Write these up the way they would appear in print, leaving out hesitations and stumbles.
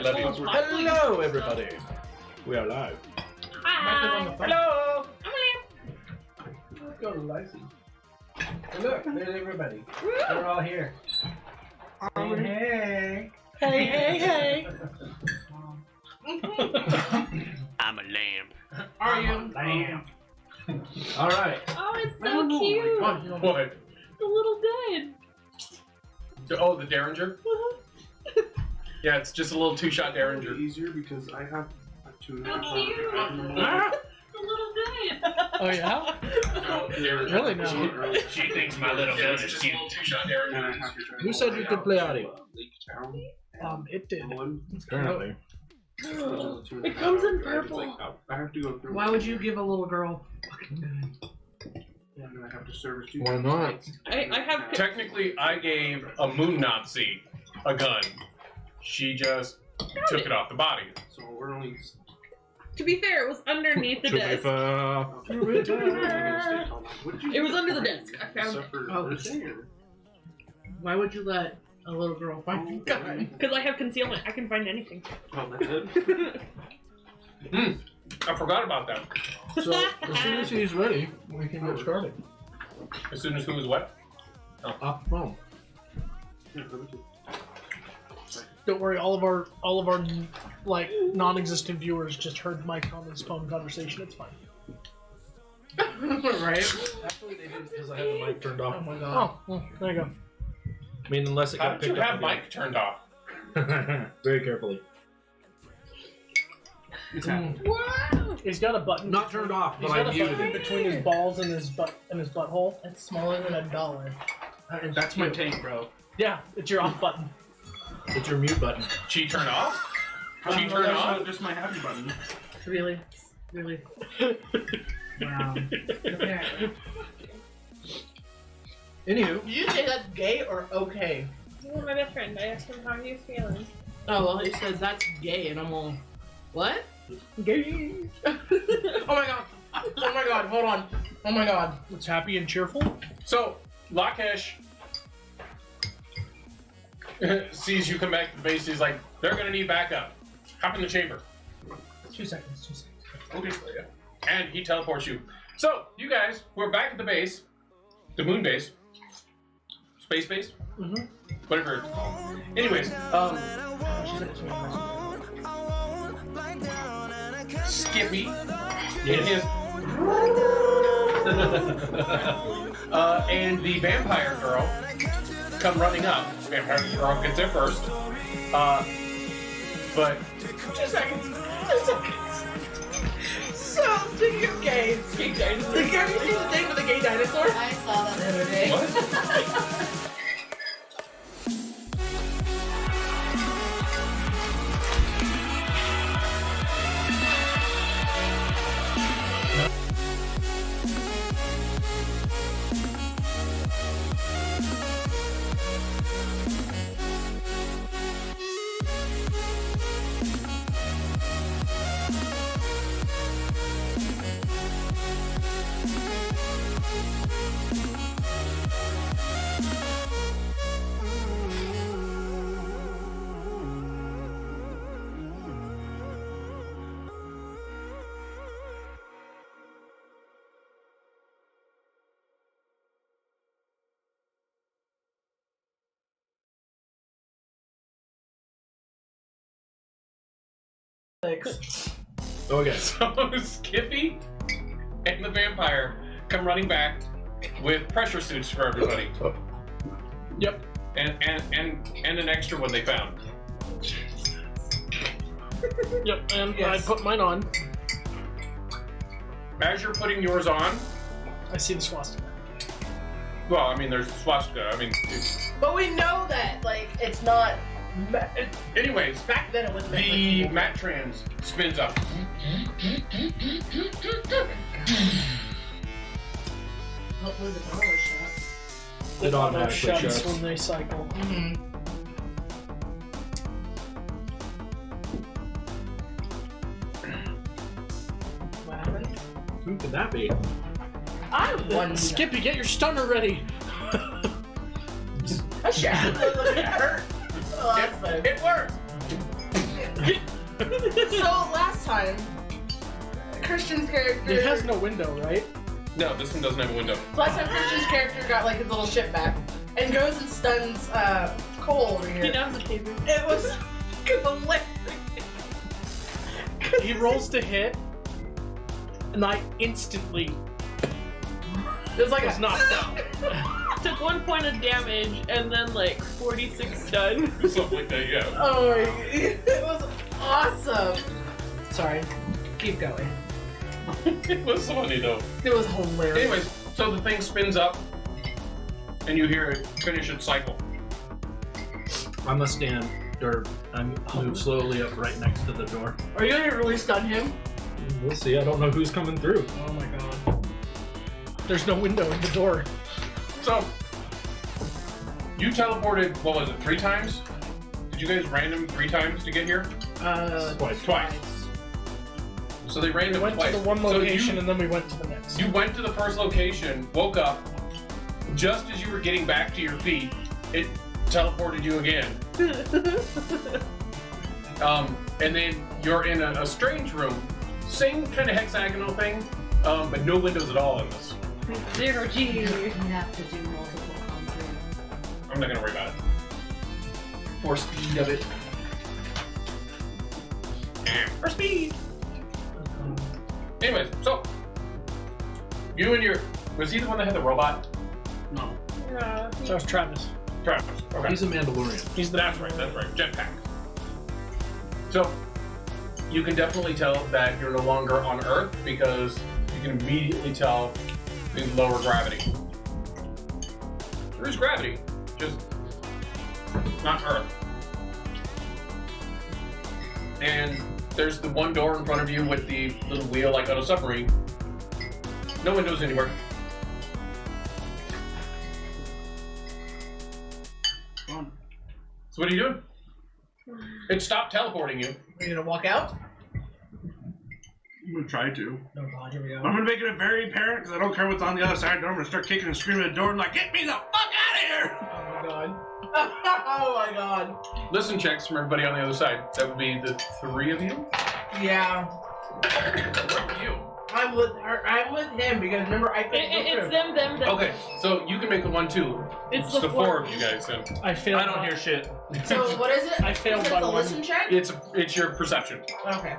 Hello, everybody. We are live. Hi. Hello. Let's go to Lacey. Look, there's everybody. We're all here. Hey. Hey. I'm a lamb. Are you? Lamb. All right. Oh, it's so cute. What? The little gun. Oh, the Derringer? Yeah, it's just a little two-shot Derringer. Easier because I have a 2.5 How cute. The little gun. Oh yeah? No, Derringer. Really now? She thinks my little Yeah, gun it's is just a cute. little two-shot and Derringer. I have to try. Who said you could play audio? Lake Town. It did. One. Apparently. It comes in purple. I have to go through. Why would you give a little girl? Yeah, and I have to service you. Why not? I have. Technically, I gave a moon Nazi a gun. She just took it off the body. So we're only. To be fair, it was underneath the desk. It was under the desk. I found it. Oh, Why would you let a little girl find a gun? Because I have concealment. I can find anything. Oh, that's it. I forgot about that. So as soon as he's ready, we can get started. As soon as who was what? Off the phone. Don't worry, all of our like non-existent viewers just heard Mike on his phone conversation. It's fine. Right? Actually, they didn't because I had the mic turned off. Oh my god. Oh, well, there you go. I mean, unless it How got did you picked up. have mic turned off? Very carefully. Wow! He's got a button. Not turned off, He's but got I a muted button it. between his balls and his butthole. It's smaller than $1. That's my tank, bro. Yeah, it's your off button. It's your mute button. She turned off? She No, turned that's off? not just my happy button. Really? Wow. Okay. Anywho, Did you say that's gay or okay? My best friend. I asked him how he was feeling. Oh, well, he says that's gay, and I'm all, what? Gay. Oh my god. Oh my god, hold on. Oh my god. It's happy and cheerful. So, Lakesh sees you come back to the base. He's like, they're going to need backup. Hop in the chamber. 2 seconds. Okay. And he teleports you. So, you guys, we're back at the base. The moon base. Space base? Mhm. Whatever it's called. Anyways, Skippy in his And the vampire girl come running up. Vampire girl gets there first. But 2 seconds. 2 seconds. So, speaking of gays, gay dinosaurs. Have you seen the thing with the gay dinosaur? I saw that the other day. what? Okay. So Skippy and the vampire come running back with pressure suits for everybody. Yep. And an extra one they found. Yep, and Yes. I put mine on. As you're putting yours on, I see the swastika. well, I mean, there's swastika. I mean, But we know that, like, it's not. anyways, Back then it was meant for the people. Matrans spins up. Hopefully the door was shut. It Auto automatically shuts shuts. when they cycle. Mhm. What happened? Who could that be? I won. Skippy, get your stunner ready. A shaft. Look at her. Oh, that's funny. It worked. So last time, Christian's character. It has no window, right? No, this one doesn't have a window. Last time Christian's character got like his little ship back and goes and stuns Cole over He here. knows the taser. It was hilarious. He rolls to hit, and I instantly It was like was a knocked out. Took 1 point of damage and then like 46 stun. Something like that, yeah. Oh, it was awesome. Sorry, keep going. It was funny though. It was hilarious. Anyways, so the thing spins up, and you hear it finish its cycle. I'm gonna stand, or I'm move slowly up right next to the door. Are you gonna really stun him? We'll see. I don't know who's coming through. Oh my god. There's no window in the door. So, you teleported, what was it, 3 times? Did you guys random 3 times to get here? Twice. So they We random went twice. to the one So location and then we went to the next. you went to the first location, woke up, just as you were getting back to your feet, it teleported you again. And then you're in a strange room, same kind of hexagonal thing, but no windows at all in this. 0 G. You have to do multiple conjuring. I'm not gonna worry about it. For speed of it. For speed. Anyways, so you and your was he the one that had the robot? No. Yeah. So it's Travis. Travis. Okay. He's a Mandalorian. He's the That's right. Jetpack. So you can definitely tell that you're no longer on Earth because you can immediately tell the lower gravity. There is gravity, just not Earth. And there's the one door in front of you with the little wheel like on a submarine. No windows anywhere. So what are you doing? It stopped teleporting you. Are you gonna walk out? I'm gonna try to. No, God, here we go. I'm gonna make it very apparent because I don't care what's on the other side of the door. I'm gonna start kicking and screaming at the door and like, get me the fuck out of here! Oh my God. Oh my God. Listen checks from everybody on the other side. That would be the 3 of you. Yeah. Where were you? I'm with him because remember I couldn't go It's through. them. Okay, so you can make the 1 too. It's the the 4 of you guys then. I failed. I don't hear shit. So what is it? I failed Is it by the one. listen check? It's your perception. Okay.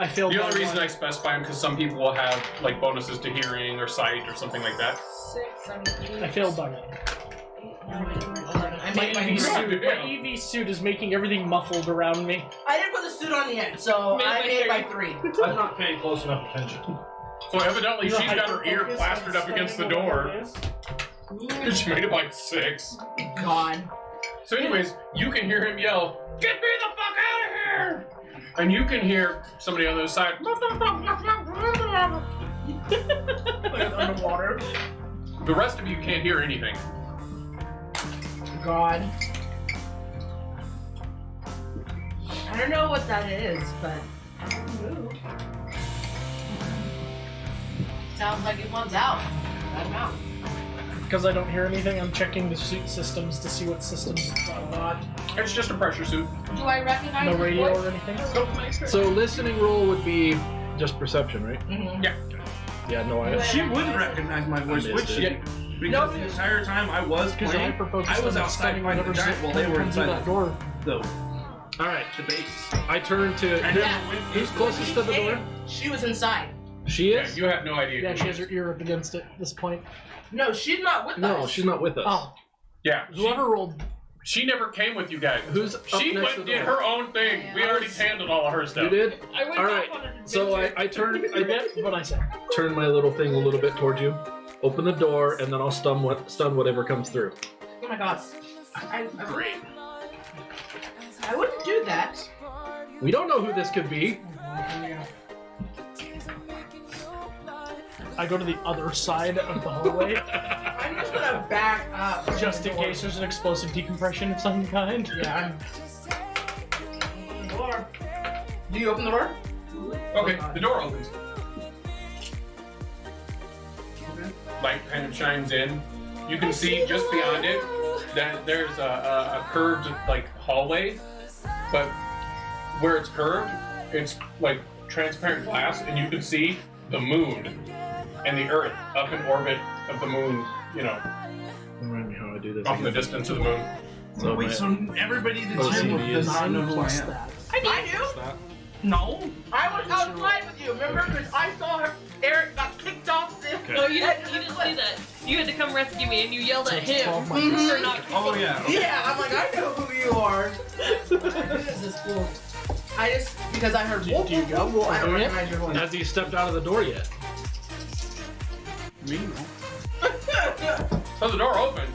I failed. The by only reason one. I specify them because some people will have like bonuses to hearing or sight or something like that. 6, 7, 8. I failed by one. 11. I My made my EV God suit. damn. My EV suit is making everything muffled around me. I didn't put the suit on yet, so Made I by made it by 3. 3. I'm not paying close enough attention. So evidently You're she's got her ear hyper-focused plastered on up against the studying door. what it is. She made it by 6. God. So anyways, you can hear him yell, "Get me the fuck out of here!" And you can hear somebody on the other side. Underwater. The rest of you can't hear anything. God. I don't know what that is, but. Sounds like it wants out. Let him out. Because I don't hear anything, I'm checking the suit systems to see what systems it's on. It's just a pressure suit. Do I recognize No his radio voice? or anything. So listening roll would be just perception, right? Mm-hmm. Yeah, no, I. She wouldn't recognize my voice, would she? Yeah. Because the entire time I was Because you're playing, hyper-focused I was on outside studying fighting the whatever's giant while they were comes through inside that door. the All right, base. I turn to. And Yeah. Who's closest to the door? She was inside. She Yeah, is. you have no idea. Yeah, who she it has her is. ear up against it at this point. No, she's not with No, us. she's not with us. Oh, Yeah, whoever rolled. she never came with you guys. Who's up She next went to and the did door? her own thing. We already handled all of her stuff. You did. I went All off right. on an adventure. So I turn What I said. turn my little thing a little bit towards you. Open the door, and then I'll stun whatever comes through. Oh my god. I wouldn't do that. We don't know who this could be. I go to the other side of the hallway, I'm just gonna back up. just in case there's an explosive decompression of some kind. Yeah, I'm. Door. Do you open the door? Okay, the door opens. Light kind of shines in. You can see just beyond it that there's a curved like hallway, but where it's curved, it's like transparent glass, and you can see the moon and the Earth up in orbit of the moon. You know, Remind me how I do this. off in the distance of the moon. So Wait, my- so everybody that's Oh, here CB does is not know who I Plus am? that. I do. that? No. I was outside with you, remember? Because I saw her. Eric got kicked off the. No, you didn't see that. You had to come rescue me, and you yelled at him 12 for minutes. not kicking Oh me. yeah. Yeah, I'm like, I know who you are. This is cool. I just because I heard. Do you go? Whoa, I don't Do you? recognize your voice. Has he stepped out of the door yet? Me? No. So the door opened.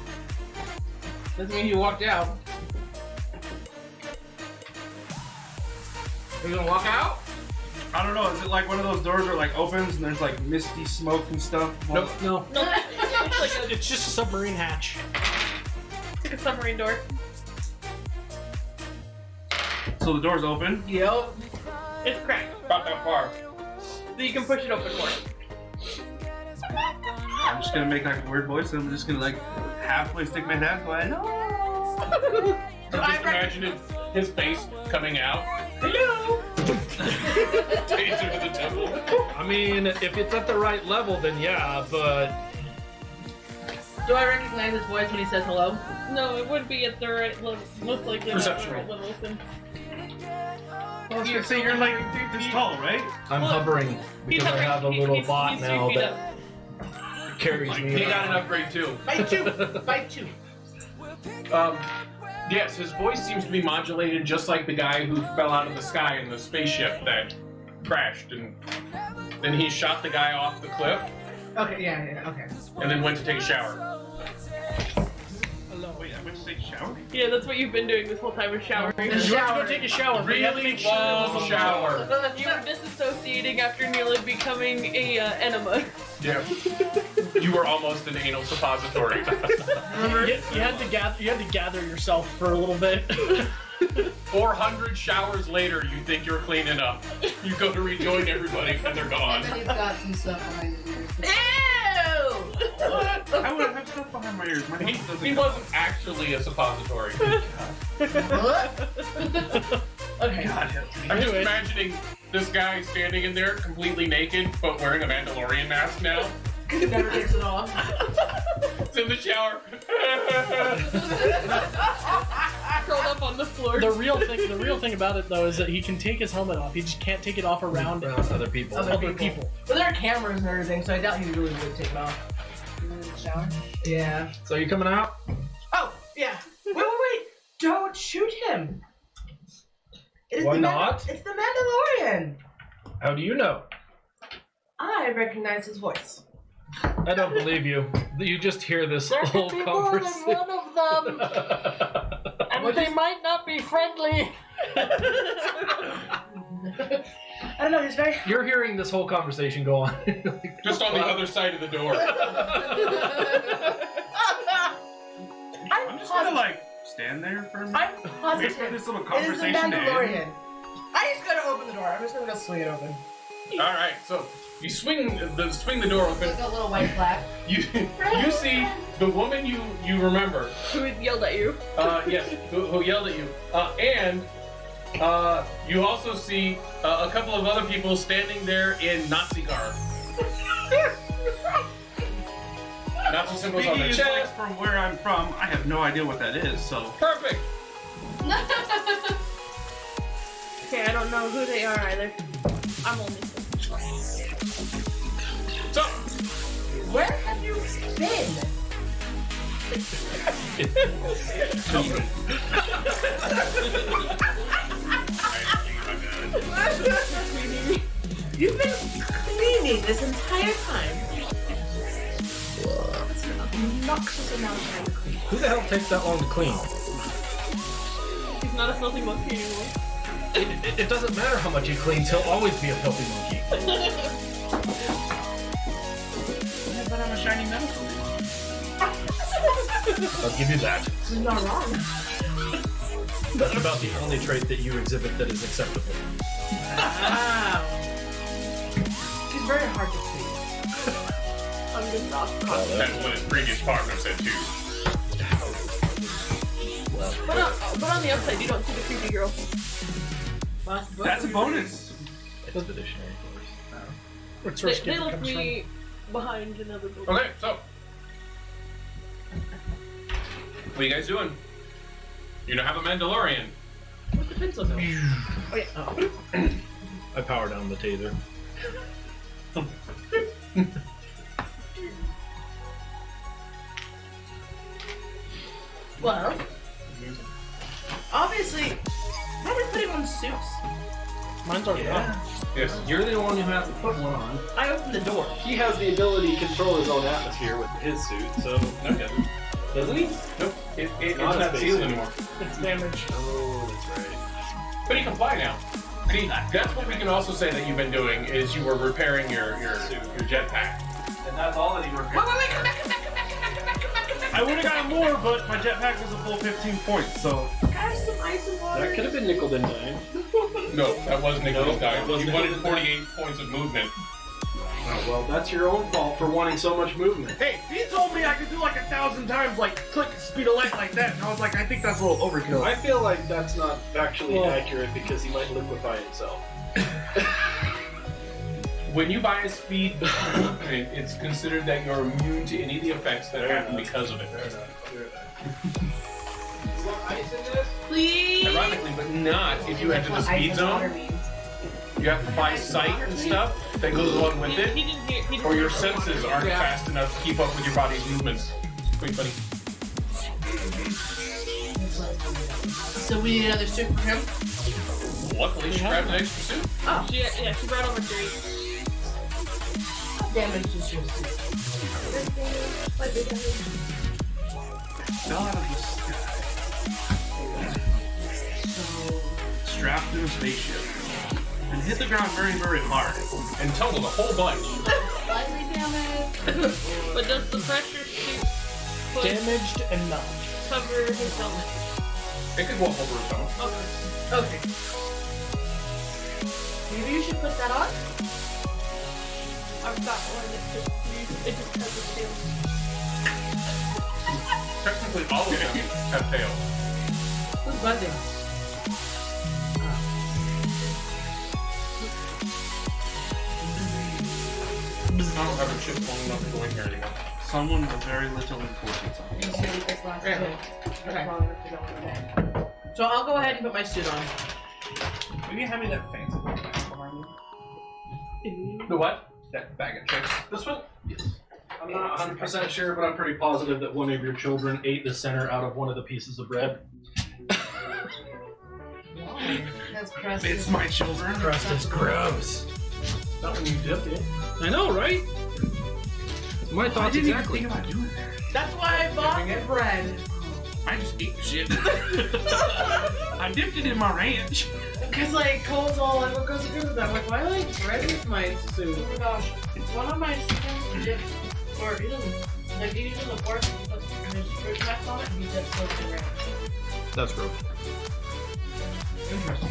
Doesn't mean you walked out. Are you gonna walk out? I don't know. Is it like one of those doors where it like opens and there's like misty smoke and stuff? Nope. No. No, it's like It's just a submarine hatch. a submarine door. So the door's open. Yep. It's cracked, About that far. so you can push it open more. I'm just gonna make like a weird voice and I'm just gonna like halfway stick my head out. Go, hello. Just imagine his face coming out. Hello. Takes him to the temple. I mean, if it's at the right level, then yeah. But Do I recognize his voice when he says hello? No, it would be at the right level. Most likely not at the right level. Then. I was gonna say you're like this tall, right? I'm Well, hovering He's because I have a little he's bot 3 now feet that up. carries me. He got an around. upgrade too. By two. By two. Yes, his voice seems to be modulated just like the guy who fell out of the sky in the spaceship that crashed, and then he shot the guy off the cliff, Okay, yeah, okay. and then went to take a shower. Wait, I went to take a shower? Yeah, that's what you've been doing this whole time is showering. The You have to shower. go take a shower. but you have to Really make sure it was long a- shower. You were disassociating after nearly becoming a enema. Yeah. You were almost an anal suppository. You had to gather yourself for a little bit. 400 showers later, you think you're clean enough. You go to rejoin everybody, and they're gone. Somebody's got some stuff behind his ears. Ew! I would have stuff behind my ears. My He, mouth doesn't he go. wasn't actually a suppository. Okay. God help me. I'm just Do it. imagining this guy standing in there completely naked, but wearing a Mandalorian mask now. Never takes it off. It's in the shower. Curled up on the floor. floor. The real thing about it though is that he can take his helmet off. He just can't take it off around other people. Other people. But there are cameras and everything, so I doubt he really would take it off. You in the shower? Yeah. So you coming out? Oh, yeah. Wait. Don't shoot him. It is Why the not? It's the Mandalorian. How do you know? I recognize his voice. I don't believe you. You just hear this There whole could be more than conversation. one of them, and they might not be friendly. I don't know, he's very... You're hearing this whole conversation go on. Just on the other side of the door. I'm just gonna like stand there for a minute. I'm Wait positive. for this little It is the conversation to end. Mandalorian. I just gotta open the door. I'm just gonna go swing it open. All right, so you swing the door open. Like a little white flag. You see the woman you remember. Who had yelled at you? Yes, who yelled at you. And you also see a couple of other people standing there in Nazi garb. Nazi symbols on Speaking their is chest. like from where I'm from, I have no idea what that is, so. Perfect. Okay, I don't know who they are either. I'm only. So, Where have you been? You've been cleaning this entire time. That's an obnoxious amount of time to clean. Who the hell takes that long to clean? He's not a filthy monkey anymore. It doesn't matter how much he cleans, he'll always be a filthy monkey. But I'm a shiny metal. I'll give you that. You're not wrong. That's about the only trait that you exhibit that is acceptable. Wow. He's very hard to please. I'm just not. that's what his previous partner said too. But on the upside, you don't see the creepy girl. That's a bonus. It's the dictionary It's where They Skipper left comes from. me behind another building. Okay, so what are you guys doing? You don't have a Mandalorian. Where's the pencil go? Oh yeah. I power down the taser. Well, obviously, why are we putting on suits? Mine's already on. Yes. You're the one who has to put one on. I opened the door. He has the ability to control his own atmosphere with his suit, so No, he doesn't. doesn't he? Nope. It's not not a sealed spacesuit. anymore. It's damaged. Oh, that's right. But he can fly now. See, that's what we can also say that you've been doing is you were repairing your jetpack. And that's all that he repaired. Wait, come back. I would have gotten more, but my jetpack was a full 15 points, so. Guys, some ice and water. That could have been nickel and dime. No, that was Nicholas No, Dime. that was You wanted Nicholas 48 points of movement. Oh, well, that's your own fault for wanting so much movement. Hey, he told me I could do like 1,000 times, like click speed of light like that, and I was like, I think that's a little overkill. I feel like that's not factually Well- accurate because he might liquefy himself. When you buy a speed movement, it's considered that you're immune to any of the effects that happen because of it. Please. Ironically, but not if you enter the speed zone. You have to buy sight and stuff that goes along with He it, didn't hear. He didn't or your hear. senses aren't fast enough to keep up with your body's movements. Wait, buddy. So we need another suit for him? Luckily, she grabbed an extra suit. She brought over three. Damage to your suit. Fell out of the sky. Strapped in a spaceship. And hit the ground very, very hard. And tumbled a whole bunch. Slightly damaged. But does the pressure suit foot Damaged and not. cover his helmet? It could go up over his own. Okay. Maybe you should put that on? I've got one that just has a tail. Technically, all of them have tails. Who's buzzing? I don't have a chip long enough to go in here anymore. Someone with very little importance on You it. should eat this last Really? suit. Okay. Long enough to go in the bag. So I'll go ahead and put my suit on. Maybe you have me that fancy bag behind you. The what? That bag of chips. This one? Yes. I'm not 100% sure, but I'm pretty positive that one of your children ate the center out of one of the pieces of bread. That's crusty. It's my children. Crust is gross. Not when you dipped it. I know, right? My I thoughts didn't exactly. even think about doing that. That's why I bought the bread. I just ate the shit. I dipped it in my ranch. Cause like Cole's all like, what goes to do with that? I'm like, why do I like bread with my soup? Oh my gosh. One of my chicken dips, or he doesn't, like he uses a fork and puts his fruit snacks on it and he dips those in ranch. That's gross. Interesting.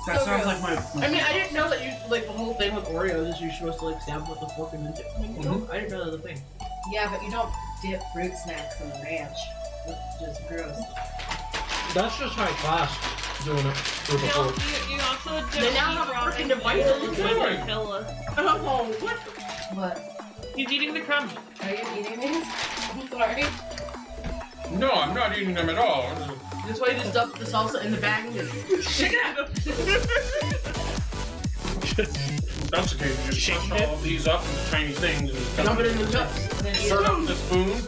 That So sounds gross. like my. I mean, I didn't know that you, like the whole thing with Oreos is you're supposed to like stab them with a fork and then dip them. I didn't know that was a thing. Yeah, but you don't dip fruit snacks in ranch. That's just gross. That's just high class doing it with a fork. You also They now have a freaking device on the camera. Nutella. Oh, what? What? He's eating the crumbs. Are you eating these? I'm sorry. No, I'm not eating them at all. This way you just dump the salsa in the bag and just shake it out. That's okay. You just crush all of these up into tiny things and just Dump it in the cup. And then eat Serve it. it with a spoon.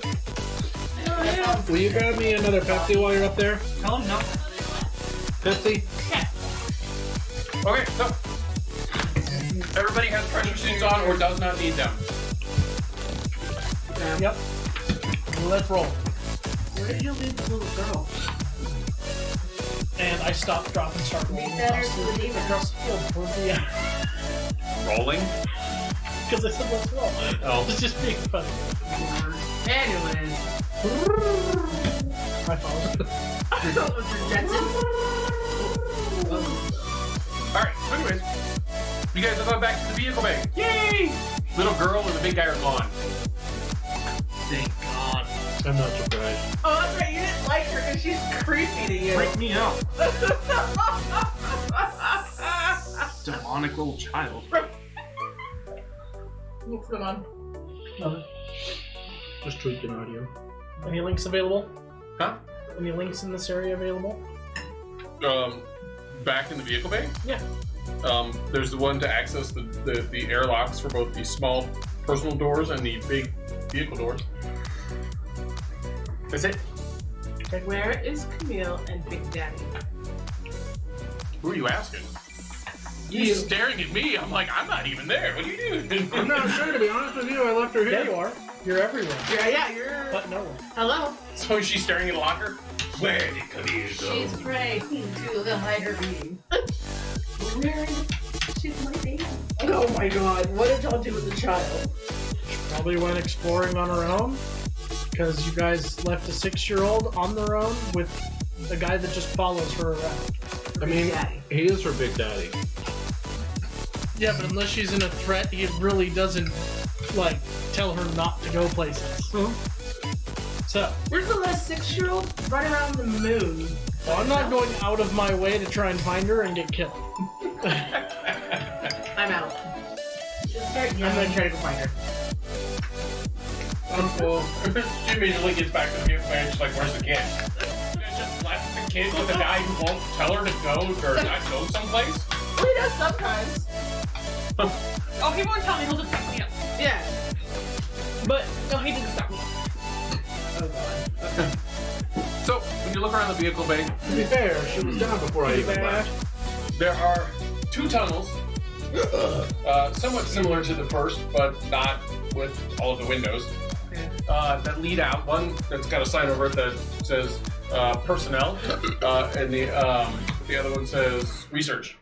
Will you grab me another Pepsi while you're up there? Tell him no. Pepsi? Okay, so everybody has pressure suits on or does not need them. Yep. Let's roll. Where did you leave the little girl? And I stop, drop, and start Be rolling better across to the demon. across the field for the Rolling? because I said let's roll. Oh. It's just being funny. Anyways. My fault. I thought it was your Jetson. Alright, so anyways. You guys are going back to the vehicle bay. Yay! Little girl and the big guy are gone. Thank God. I'm not surprised. Oh, that's right. You didn't like her because she's creepy to you. Break me out. Demonic little child. What's going on? Nothing. Just tweaking audio. Any links available? Huh? Any links in this area available? Back in the vehicle bay? Yeah. There's the one to access the airlocks for both the small personal doors and the big vehicle doors. That's it. Where is Camille and Big Daddy? Who are you asking? You're staring at me. I'm like, I'm not even there. What are you doing? I'm not sure, to be honest with you. I left her There here. you are. You're everywhere. Yeah, you're. But no one. Hello. So is she staring at a locker? Where did Camille go? She's prey to the lighter beam. Where is she's my baby? Oh my God! What did y'all do with the child? Probably went exploring on her own. Because you guys left a 6-year-old on their own with a guy that just follows her around. I mean, Daddy. he is her big daddy. Yeah, but unless she's in a threat, he really doesn't, like, tell her not to go places. So, Where's the last 6-year-old? Right around the moon. well, I'm not going out of my way to try and find her and get killed. I'm out. I'm gonna try to go find her. She immediately gets back to the vehicle bay and she's like, where's the kid? Just left the kid with a guy who won't tell her to go or not go someplace? Well, he does sometimes. Oh, he won't tell me. He'll just pick me up. Yeah. But no, he didn't stop me. Oh God. So, when you look around the vehicle bay, To be fair, she was down before I even left. there are 2 tunnels, somewhat similar to the first, but not with all of the windows, that lead out. One that's got a sign over it that says personnel, and the other one says research.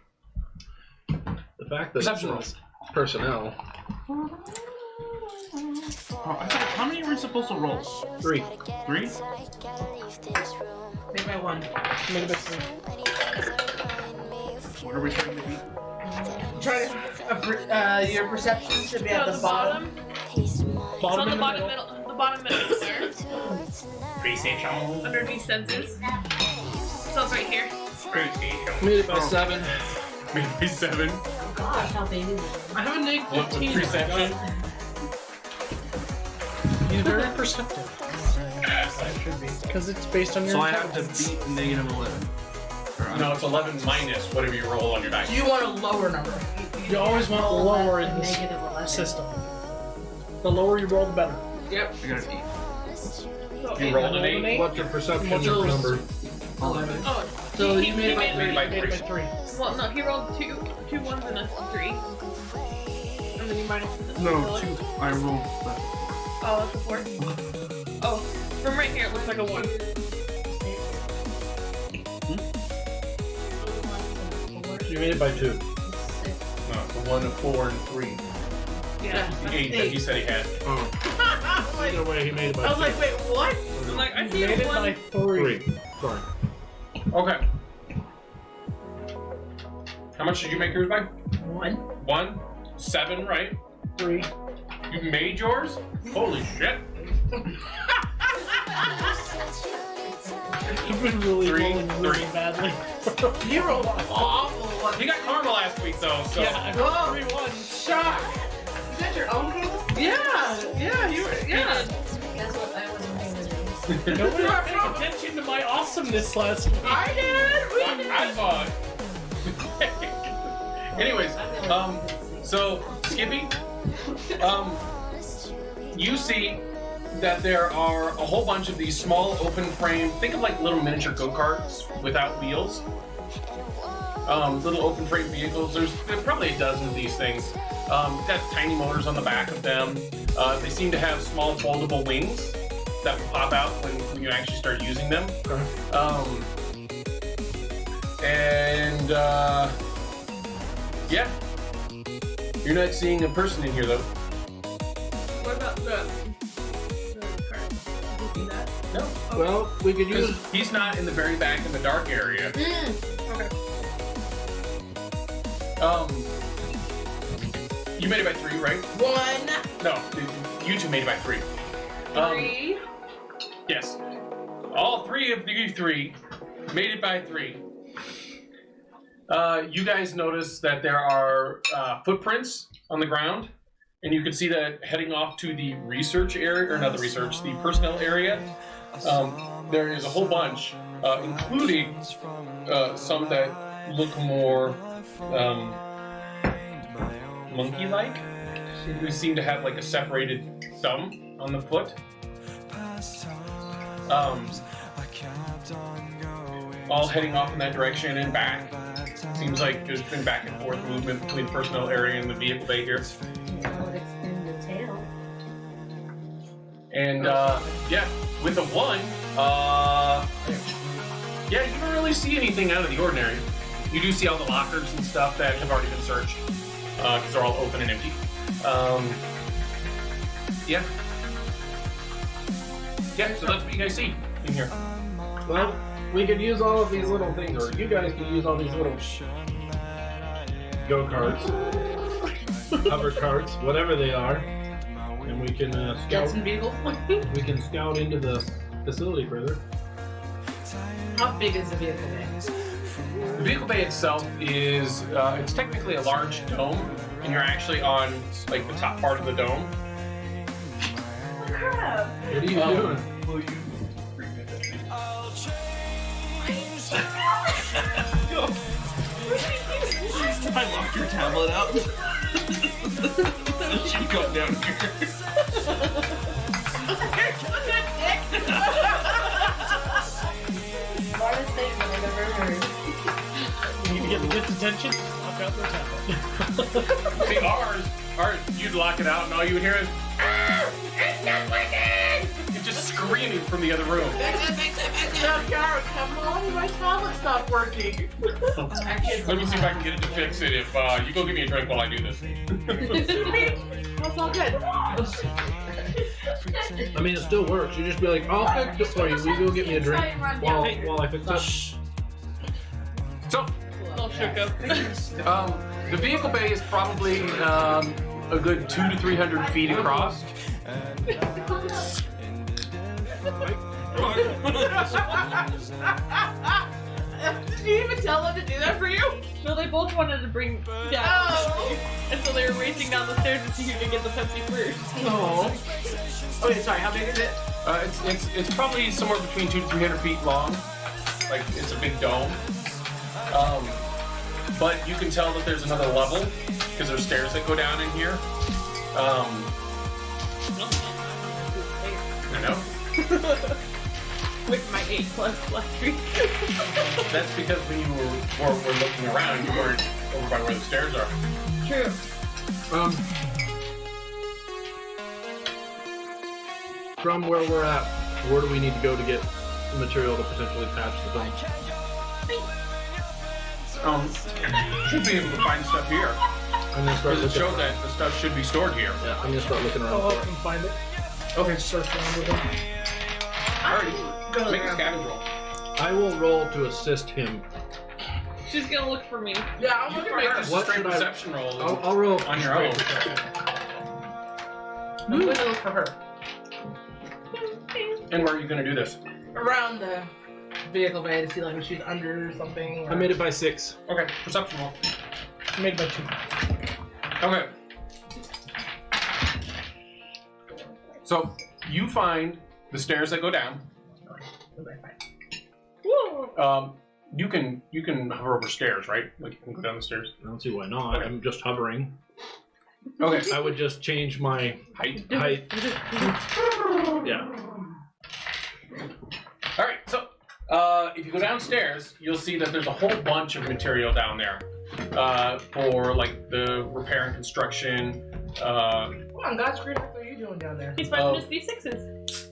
The fact that Perception it says personnel. Oh, how many are we supposed to roll? 3. 3? Make my one. Make it a What are we trying to be? Try to. Your perception should be at the bottom. It's bottom on the in bottom middle. middle. The bottom middle there. Perception. Underneath senses. So it's right here. Made it by 7. Maybe 7. Gosh, how baby. I have a negative Look, 15. perception. He's very perceptive. It should be. Because it's based on your So I have to intelligence. beat negative 11. No, it's 11 minus whatever you roll on your dice. Do you want a lower number? You always want lower in this Negative 11. system. The lower you roll, the better. Yep. I got an 8. You rolled an 8. What's your perception What's your number? 11. Oh, So he you made it by made three. it by You made it by three. Well, no, he rolled two ones and a 3. And then you minus the No, roll it. 2. I rolled. Oh, that's a 4. Oh, from right here it looks like a 1. You made it by 2. No, it's a 1, a 4, and 3. Yeah. The 8 that he said he had. Oh. Either way, he made it by 2. I was like, wait, what? I'm like, I You see made a it by 1. 3. Sorry. Okay. How much did you make yours by? 1. 1? 7, right? 3. You made yours? Holy shit. You've been really Three, rolling really three. badly. You rolled awful. He got karma last week though, so. Yeah, I rolled 3 1s. Shock. Is that your own case? Yeah, you were, yeah. That's what I wasn't paying attention. Nobody was paying attention to my awesomeness last week. I did. We did. I thought. Anyways, so Skippy, you see that there are a whole bunch of these small open frame, think of like little miniature go-karts without wheels. Little open frame vehicles. There's probably a dozen of these things. Got tiny motors on the back of them. They seem to have small foldable wings that will pop out when you actually start using them. Yeah. You're not seeing a person in here though. What about the card? Did you see that? No. Well, we could use. Because he's not in the very back in the dark area. Okay. You made it by 3, right? 1. No, you two made it by 3. 3. Yes. All 3 of you 3 made it by 3. You guys notice that there are footprints on the ground, and you can see that heading off to the research area, or not the research, the personnel area. There is a whole bunch, including some that look more monkey-like. They seem to have like a separated thumb on the foot. All heading off in that direction and back. Seems like there's been back and forth movement between the personnel area and the vehicle bay here. I would extend the tail. And yeah, with a 1, yeah, you don't really see anything out of the ordinary. You do see all the lockers and stuff that have already been searched because they're all open and empty. Yeah. Yeah, so that's what you guys see in here. Well, we could use all of these little things, or you guys can use all these little go-karts, hover carts, whatever they are, and we can scout. Jetson vehicle. We can scout into the facility further. How big is the vehicle bay? The vehicle bay itself is, it's technically a large dome, and you're actually on like the top part of the dome. Crap. What are you doing? I locked your tablet out. So she got down here. Smartest thing that I've ever heard. You need to get the kids' attention? Knock out their tablet. See, ours, you'd lock it out, and all you would hear is, "It's not working!" It's just screaming from the other room. No, Garrett, come on, my tablet stopped working. Let me see if I can get it to fix it. If you go give me a drink while I do this. That's all good. I mean, it still works. You just be like, I'll fix it for you. Will you go get me a drink while I fix it? So, All shook up. the vehicle bay is probably a good 200 to 300 feet across. Did you even tell them to do that for you? No, they both wanted to bring Dad. Oh. And so they were racing down the stairs to see who could get the Pepsi first. Oh. Okay, sorry, how big is it? It's probably somewhere between 200 to 300 feet long. Like it's a big dome. But you can tell that there's another level because there's stairs that go down in here. I know. With my 8+ luxury. That's because when you were looking around, you weren't over by where the stairs are. True. From where we're at, where do we need to go to get material to potentially patch the dome? Should be able to find stuff here. I'm gonna start Because it looking shows that the stuff should be stored here. Yeah, I'm gonna start looking I'll around help for him find it. Okay. Search around with him. Alright. Make a scavenge roll. it. I will roll to assist him. She's gonna look for me. Yeah, I'll You look can for make her. just a What straight should I- perception roll I'll roll on your own. I'm going to look for her. And where are you going to do this? Around the vehicle bay to see like if she's under something. I made it by 6. Okay, perception roll. Made by 2. Okay. So you find the stairs that go down. Woo! You can hover over stairs, right? Like you can go down the stairs. I don't see why not. Okay. I'm just hovering. Okay. I would just change my Height. Yeah. All right. So if you go downstairs, you'll see that there's a whole bunch of material down there for like the repair and construction. Come on, God's green. What are you doing down there? He's finding us D6s.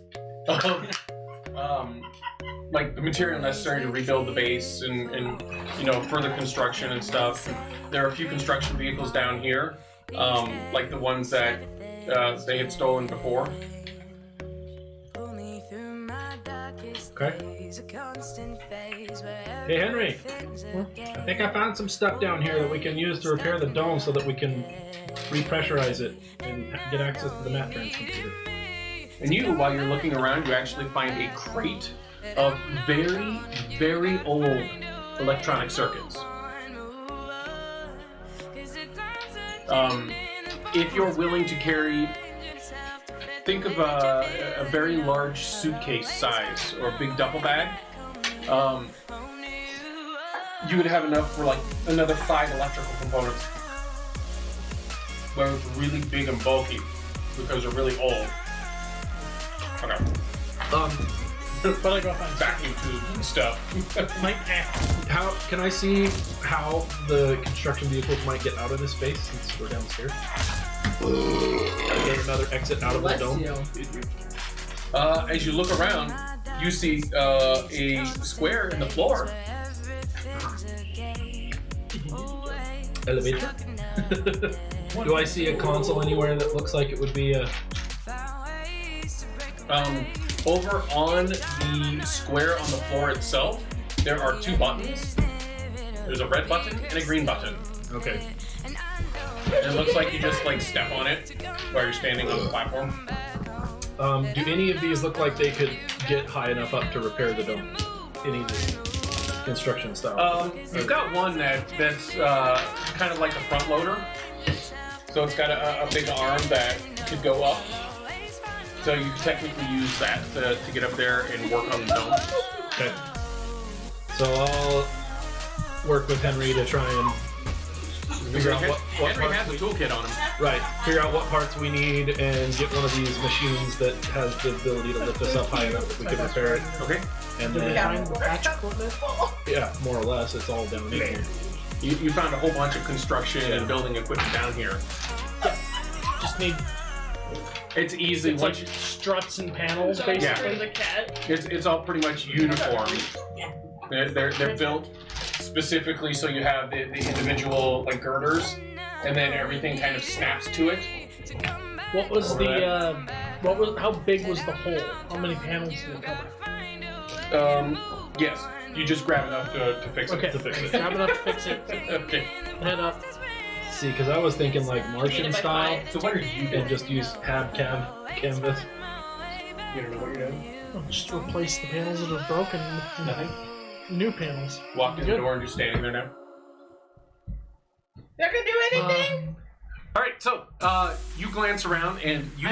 Like the material necessary to rebuild the base and you know further construction and stuff. There are a few construction vehicles down here, like the ones that they had stolen before. Okay. Hey Henry, I think I found some stuff down here that we can use to repair the dome so that we can repressurize it and get access to the map transmitter. And you, while you're looking around, you actually find a crate of very, very old electronic circuits. If you're willing to carry, think of a very large suitcase size or a big duffel bag, you would have enough for like another 5 electrical components. Where it's really big and bulky because they're really old. Okay. But I go find Vacuum tubes and stuff. How can I see how the construction vehicles might get out of this space since we're downstairs? Is there another exit out of the Bless dome? you. As you look around, you see a square in the floor. Elevator? Do I see a console anywhere that looks like it would be a... Over on the square on the floor itself, there are 2 buttons. There's a red button and a green button. Okay. It looks like you just like step on it while you're standing on the platform. Do any of these look like they could get high enough up to repair the dome? Any of the construction style? You've got one that's kind of like a front loader. So it's got a big arm that could go up. So you could technically use that to get up there and work on the dome. Okay. So I'll work with Henry to try and figure out what Henry parts has a toolkit on him. Right. Figure out what parts we need and get one of these machines that has the ability to lift us up high enough that we can repair it. Okay. And Did we then, find the patch equipment? yeah, more or less, it's all down here. You found a whole bunch of construction and building equipment down here. Just need It's easy it's like once you, struts and panels, So basically. for the cat. it's all pretty much uniform. They're built specifically so you have the individual like girders, and then everything kind of snaps to it. What was how big was the hole? How many panels did it cover? Yes, you just grab enough to fix it. Okay, To fix it. grab enough to fix it. Okay. Head up. See, because I was thinking like Martian by style, So what are you and doing? just use canvas. You don't know what you're doing? Oh, just replace the panels that are broken with Nothing. new panels. Walked in the Good. door and you're standing there now. Not gonna do anything? All right, so you glance around and you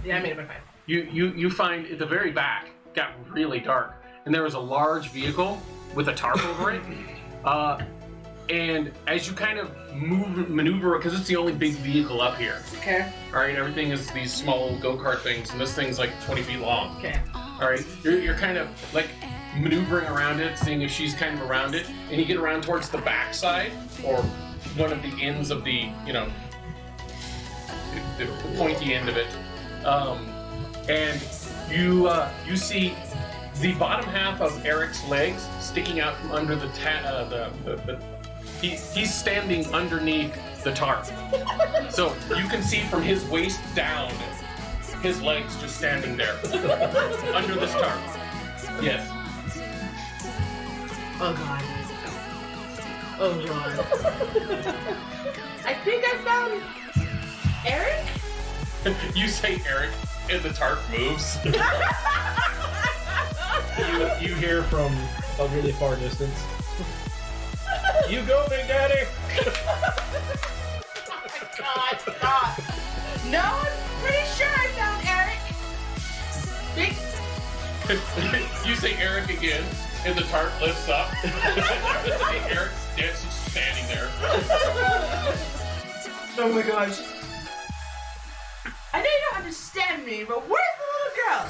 Yeah, I made it by 5. you find at the very back got really dark, and there was a large vehicle with a tarp over it. And as you kind of maneuver, because it's the only big vehicle up here. Okay. All right, everything is these small go-kart things, and this thing's like 20 feet long. Okay. All right, you're kind of like maneuvering around it, seeing if she's kind of around it, and you get around towards the back side, or one of the ends of the, the pointy end of it, and you see the bottom half of Eric's legs sticking out from under he's standing underneath the tarp. So you can see from his waist down, his legs just standing there under this tarp. Yes. Oh god. Oh god. I think I found Eric? You say Eric, and the tarp moves. You hear from a really far distance. You go, Big Daddy! Oh my god, stop. No, I'm pretty sure I found Eric. Big. You say Eric again, and the tarp lifts up. Eric's just standing there. Oh my gosh. I know you don't understand me, but where's the little girl?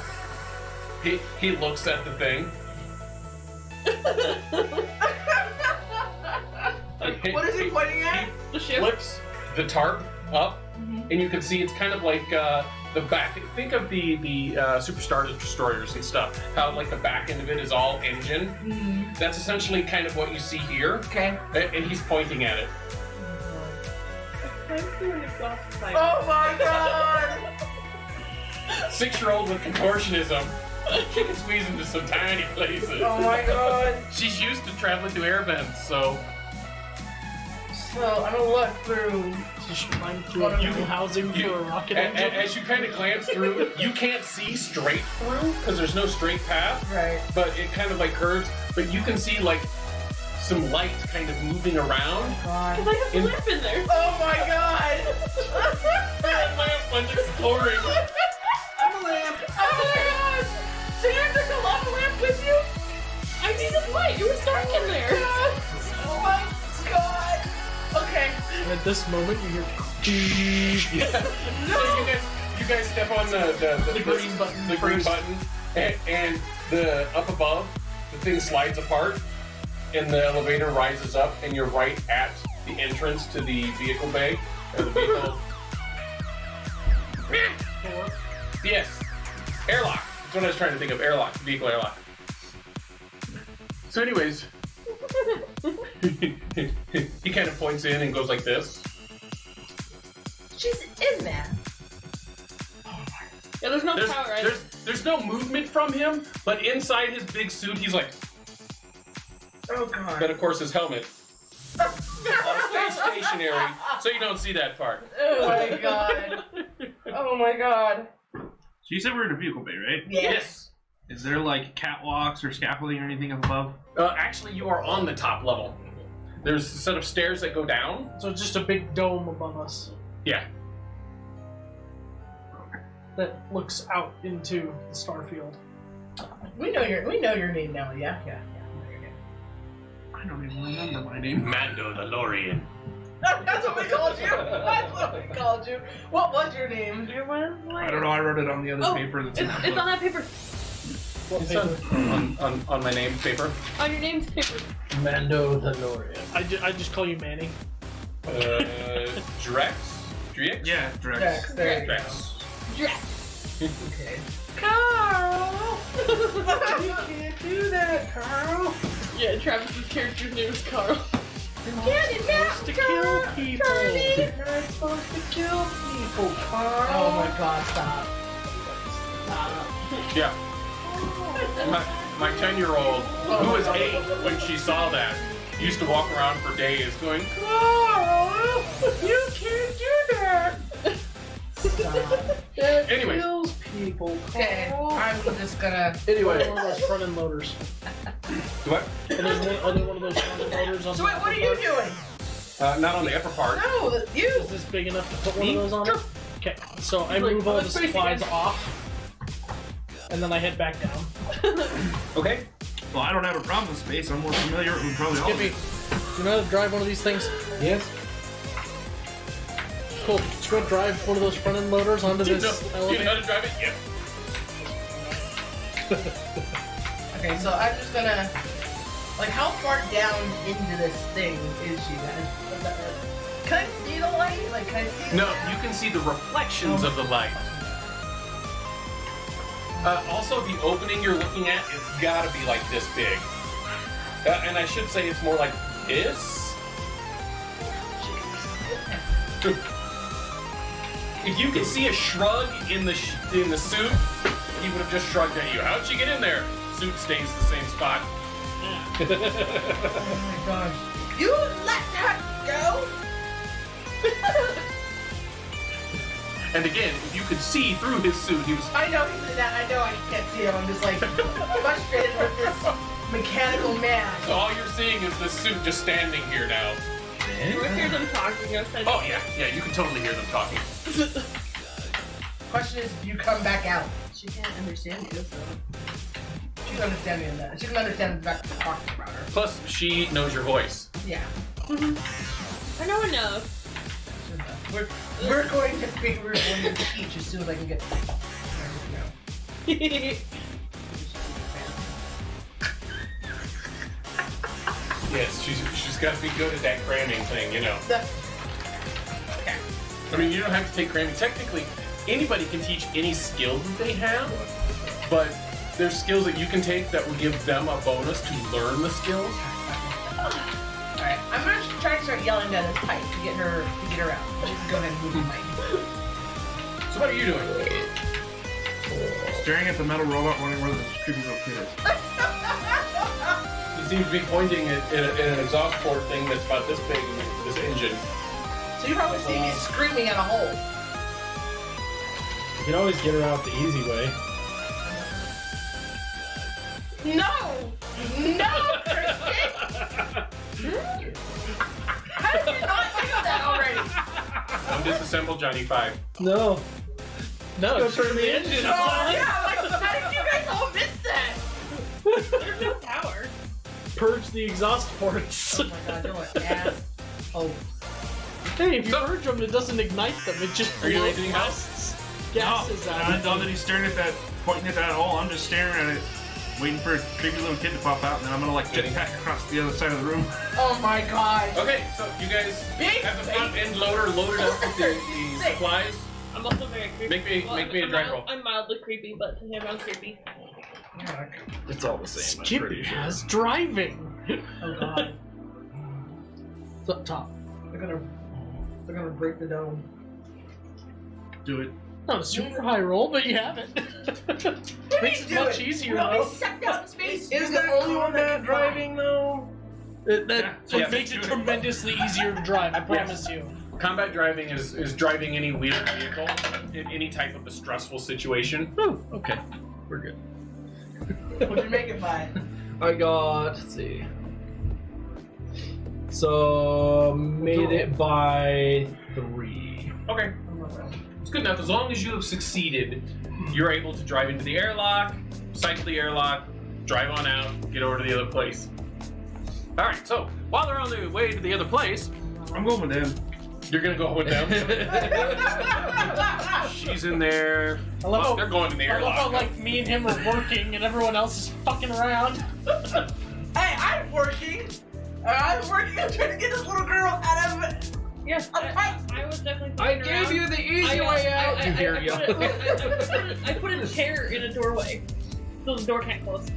He looks at the thing. What is he pointing at? The ship. Flips the tarp up, and you can see it's kind of like the back. Think of the Superstar Destroyers and stuff. How like the back end of it is all engine. That's essentially kind of what you see here. Okay. And he's pointing at it. Oh my god! 6-year-old with contortionism. She can squeeze into some tiny places. Oh my god. She's used to traveling through air vents, so So I'm gonna look through. You should climb through a new housing for a rocket engine. as you kind of glance through, you can't see straight through because there's no straight path. Right. But it kind of like curves. But you can see like some light kind of moving around. God. Because I have the lamp in there. Oh my god! That lamp went exploring. I'm a lamp. Oh my god! So you took a lava lamp with you? I needed light. You were dark in there. Oh my god! Okay. And at this moment, you hear. Yeah. So you guys step on the green button The green first. button, and the up above, the thing slides apart, and the elevator rises up, and you're right at the entrance to the vehicle bay. Or the vehicle. Yes. Airlock. That's what I was trying to think of. Airlock. Vehicle airlock. So anyways, he kind of points in and goes like this. She's in there. Yeah, there's no power either. There's no movement from him, but inside his big suit, he's like, Oh god. then of course his helmet. Stay stationary, so you don't see that part. Oh my god. Oh my god. So you said we're in a vehicle bay, right? Yes. Is there like catwalks or scaffolding or anything up above? Actually, you are on the top level. There's a set of stairs that go down. So it's just a big dome above us Yeah. that looks out into the starfield. We know your name now, yeah? Yeah. I don't even remember my name. Mando the Lorian. That's what we called you! That's what we called you! What was your name? I don't know. I wrote it on the other paper. That's in It's on that paper. What It's paper? on my name paper. On your name's paper. Mando the Lorian. I just call you Manny. Drex? Drex? Yeah, Drex. Dex, there you go. Drex. Dress. Okay. Carl! You can't do that, Carl! Yeah, Travis's character's name is Carl. Get it now, to kill people. You're not supposed to kill people, Carl! Oh my god, stop. Stop. Yeah. My 10-year-old, who was 8 when she saw that, used to walk around for days going, Carl! You can't do that! Stop. That Anyways. kills people, okay, I'm just gonna... Anyway. One of those front end loaders. What? Are they one of those front end loaders on So the wait, what are upper you part? doing? Not on the upper part. No, you! Is this big enough to put one of those on it? Okay, so I move all the supplies off and then I head back down. Okay. Well, I don't have a problem with space. I'm more familiar with probably all of Skippy, it. do you know how to drive one of these things? Yes. Cool. Let's go drive one of those front end loaders onto this Do you know how elevator. to drive it? Yep. Okay, so I'm just gonna. Like, how far down into this thing is she guys? Can I see the light? Like, can I see the No, light? you can see the reflections of the light. Also, the opening you're looking at has got to be like this big. And I should say it's more like this. If you can see a shrug in the suit, he would have just shrugged at you. How'd she get in there? Suit stays the same spot. Oh my gosh. You let her go? And again, if you could see through his suit, he was. I know he's in that. I know I can't see him. I'm just like frustrated with this mechanical man. So all you're seeing is the suit just standing here now. You would hear them talking outside. Oh yeah, you can totally hear them talking. Question is, do you come back out? She can't understand you, so. She can understand me in that. She can understand the fact that we're talking about her. Plus, she knows your voice. Yeah. I know enough. We're going to teach as soon as I can get. Yes, she's got to be good at that cramming thing, you know. Okay. I mean, you don't have to take cramming. Technically, anybody can teach any skill that they have, but there's skills that you can take that will give them a bonus to learn the skills. Alright, I'm gonna try to start yelling down this pipe to get her out. Let's go ahead and move the pipe. So what are you doing? Staring at the metal robot, wondering where the creepy little kid is. He seems to be pointing at an exhaust port thing that's about this big, this engine. So you probably see me screaming at a hole. You can always get her out the easy way. No! No, Christian! How did you not do that already? Undisassemble Johnny 5. No. No, Go it's turn the engine Oh, on. yeah, like, how did you guys all miss that? There's no power. Purge the exhaust ports. Oh my god, you're an ass. Oh. Hey, if you purge them, it doesn't ignite them. It just Are you doing blows anything else? gases out. I know that he's staring at that, pointing at that hole. I'm just staring at it, waiting for a creepy little kid to pop out, and then I'm gonna like jetpack across the other side of the room. Oh my god. Okay, so you guys have the front end loader loaded up with the supplies. I'm also very creepy. Make me a drag roll. I'm mildly creepy, but to him I'm creepy. It's all the same. I'm Skippy pretty sure. has driving. Oh god. It's up top. They're gonna break the dome. Do it. Not a super high roll, but you have it. Makes it much easier though. Sucked out in space. Is the only one that driving though? It Yeah. makes it tremendously easier to drive, I promise you. Combat driving is driving any wheeled vehicle in any type of a stressful situation. Oh, okay. We're good. What'd you make it by? I got, let's see. So, made it by 3. Okay, it's good enough. As long as you have succeeded, you're able to drive into the airlock, cycle the airlock, drive on out, get over to the other place. All right, so while they're on their way to the other place, I'm going with him. you're gonna go with them. She's in there. I love how, They're going to the I love how airlock. like me and him are working and everyone else is fucking around. Hey, I'm working. I'm working. I'm trying to get this little girl out of. Yes, I was definitely. I gave you the easy way out. I put a chair in a doorway, so the door can't close.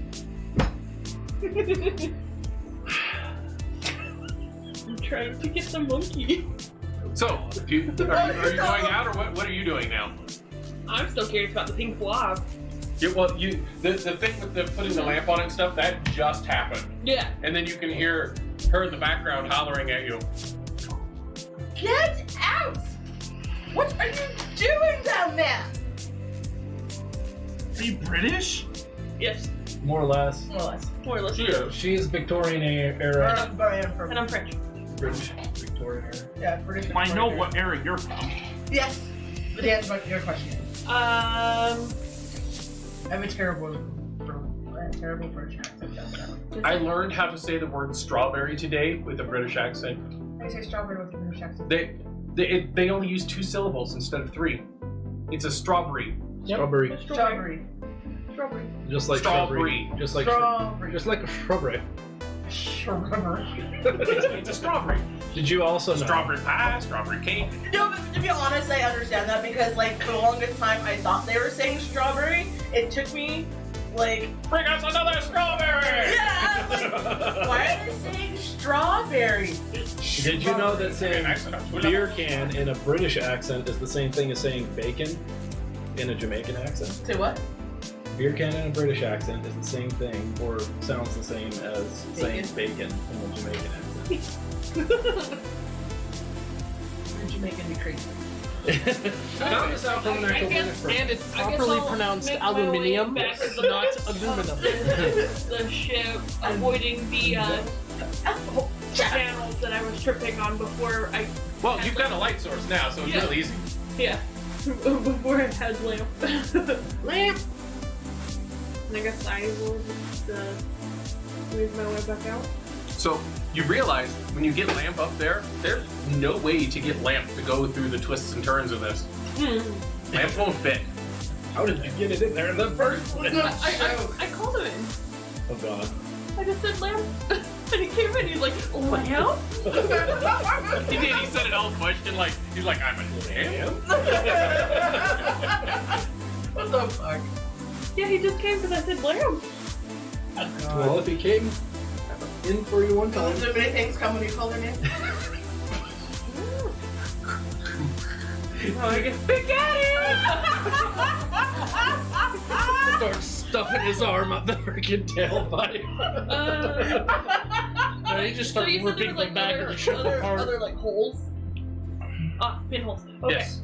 I'm trying to get the monkey. So, are you going out, or what are you doing now? I'm still curious about the pink blob. Yeah, well, the thing with the putting the lamp on and stuff, that just happened. Yeah. And then you can hear her in the background hollering at you. Get out! What are you doing down there? Are you British? Yes. More or less. More or less. More or less. Yeah. She's Victorian era. But I am from. And I'm French. British Victorian era. Yeah, British. I know what era you're from. Yes. But the answer to your question. I have a terrible British accent. I learned how to say the word strawberry today with a British accent. I say strawberry with a British accent. They only use 2 syllables instead of 3. It's a strawberry. Strawberry. Strawberry. Just like Strawberry. Just like Strawberry. just like a shrubbery. It's a strawberry. Did you also know? Strawberry pie, strawberry cake. No, but to be honest, I understand that because, like, for the longest time, I thought they were saying strawberry. It took me, like, Bring us another strawberry! yeah, I was like, why are they saying strawberry? Did you know that saying Accent of beer can in a British accent is the same thing as saying bacon in a Jamaican accent? Say what? Beer can in a British accent is the same thing, or sounds the same as saying bacon in a Jamaican accent. You're Jamaican, you're crazy. Found this out from an actual British person. And it's I guess properly I'll pronounced make my way aluminium, back to the not boat. aluminum. The ship, avoiding the channels that I was tripping on before I. Well, you've got a light source now, so it's Yeah. really easy. Yeah. Before I had lamp. Lamp! And I guess I will just move my way back out. So you realize when you get Lamp up there, there's no way to get Lamp to go through the twists and turns of this. Lamp won't fit. How did you get it in there in the first place? I called him in. Oh god. I just said lamp. And he came in, he's like, lamp? He did. He said an old question like, he's like, I'm a lamp. What the fuck? Yeah, he just came because I said lamp. Well, if he came in for you one time. So many things come when you call their name. Oh, I guess Starts stuffing his arm up the freaking tailpipe. And he just so starts you said there ripping was the like back of the ship apart. other like holes? Ah, pinholes. Okay. Yes.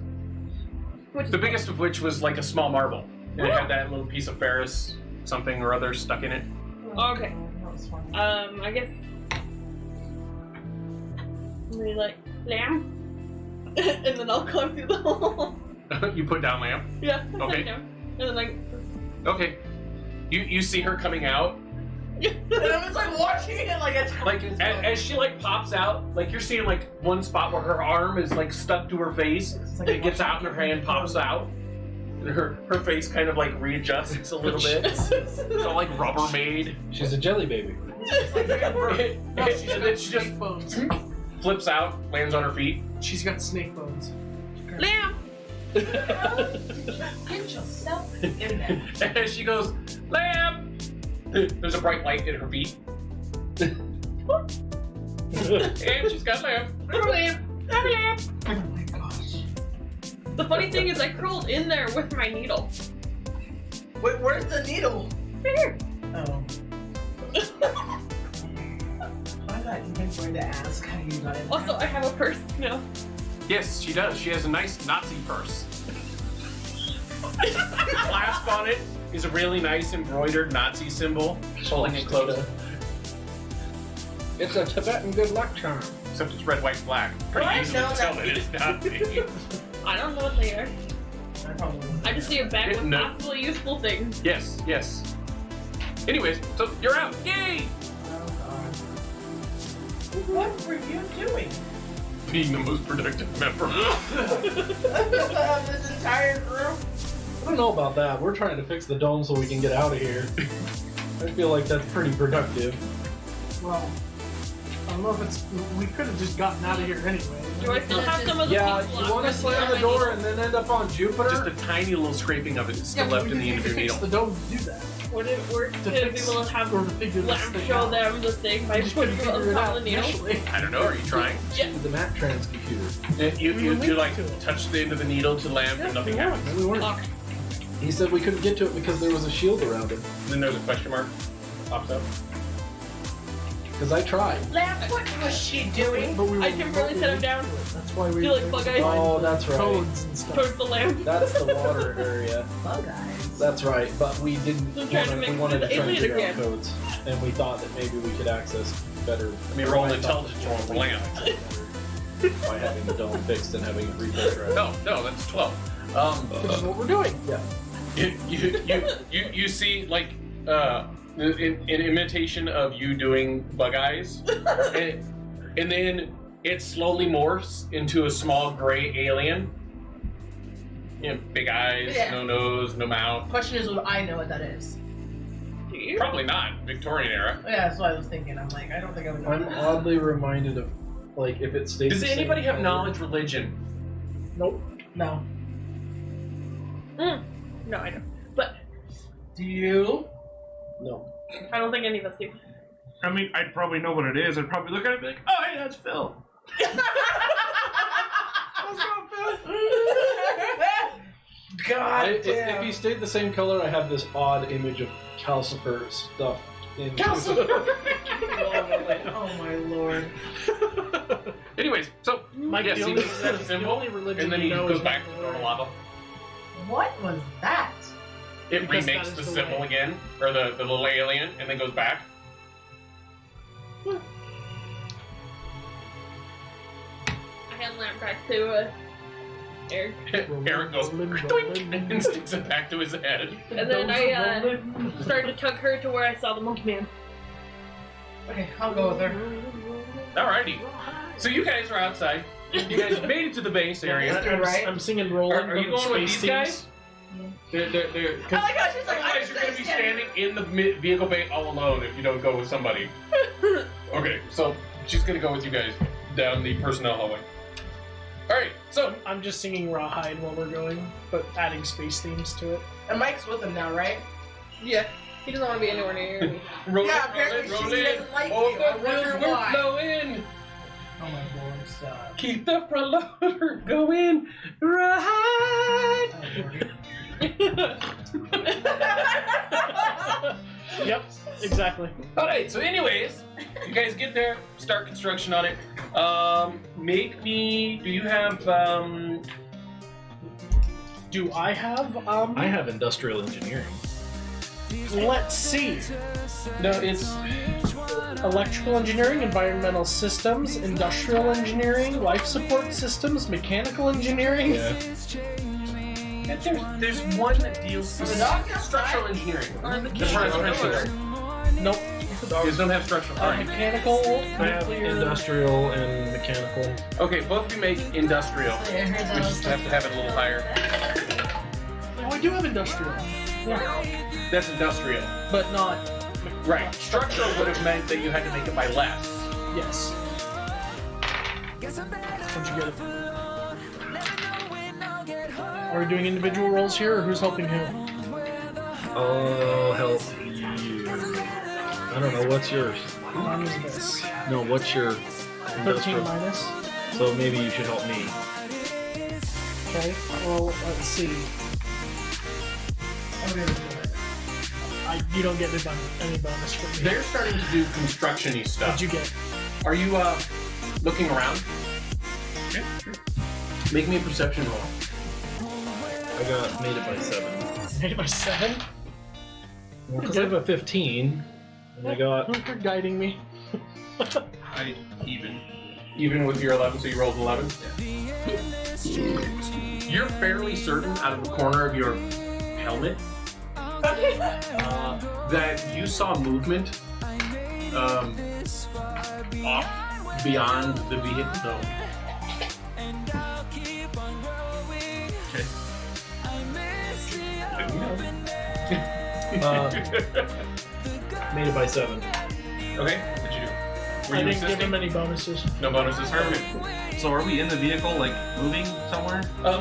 Which is The biggest of which was like a small marble. And it had that little piece of Ferris something or other stuck in it. Okay. I guess. Maybe like lamp. And then I'll climb through the hole. You put down Lamp. Yeah. Okay. Down. And then Okay. You see her coming out. And I was like watching it like it's Like as she like pops out, like you're seeing like one spot where her arm is like stuck to her face. It gets out and her hand pops out. And her face kind of like readjusts a little bit. It's all like Rubbermaid. She's a jelly baby. And then she just bones. flips out, lands on her feet. She's got snake bones. lamp. Get yourself in there. And as she goes, Lamp! There's a bright light at her feet. And she's got Lamp. Lamp. Lamp. Oh my gosh. The funny thing is, I crawled in there with my needle. Wait, where's the needle? Right here. Oh. I thought you were going to ask how you got it. Also, I have a purse now. Yes, she does. She has a nice Nazi purse. Clasp on it is a really nice embroidered Nazi symbol, holding it close. It's a Tibetan good luck charm. Except it's red, white, black. Pretty Well, I easily know to tell that. that it's Nazi. I don't know what they are. I probably I just see a bag with No. possibly useful things. Yes, yes. Anyways, so you're out. Yay! Oh god. What were you doing? Being the most productive member. This entire group? I don't know about that. We're trying to fix the dome so we can get out of here. I feel like that's pretty productive. Well, I don't know if it's. We could have just gotten out of here anyway. Do I still have some of the Yeah, pink you want to blocks slam the I door need? and then end up on Jupiter? Just a tiny little scraping of it is still left in the end of your needle. The dome to do that. Would it work to be fix- able to have or to figure this Lamp thing show out. them the thing by Just putting couldn't it on figure it top out of the needle? initially. I don't know, are you trying? Yeah. The Mac trans computer. You like touch the end of the needle to Lamp and nothing happens. No, we weren't. Okay. He said we couldn't get to it because there was a shield around him. And then there's a question mark. Pops up. Because I tried. Lamp, what was she doing? But we I were temporarily set him down That's why we Do like were bug able to eyes? find Oh, that's right. codes and stuff. towards the lamp. That's the water area. Bug eyes. That's right, but we didn't. I'm trying to make we wanted to the try and alien figure out again. codes, and we thought that maybe we could access better. I mean, roll intelligence roll for Lamp. by having the dome fixed and having it rebuilt. Right? No, that's 12. Which is what we're doing. Yeah. You see like an imitation of you doing bug eyes, and then it slowly morphs into a small gray alien. You know, big eyes, Yeah. no nose, no mouth. Question is, would I know what that is? Do you? Probably not Victorian era. Yeah, that's what I was thinking. I'm like, I don't think I would know. I'm oddly reminded of, like, if it stays. Does the same anybody have color- knowledge religion? Nope. No. No, I don't. But Do you? No. I don't think any of us do. I mean, I'd probably know what it is. I'd probably look at it and be like, oh, hey, that's Phil. God If damn. he stayed the same color, I have this odd image of Calcifer stuff in. Oh my lord. Anyways, so Mike, yes, the he only, looks at a the symbol, only religion and then you he know goes is back to the normal lava. What was that? It Because remakes that the is the symbol way. again, or the little alien, and then goes back. I hand lamp back to Eric, Eric goes "Doink," and sticks it back to his head. and then I started to tug her to where I saw the monkey man. Okay, I'll go with her. Alrighty. So you guys are outside. You guys made it to the base area. I'm singing rolling. Are you going with Space these guys? They're I like how she's like, otherwise you're going to be standing in the vehicle bay all alone if you don't go with somebody. Okay, so she's going to go with you guys down the personnel hallway. Alright, so I'm just singing Rawhide while we're going, but adding space themes to it. And Mike's with him now, right? Yeah, he doesn't want to be anywhere near me. roll Yeah, in, apparently roll she in. doesn't like Oh, you. the I wonder wheels, we're why. flowing. Oh my lord, stop. Keep the promoter going right. Yep, exactly. Alright, so anyways, you guys get there, start construction on it. Make me, do you have, Do I have I have industrial engineering. Let's see. no, it's, Electrical engineering, environmental systems, industrial engineering, life support systems, mechanical engineering. Yeah. there's one that deals with The dog outside? structural engineering. On the That's right, structural. Nope. You guys don't have structural. Alright. Mechanical, I have nuclear. industrial and mechanical. Okay, both of you make industrial. Yeah, here's We just have to have it a little higher. Oh, I do have industrial. Yeah. That's industrial. But not. Right. Structural would have meant that you had to make it by less. Yes. How'd you get it? Are we doing individual roles here, or who's helping who? I'll help you. I don't know, what's yours? Mine is this. No, what's your 13 industrial? minus. So maybe you should help me. Okay, well, let's see. You don't get any bonus from me. They're starting to do construction-y stuff. What'd you get? Are you looking around? Okay, sure. Make me a perception roll. I got made it by 7. Made it by 7? Because I have a 15, and I got. You're guiding me. I even. Even with your 11, so you rolled 11? You're fairly certain out of the corner of your helmet that you saw movement off beyond the vehicle dome. Made it by 7. Okay, what'd you do? Were I you didn't give assisting? him any bonuses. No bonuses. Perfect. So are we in the vehicle, like, moving somewhere? No,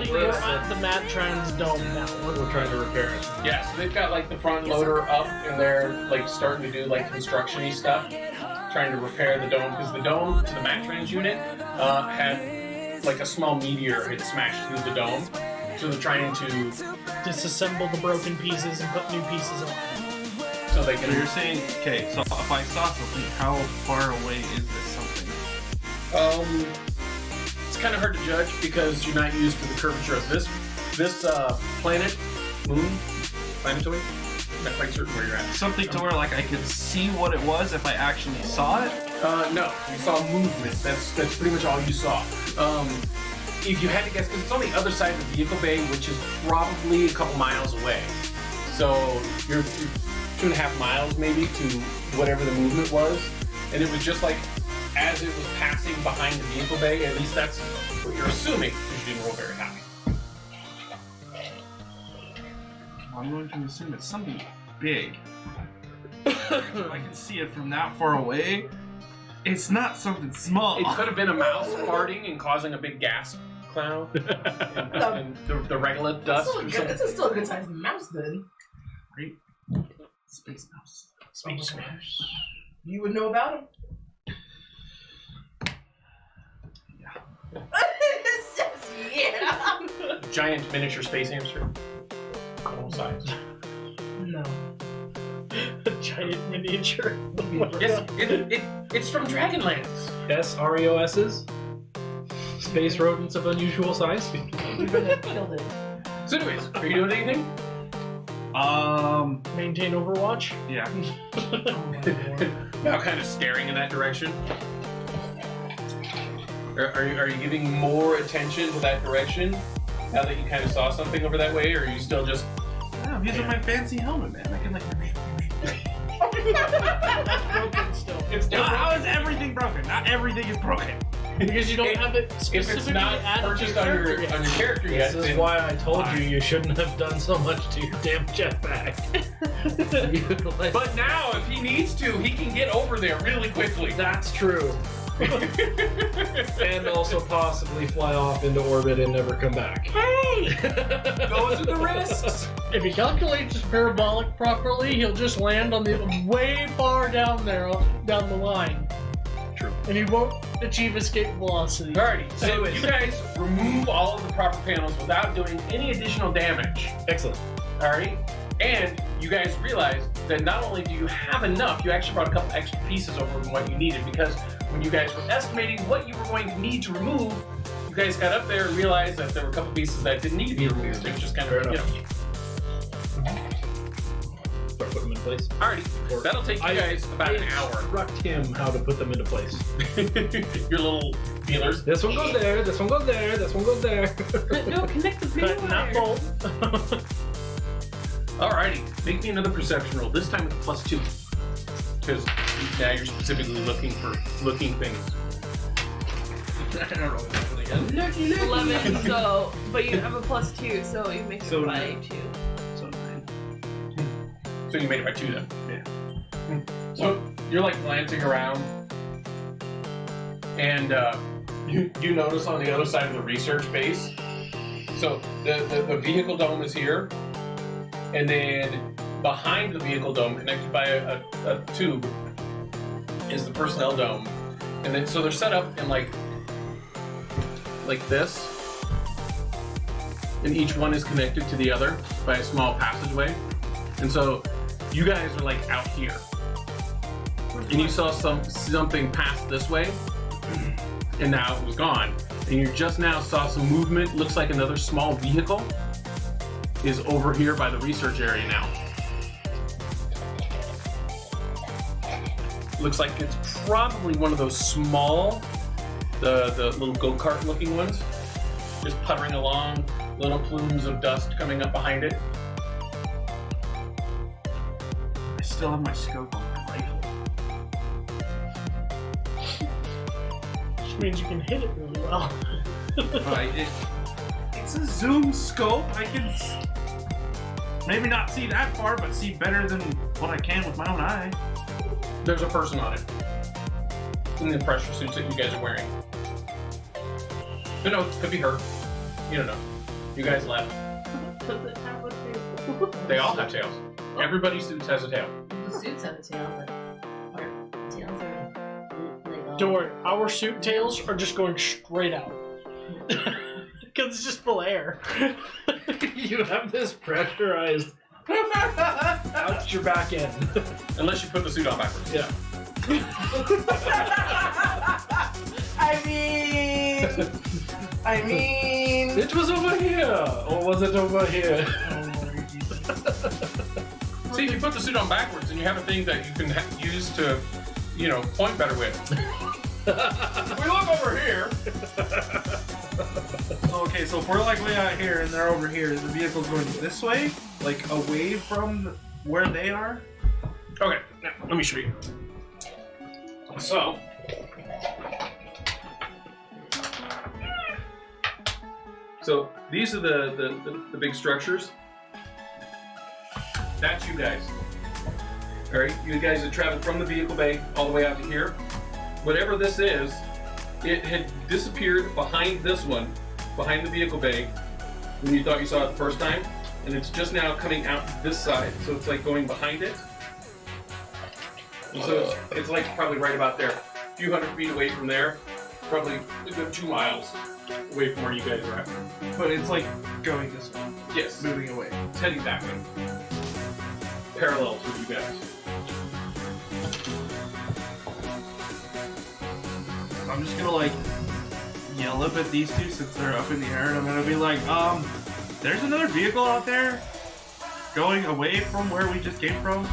We're at the Mattrans Dome now. We're trying to repair it. yeah, so they've got like the front loader up and they're like starting to do like construction-y stuff, trying to repair the dome because the dome to the Mattrans unit had like a small meteor had smashed through the dome, so they're trying to Disassemble the broken pieces and put new pieces on. so they So you're can. saying, okay, so if I saw something, how far away is this something? It's kind of hard to judge because you're not used to the curvature of this planet, moon, planetoid. I'm not quite certain where you're at. Something to where, like, I could see what it was if I actually saw it? No, you saw movement. That's pretty much all you saw. if you had to guess, because it's on the other side of the vehicle bay, which is probably a couple miles away. So you're 2.5 miles maybe to whatever the movement was. And it was just like as it was passing behind the vehicle bay, at least that's what you're assuming, because you didn't roll very high. I'm going to assume it's something big. If I can see it from that far away, it's not something small. It could have been a mouse farting and causing a big gas cloud. and the regular dust or something. It's still a good sized mouse then. Great. Space mouse. Space mouse. You would know about him. It says yeah. Giant miniature space hamster. Normal size. No. A giant miniature. Yes, it's from Dragonlance. SREOSs? Space rodents of unusual size? You're gonna kill it. So anyways, are you doing anything? Maintain Overwatch. Yeah. Now kind of staring in that direction. Are you giving more attention to that direction now that you kind of saw something over that way, or are you still just... I'm using my fancy helmet, man. I can like... That's broken still. It's still How is everything broken? Not everything is broken. Because you don't have it If specifically it's not added to purchased your on character your yet. character yet, This is then why I told you shouldn't have done so much to your damn jetpack. But now, if he needs to, he can get over there really quickly. That's true. And also possibly fly off into orbit and never come back. Hey! Those are the risks. If he calculates his parabolic properly, he'll just land on the way far down there, down the line. True. And he won't achieve escape velocity. Alrighty, so you guys remove all of the proper panels without doing any additional damage. Excellent. Alright? And you guys realize that not only do you have enough, you actually brought a couple extra pieces over than what you needed, because when you guys were estimating what you were going to need to remove, you guys got up there and realized that there were a couple pieces that didn't need to be removed. It was just kind of, Fair you know. Start putting them in place. Alrighty, that'll take you guys about an hour. Instruct him how to put them into place. Your little dealers. This one goes there, this one goes there, this one goes there. No, connect the Cut in that bolt. Alrighty, make me another perception roll, this time with a +2. Because now you're specifically looking for things. I don't know what that really is. 11, so, but you have a +2, so you make it So by no. 2. So 9. So you made it by 2 then? Yeah. So you're like glancing around, and you notice on the other side of the research base, so the vehicle dome is here, and then behind the vehicle dome, connected by a tube, is the personnel dome. And then so they're set up in like this, and each one is connected to the other by a small passageway. And so you guys are like out here, and you saw something pass this way, and now it was gone. And you just now saw some movement. Looks like another small vehicle is over here by the research area now. Looks like it's probably one of those small, the little go-kart looking ones, just puttering along, little plumes of dust coming up behind it. I still have my scope on my rifle. Which means you can hit it really well. It's a zoom scope. I can maybe not see that far, but see better than what I can with my own eye. There's a person on it. In the pressure suits that you guys are wearing. Who knows? Could be her. You don't know. You guys left. Does it have a tail? They all have tails. Everybody's suits has a tail. The suits have a tail, but our tails are like all... Don't worry, our suit tails are just going straight out. Because it's just full of air. You have this pressurized out your back end. Unless you put the suit on backwards. Yeah. I mean... It was over here! Or was it over here? See, if you put the suit on backwards, and you have a thing that you can use to, point better with. If we look over here, Okay, so if we're like way out here and they're over here, the vehicle's going this way, like away from where they are. okay, now, let me show you. So these are the big structures. That's you guys. All right, you guys have traveled from the vehicle bay all the way out to here. Whatever this is, it had disappeared behind this one, behind the vehicle bay, when you thought you saw it the first time, and it's just now coming out this side, so it's like going behind it. And so it's like probably right about there, a few hundred feet away from there, probably a good 2 miles away from where you guys are at. But it's like going this way, Yes, moving away. it's heading that way, parallel to you guys. I'm just gonna like yell up at these two since they're up in the air, and I'm gonna be like, there's another vehicle out there going away from where we just came from.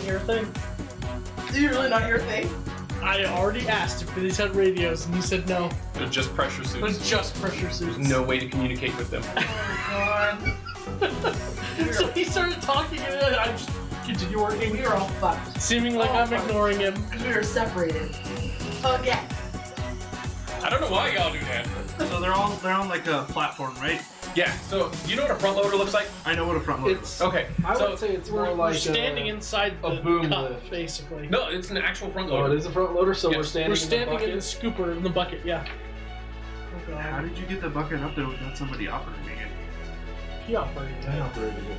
Your thing. Is it really not your thing? I already asked if these had radios, and he said no. They're just pressure It was suits. just pressure suits. There's no way to communicate with them. Oh god. So he started talking, and I just continue working. We were all fucked. Seeming like Oh, I'm fuck. ignoring him. Because we were separated. Again. I don't know why y'all do that. So they're on like a platform, right? Yeah, so you know what a front loader looks like? I know what a front loader It's- is. Okay, I so would say it's We're, more like we're standing inside a the boom cup, lift. basically. no, it's an actual front Oh, loader. it is a front loader, so Yes. we're standing. We're standing in in the scooper in the bucket, yeah. Oh How god. did you get the bucket up there without somebody operating it? He operated I it. operated it.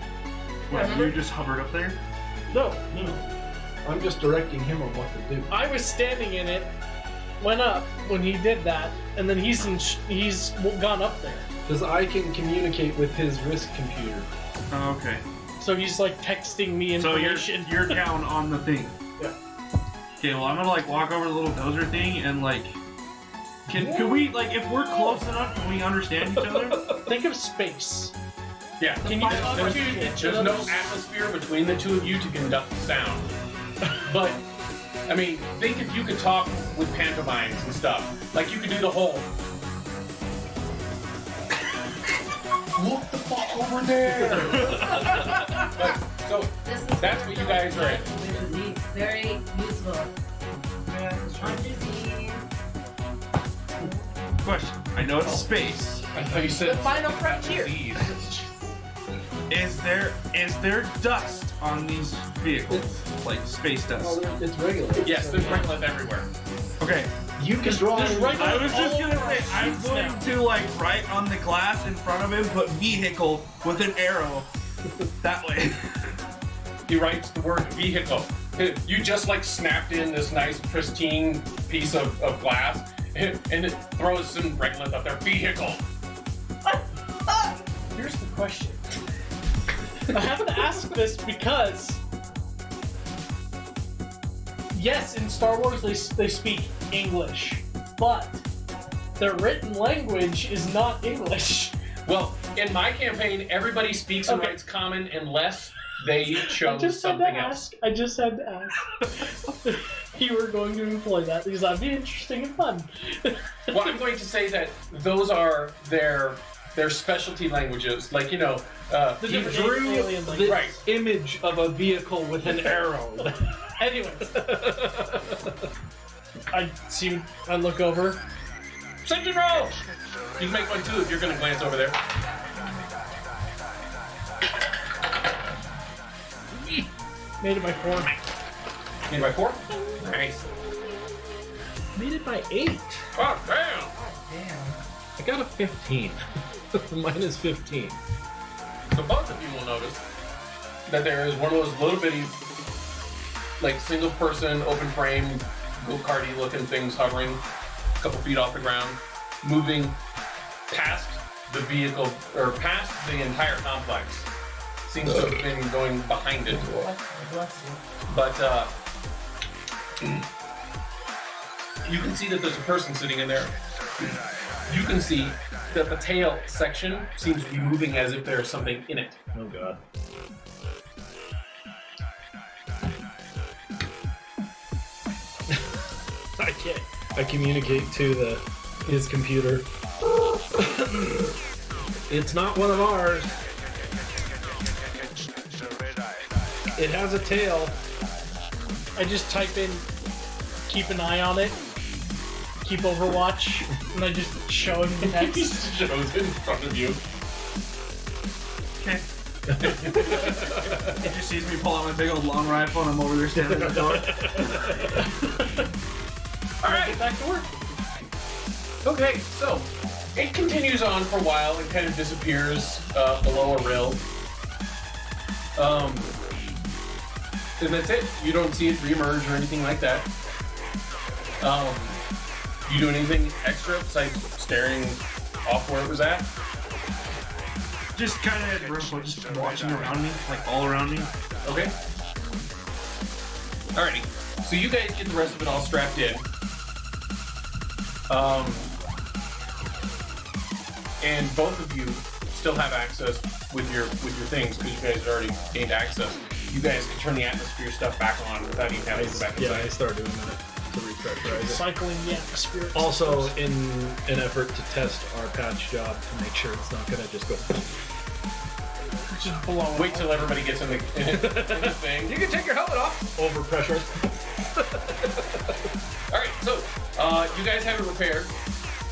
What, you just hovered up there? No, I'm just directing him on what to do. I was standing in it, went up when he did that, and then he's gone up there. Because I can communicate with his risk computer. Oh, okay. So he's like texting me So information. you're down on the thing. Yeah. Okay, well I'm gonna like walk over to the little dozer thing and like can we like if we're close enough can we understand each other? Think of space. Yeah. Can you talk to each There's no other's- atmosphere between the two of you to conduct sound. But, I mean, think if you could talk with pantomimes and stuff. Like, you could do the whole... Look the fuck over there! But, so, This is That's what you guys are in. Which would be very useful. Question. I know it's space. I thought you said... The final frontier. disease. Is there dust on these vehicles? Like space Oh, dust. it's regular. Yes, there's regolith everywhere. Okay. You can draw. There's regular I was just all gonna over our say I'm seats going now. to like write on the glass in front of him, put vehicle with an arrow. That way. He writes the word vehicle. You just like snapped in this nice pristine piece of glass and it throws some regolith up there. Vehicle. Here's the question. I have to ask this because, yes, in Star Wars they speak English, but their written language is not English. Well, in my campaign, everybody speaks and Okay. writes common unless they I chose just had to something else. ask. I just had to ask. You were going to employ that because that'd be interesting and fun. Well, I'm going to say that those are their specialty languages. Like, you know, The He different drew alien the language. Right. image of a vehicle with an arrow. Anyways, I look over. Sentry roll! You can make one too if you're going to glance over there. Made it by 4. Made by 4? Nice. Made it by 8. Oh, damn! Damn. I got a 15. Mine is 15. So both of you will notice that there is one of those little bitty, like single person, open frame, go-karty looking things hovering a couple feet off the ground, moving past the vehicle, or past the entire complex. Seems to have been going behind it. Bless you. But you can see that there's a person sitting in there. You can see that the tail section seems to be moving as if there's something in it. Oh god. I communicate to his computer. It's not one of ours. It has a tail. I just type in, keep an eye on it, keep Overwatch, and I just show him the He text. just shows it in front of you. Okay. He just sees me pull out my big old long rifle and I'm over there standing at the door. Alright, get back to work. Okay, so it continues on for a while and kind of disappears below a rill. And that's it. You don't see it reemerge or anything like that. You doing anything extra besides staring off where it was at? Just kind of just watching around me, like all around me. Okay. Alrighty. So you guys get the rest of it all strapped in. And both of you still have access with your things because you guys already gained access. You guys can turn the atmosphere stuff back on without even having to go back Yeah, inside. I started doing that to repressurize it. Cycling the atmosphere. Also, in an effort to test our patch job to make sure it's not gonna just go. Just blow it. Wait till everybody gets in the thing. You can take your helmet off. Overpressure. Alright, so you guys have it repaired.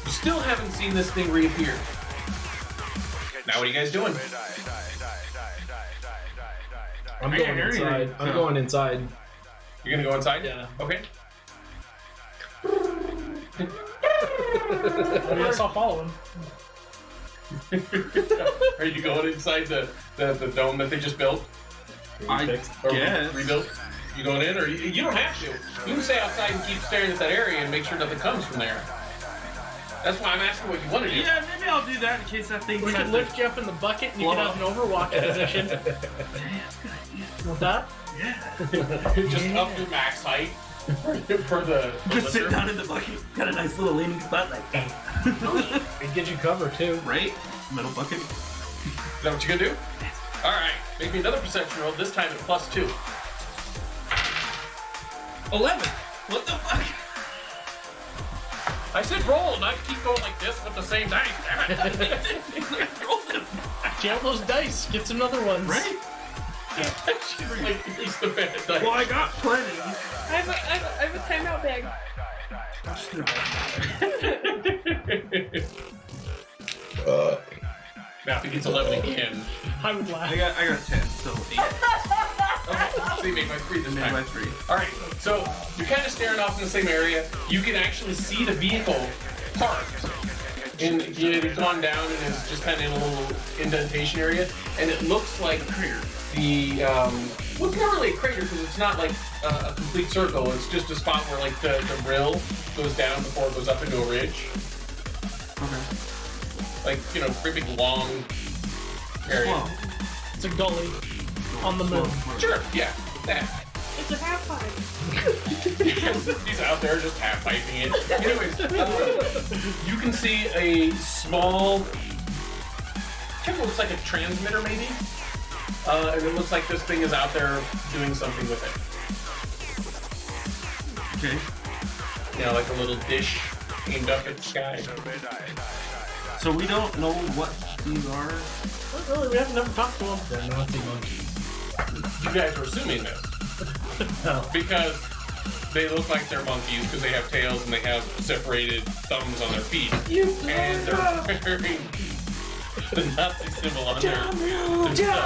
You still haven't seen this thing reappear. Now what are you guys doing? I'm I going can't hear inside. anything, I'm so- going inside. You're gonna go inside? Yeah. Okay. I guess I'll follow him. Are you going inside the dome that they just built? I Or guess. rebuilt? You going in, or you don't have to. You can stay outside and keep staring at that area and make sure nothing comes from there. That's why I'm asking what you want to do. Yeah, maybe I'll do that in case that thing We tries can to- lift you up in the bucket and you can have an Overwatch position. Want that? Just up to max height for the Just sit lifter. down in the bucket. Got a nice little leaning spot like that. It gives you cover too. Right? Metal bucket. Is that what you're gonna do? All right. Make me another perception roll. This time at +2. 11. What the fuck? I said roll, not keep going like this with the same dice. Damn it. Jail those dice. Get some other ones. Right? She's like, he's the bad dice. Well, I got plenty. I have a timeout bag. Now if he gets 11 again. I would laugh. I got 10, so 8. Okay, so you make my 3 this Made time. by 3. Alright, so you're kind of staring off in the same area. You can actually see the vehicle parked. And it had gone down and is just kind of in a little indentation area. And it looks like the, well, it's not really a crater because it's not like a complete circle. It's just a spot where like the rill goes down before it goes up into a ridge. Okay. Like, you know, pretty big long area. Slow. It's a gully on the moon. Sure, yeah, that. It's a half pipe. He's out there just half piping it. Anyways, you can see a small, kind of looks like a transmitter maybe, and it looks like this thing is out there doing something with it. Okay. You know, like a little dish aimed up at the sky. So we don't know what these are. Not really, we haven't never talked to him. They're Nazi monkeys. You guys are assuming this because they look like they're monkeys because they have tails and they have separated thumbs on their feet, and they're wearing the Nazi symbol on their stuff.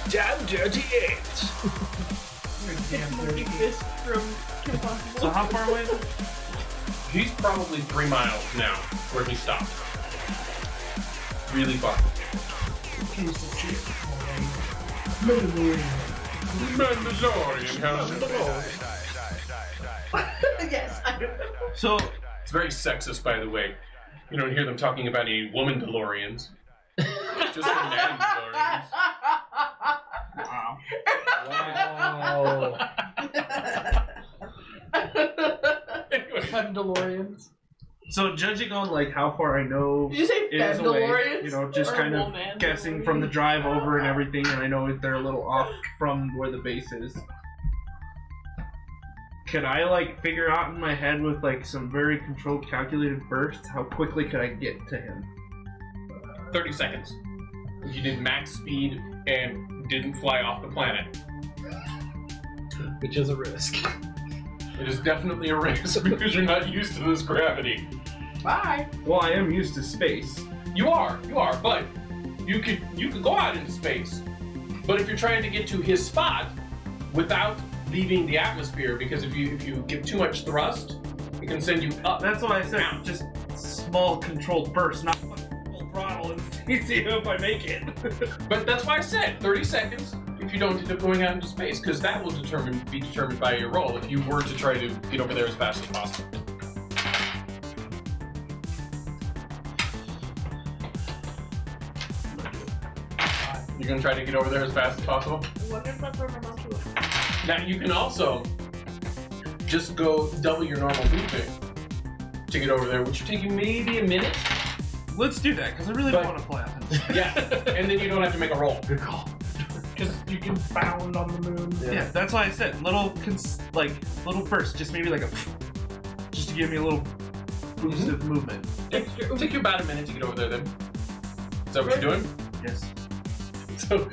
Jam 38. Monkey fist from Kim Possible. So how far away is it? He's probably 3 miles now where he stopped. Really far. Mandalorian has Yes, I know. So It's very sexist, by the way. You don't hear them talking about any woman DeLoreans. Just the man DeLoreans. wow. Wow. Anyway, Mandalorians. So judging on like how far I know Did you say it is away, Mandalorians? you know, just Or kind of Woman. guessing from the drive over and everything, and I know they're a little off from where the base is. Could I like figure out in my head with like some very controlled, calculated bursts how quickly could I get to him? 30 seconds. If you did max speed and didn't fly off the planet. Which is a risk. It is definitely a risk because you're not used to this gravity. Bye. Well, I am used to space. You are, but you could go out into space. But if you're trying to get to his spot without leaving the atmosphere, because if you give too much thrust, it can send you up. That's why I said Now. just small controlled bursts, not full throttle and see if I make it. But that's why I said 30 seconds if you don't end up going out into space, because that will be determined by your roll if you were to try to get over there as fast as possible. You're gonna try to get over there as fast as possible? I wonder if that's where my mom was. Now you can also just go double your normal movement to get over there, which will take you maybe a minute. Let's do that because I really But- don't want to fly off into space. Yeah, and then you don't have to make a roll. Good call. Because you can bound on the moon. Yeah, that's why I said little little bursts, just maybe like a, just to give me a little boost of movement. It'll take you about a minute to get over there then. Is that what you're doing? Yes. So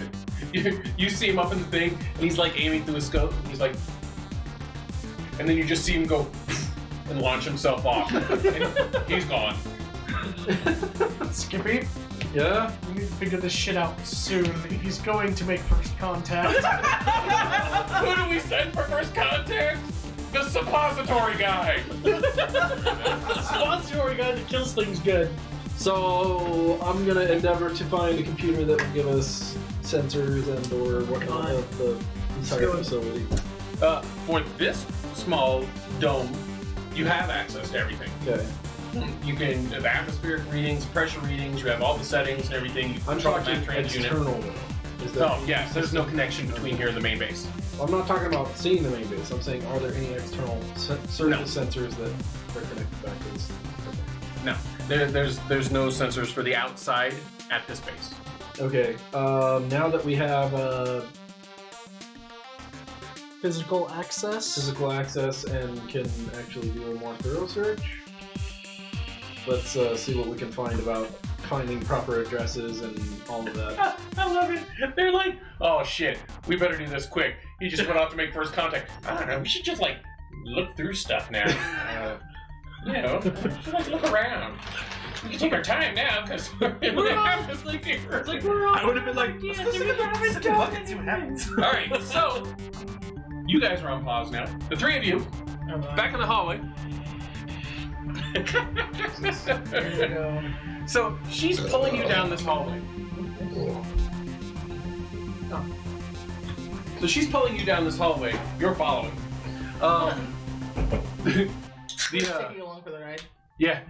you see him up in the thing, and he's like aiming through his scope. And he's like, and then you just see him go and launch himself off, and he's gone. Skippy, Yeah? we need to figure this shit out soon. He's going to make first contact. Who do we send for first contact? The suppository guy. Suppository guy that kills things good. So I'm gonna endeavor to find a computer that will give us sensors and or whatnot of the entire Let's facility. For this small dome, you have access to everything. Okay. You can have atmospheric readings, pressure readings. You have all the settings and everything. You I'm control talking that trans unit. external though. Is that, Oh yes, there's no connection between here and the main base. I'm not talking about seeing the main base. I'm saying, are there any external surface sensors that are connected back to this? No, there's no sensors for the outside at this base. Okay. Now that we have Physical access. physical access and can actually do a more thorough search, let's see what we can find about finding proper addresses and all of that. I love it. They're like, oh shit, we better do this quick. He just went out to make first contact. I don't know, we should just like look through stuff now. You know, we should like look around. We can take our time now because we're in the atmosphere. It's like we're all I would have been like, yeah, let's go sit in the bucket and see what happens. All right, so you guys are on pause now. The three of you back in the hallway. There you go. So she's pulling you down this hallway. So she's pulling you down this hallway. You're following. Taking you along for the ride. Yeah.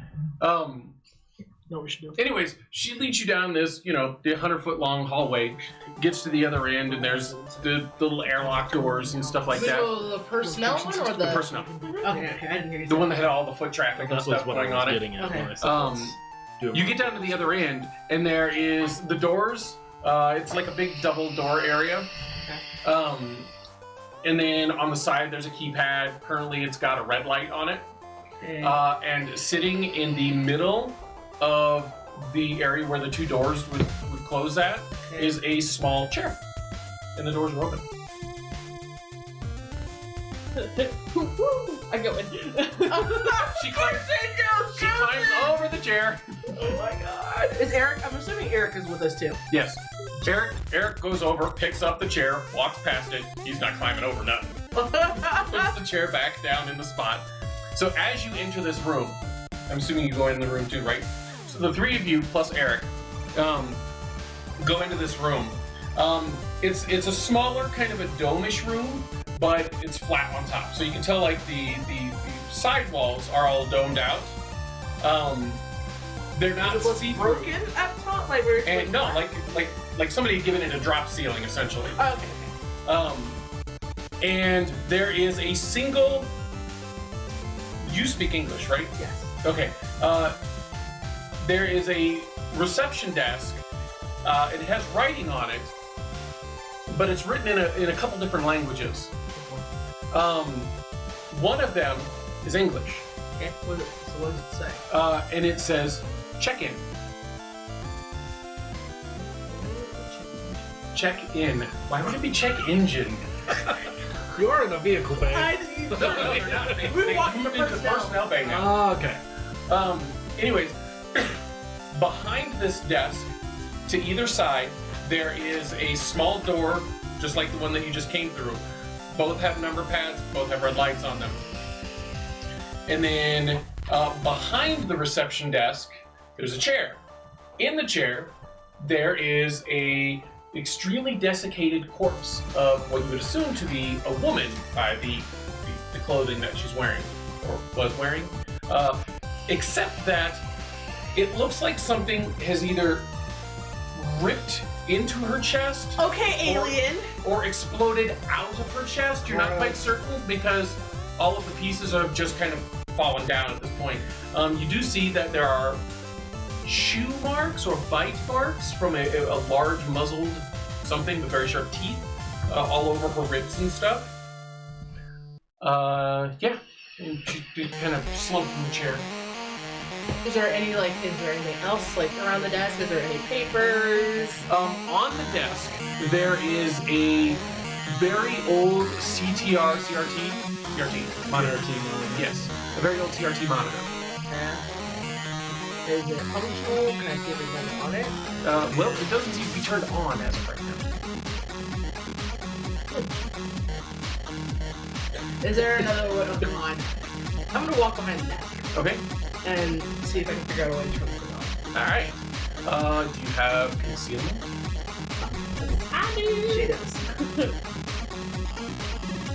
No, we should do. Anyways, she leads you down this, the 100-foot long hallway, gets to the other end, and there's the little airlock doors and stuff like that. The personnel one or The personnel. Okay, I didn't hear you. The one that had all the foot traffic and stuff going on it. Okay. You get down to the other end, and there is the doors. It's like a big double door area. And then on the side, there's a keypad. Currently, it's got a red light on it. Okay. And sitting in the middle of the area where the two doors would close at is a small chair. And the doors are open. I go in. She climbs over the chair. Oh my god. Is Eric? I'm assuming Eric is with us too. Yes. Eric goes over, picks up the chair, walks past it. He's not climbing over nothing. Puts the chair back down in the spot. So as you enter this room, I'm assuming you go in the room too, right? So the three of you plus Eric go into this room. It's a smaller kind of a dome-ish room, but it's flat on top. So you can tell like the side walls are all domed out. They're not see-through. Broken at top, like where? And no, like somebody had given it a drop ceiling essentially. Okay. And there is a single. You speak English, right? Yes. Okay. There is a reception desk. It has writing on it, but it's written in a couple different languages. One of them is English. Okay. So what does it say? And it says check-in. Check-in. Why would it be check-engine? You are in the vehicle bay. No, they're not. They walking moved the into personnel. personnel bay now. Oh, okay. Anyways, behind this desk, to either side, there is a small door, just like the one that you just came through. Both have number pads, both have red lights on them. And then behind the reception desk, there's a chair. In the chair, there is a extremely desiccated corpse of what you would assume to be a woman by the clothing that she's wearing, or was wearing. Except that it looks like something has either ripped into her chest Okay, alien. or exploded out of her chest. You're not quite certain because all of the pieces have just kind of fallen down at this point. You do see that there are chew marks or bite marks from a large muzzled something with very sharp teeth all over her ribs and stuff. Yeah. And she kind of slumped in the chair. Is there anything else like around the desk? Is there any papers? On the desk, there is a very old CRT monitor. Yes, a very old CRT monitor. Is it functional? Can I see if there's anything on it? Well, it doesn't seem to be turned on as of right now. Is there another way? Oh, come on. I'm gonna walk behind the desk Okay. and see if I can figure out a way to turn it on. All right. Do you have concealment? She does.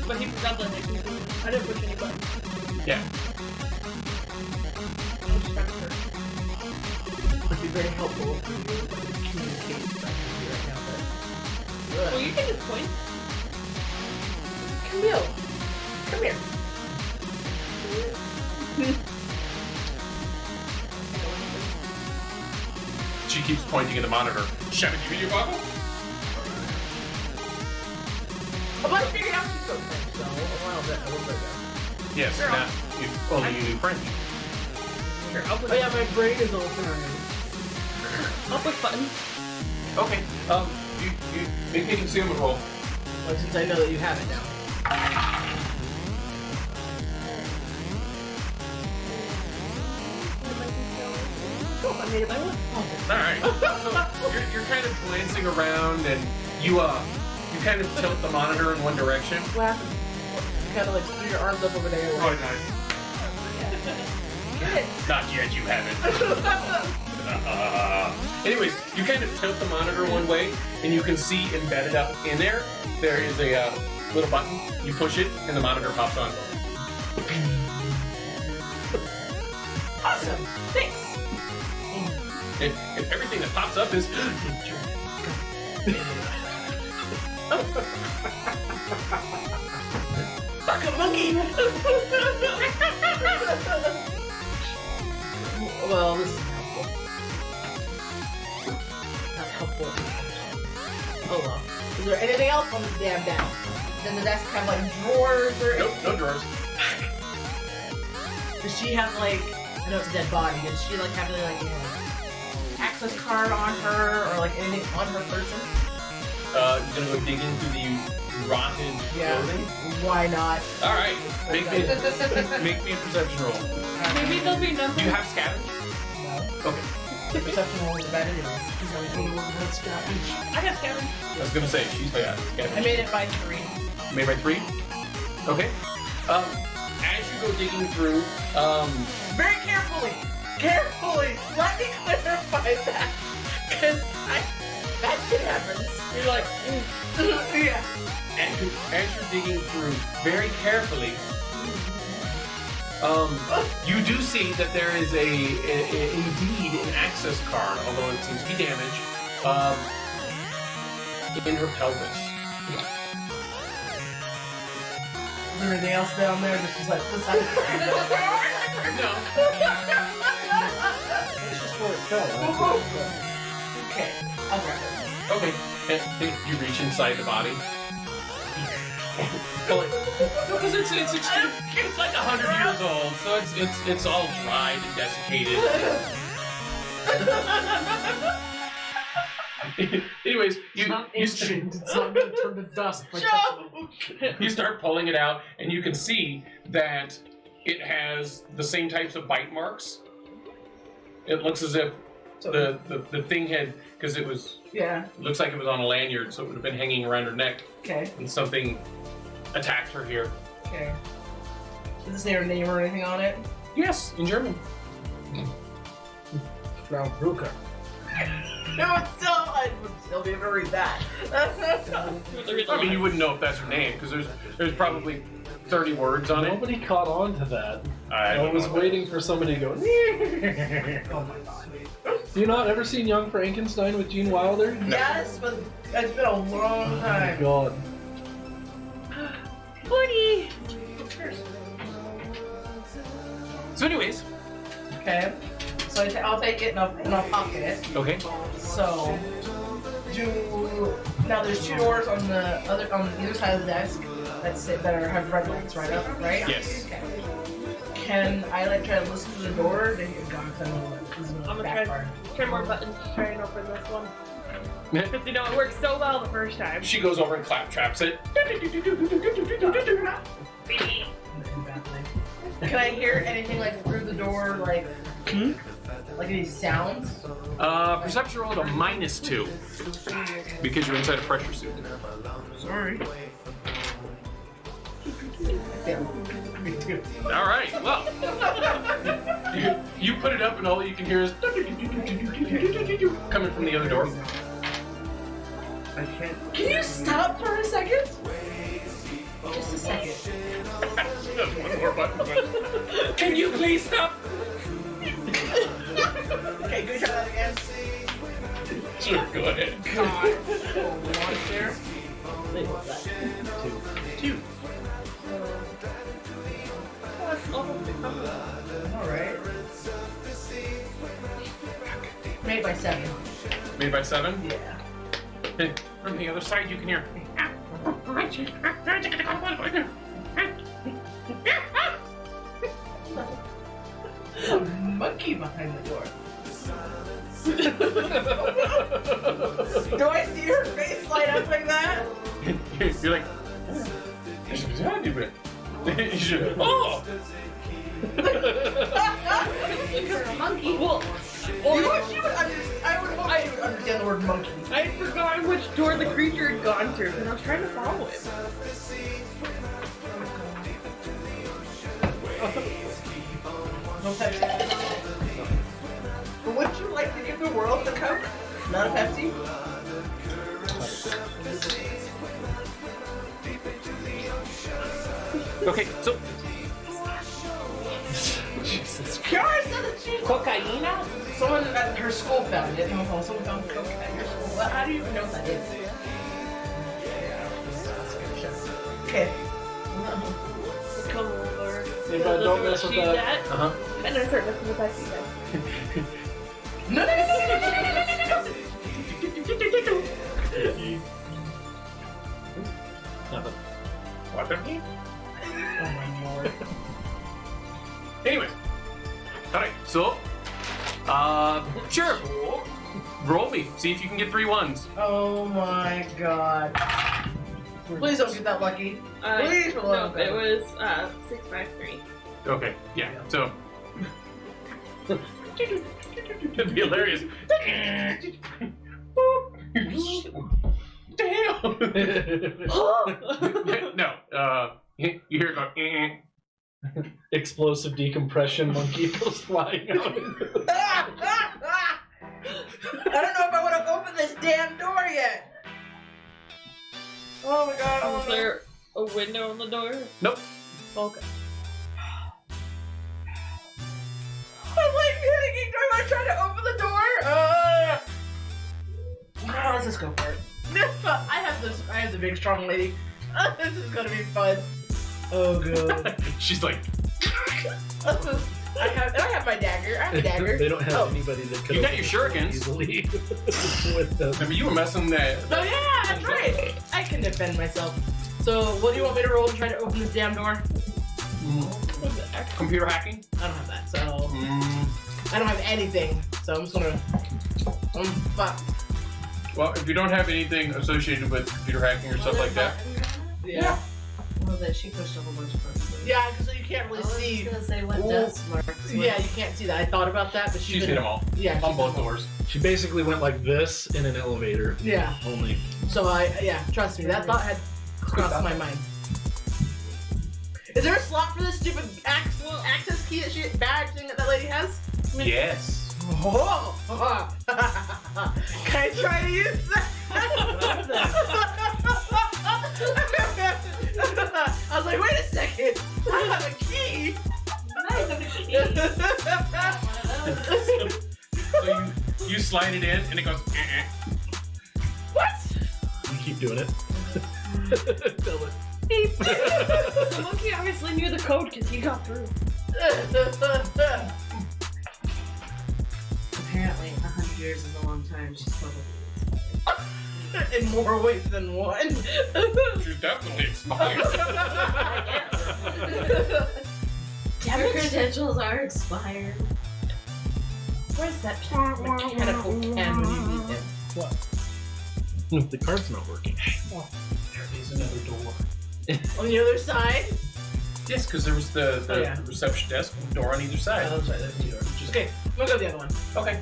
But he forgot that I didn't push any buttons. Yeah. I'm just trying to hurt. It'd be very helpful if we communicate back to you right now, but... Well, you can just point. Camille, come here. She keeps pointing at the monitor. Shall I give you your goggle? But I figured out she's so French, so a little bit ago. Yes. Sure. Now, only you knew French. Sure, I'll put. Oh yeah, my brain is open already. I'll push buttons. Okay. You make me a concealment roll. Well, since I know that you have it now. Oh, I made it by one. All right. So you're kind of glancing around, and you kind of tilt the monitor in one direction. What happened? You kind of like put your arms up over there. Oh, nice. Not yet. You haven't. Anyways, you kind of tilt the monitor one way, and you can see embedded up in there. There is a little button. You push it, and the monitor pops on. Awesome. Thanks. If everything that pops up is Like a monkey. Well, this is helpful. Not helpful. Oh well. Is there anything else on this damn desk? Does the desk have like drawers or nope, no drawers. Does she have like, I know it's a dead body, does she like have like an access card on her or like anything on her person? You're gonna go digging through the rotten clothing? Why not? Alright, make me a perception roll. Maybe there'll be nothing. Do you have scavenge? No. Okay. The perception roll is bad anyways. He's only doing one with scavenge. I have Kevin. I was gonna say, she's got I scavenge. made it by 3. Made by 3? Okay. As you go digging through, Very carefully! Carefully! Let me clarify that! Because that shit happens. You're like, Yeah. as you're digging through very carefully, you do see that there is indeed an access card, although it seems to be damaged, in her pelvis. Is there anything else down there? This is like, what's happening? No. That's just where it fell. Okay, I'll grab it. Okay. And you reach inside the body. Pull it. No, because it's like 100 years old, so it's all dried and desiccated. Anyways, It's not ancient. It's not going to turn to dust by touching you start pulling it out, and you can see that it has the same types of bite marks. It looks as if the thing had, because it looks like it was on a lanyard, so it would have been hanging around her neck, Okay, and something attacked her here. okay. Does it say her name or anything on it? Yes, in German. Frau Brucker. I would still be able to read that. I mean, you wouldn't know if that's her name, because there's probably 30 words on it. Nobody caught on to that. I I don't was know. waiting for somebody to go. Oh my god. You not ever seen Young Frankenstein with Gene Wilder? Yes, but it's been a long Oh my time. god. 40! So anyways, Okay. So I'll take it and I'll pocket it. okay. So now there's 2 doors on either side of the desk have red lights right? Yes. Okay. Can I try to listen to the door? Then you're gone. I'm gonna try more buttons to try and open this one. Because you know it worked so well the first time. She goes over and claptraps it. Can I hear anything through the door, like any sounds? Perception rolled a -2 because you're inside a pressure suit. Sorry. All right. Well, you put it up, and all you can hear is coming from the other door. I can't. Can you stop for a second? Just a second. That's one more button. Can you please stop? Okay, can we try that again? Sure. Go ahead. God. One there. Two. Alright. Made by 7. Made by 7. Yeah. Hey, from the other side, you can hear. A monkey behind the door. Do I see her face light up like that? You're like, you should. Oh! You're a monkey. Well, I would hope she would understand the word monkey. I had forgotten which door the creature had gone through, and I was trying to follow it. But wouldn't you like to give the world a Coke? Not a Pepsi? Okay, so Kiara said that she's cocaine. Someone at her school found it. Someone found coke at your school. Well, how do you even know what that is? Okay. Come over. If I don't mess with that. uh-huh. And then start messing with Pepsi then. No. Nothing. What the? Oh my lord. Anyways, all right. So, sure. Roll me. See if you can get 3 1s. Oh my god. Please don't get that lucky. Please, for the love no, of it God. was 6, 5, 3. Okay. Yeah. So. It'd be hilarious. Damn. No. You hear it go. Explosive decompression monkey goes flying out. I don't know if I want to open this damn door yet. Oh my god. Is there a window on the door? Nope. Okay. I'm like panicking. Do I want to try to open the door? Let's just go for it. I have the big strong lady. This is gonna be fun. Oh god. She's like. I have my dagger. I have a dagger. They don't have Oh. anybody that could You got open your the door shurikens. easily. With them. I mean, you were messing that. Oh yeah, that's right. I can defend myself. So, what do you want me to roll to try to open this damn door? Computer hacking? I don't have that, so Mm. I don't have anything. So I'm just gonna. Fuck. Well, if you don't have anything associated with computer hacking or stuff like that, Yeah. Well, that she pushed a whole bunch of buttons. Yeah, because you can't really I was see. gonna say what Ooh. dust marks. Yeah, you can't see that. I thought about that, but she's hit them all. Yeah, On she's both hit 'em all. doors. She basically went like this in an elevator. Yeah. Only. So trust me, that thought had crossed my mind. Is there a slot for this stupid little access key that badge thing that lady has? Yes. Oh! Can I try to use that? I was like, wait a second, I have a key. So you slide it in and it goes. What? You keep doing it. Tell it. The monkey obviously knew the code because he got through. Apparently, 100 years is a long time. She's probably. In more ways than one. She's definitely expired. Her credentials are expired. Where's that mechanical can when you need it? The card's not working. There is another door. On the other side? Yes, because there was the Oh, yeah. reception desk and door on either Oh, side. that's right, there's two doors. Okay, I'm gonna go to the other one. Okay.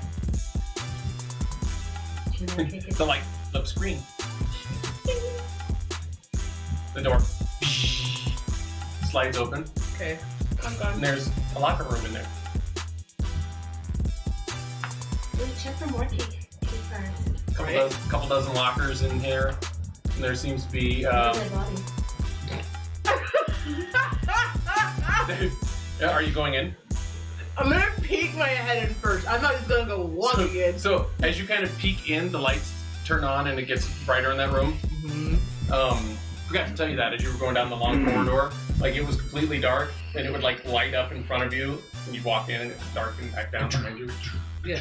Can I take it? The light flips green. The door slides open, Okay. and there's a locker room in there. Wait, check for more key cards. Couple dozen lockers in here, and there seems to be. Where's my body? Are you going in? I'm gonna peek my head in first. I'm not just gonna go walking in. So as you kind of peek in, the lights turn on and it gets brighter in that room. Forgot to tell you that as you were going down the long corridor, like it was completely dark and it would like light up in front of you, and you'd walk in and it's dark and back down behind you. Yeah.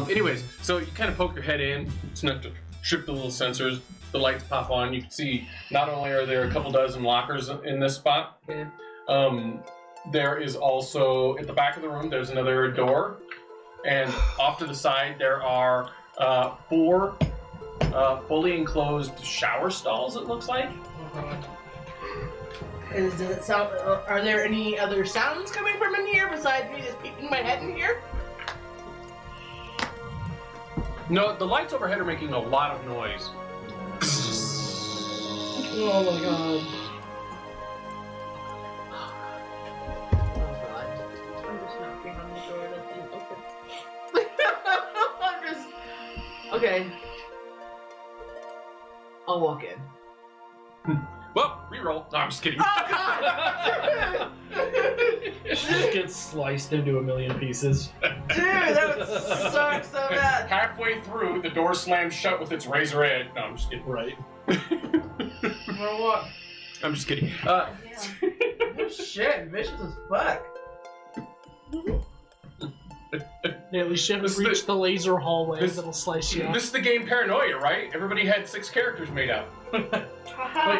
Anyways, so you kind of poke your head in. It's enough to trip the little sensors. The lights pop on. You can see not only are there a couple dozen lockers in this spot. Okay. There is also at the back of the room. There's another door, and off to the side there are 4 fully enclosed shower stalls. It looks like. Does it sound? Are there any other sounds coming from in here besides me just peeking my head in here? No, the lights overhead are making a lot of noise. Oh my god. I'm just knocking on the door that didn't open. I'm just. Okay. I'll walk in. Well, reroll. No, I'm just kidding. Oh god! She just gets sliced into a million pieces. Dude, that would suck so bad. Halfway through, the door slams shut with its razor edge. No, I'm just kidding. Right. For what? I'm just kidding. Oh, shit, vicious as fuck. Yeah, at least you haven't This is reached the laser hallway this- that'll slice you up. This is the game Paranoia, right? Everybody had 6 characters made up. Wait,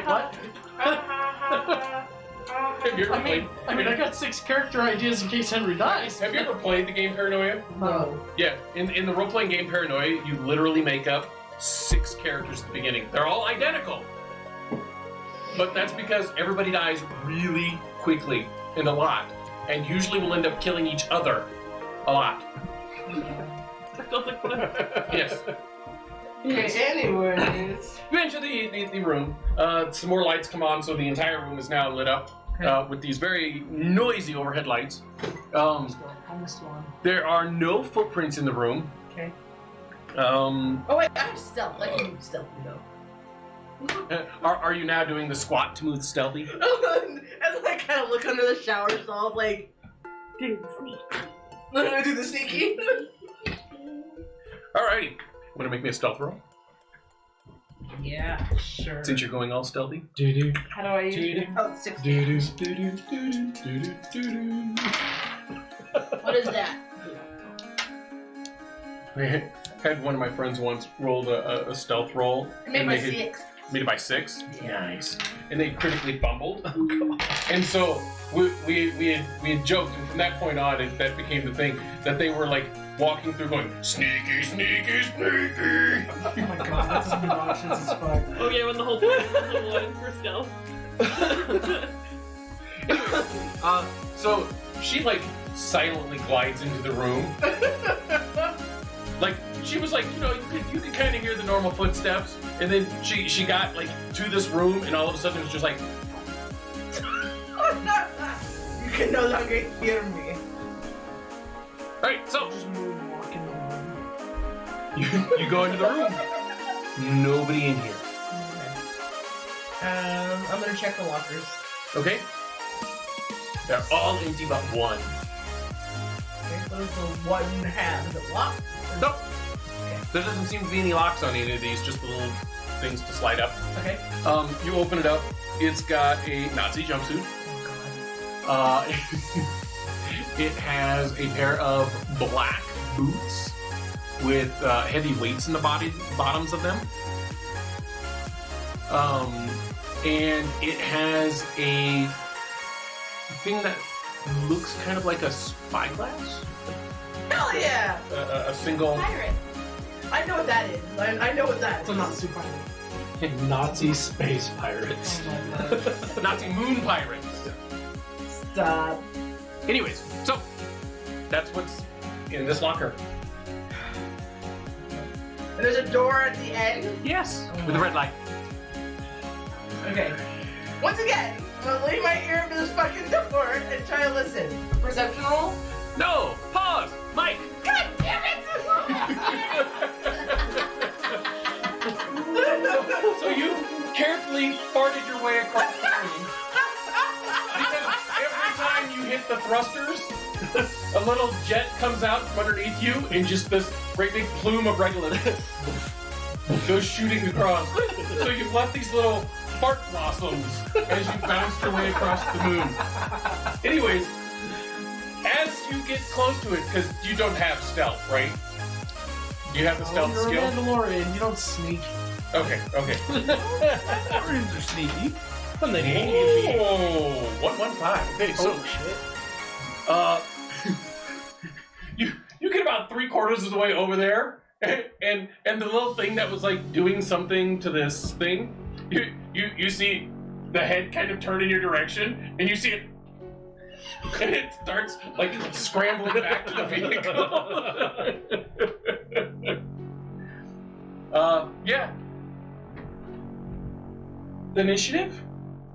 what? Have you ever played? I got 6 character ideas in case Henry dies. Have you ever played the game Paranoia? No. Yeah, in the role-playing game Paranoia, you literally make up 6 characters at the beginning. They're all identical. But that's because everybody dies really quickly and a lot, and usually will end up killing each other a lot. Yes. Okay, anyways. You enter the room. Some more lights come on, so the entire room is now lit up with these very noisy overhead lights. Almost one. There are no footprints in the room. Okay. Oh, Oh wait, I have stealth. I can move stealthy though. Are you now doing the squat to move stealthy? And then I kind of look under the shower stall, like, Dude, sneak. I'm gonna do the sneaky. Alrighty. Want to make me a stealth roll? Yeah, sure. Since you're going all stealthy. Doo-doo. How do I use it? Oh, 6. Doo-doo. Doo-doo. Doo-doo. Doo-doo. Doo-doo. What is that? I had one of my friends once rolled a stealth roll. I made and my they had- 6. Made it by 6? Yeah. Nice. And they critically fumbled. And so we had joked, and from that point on, that became the thing, that they were like walking through going, sneaky, sneaky, sneaky. Oh my god, that's obnoxious as fuck. Oh yeah, when the whole thing was one for stealth. So she like silently glides into the room. Like she was like, you could kind of hear the normal footsteps, and then she got like to this room, and all of a sudden it was just like, You can no longer hear me. right. So Just moonwalk in the room. you go into the room. Nobody in here. I'm gonna check the lockers. Okay. They're all empty but one. Okay, what does the one have? Is it locked? Nope. There doesn't seem to be any locks on any of these, just the little things to slide up. Okay. You open it up. It's got a Nazi jumpsuit. Oh It has a pair of black boots with heavy weights in the bottoms of them. And it has a thing that looks kind of like a spyglass. god. Hell yeah! A single. Pirate. I know what that is. I know what that It's is. a Nazi pirate. Nazi space pirates. Nazi moon pirates. Stop. Anyways, so that's what's in this locker. And there's a door at the end. Yes, with a red light. Okay. Once again, I'm gonna lay my ear to this fucking door and try to listen. Perception roll? No, pause, Mike. God damn it! So you carefully farted your way across the room. Because every time you hit the thrusters, a little jet comes out from underneath you, and just this great big plume of regular goes shooting across. So you've left these little fart blossoms as you bounced your way across the moon. Anyways, as you get close to it, because you don't have stealth, right? You have the stealth You're skill? a Mandalorian, you don't sneak. Okay. Mandalorians are sneaky. When they need you to Oh, 115. Okay, so you get about 3/4 of the way over there, and the little thing that was like doing something to this thing, you see the head kind of turn in your direction, and you see it, and it starts like scrambling back to the vehicle. Yeah. Initiative?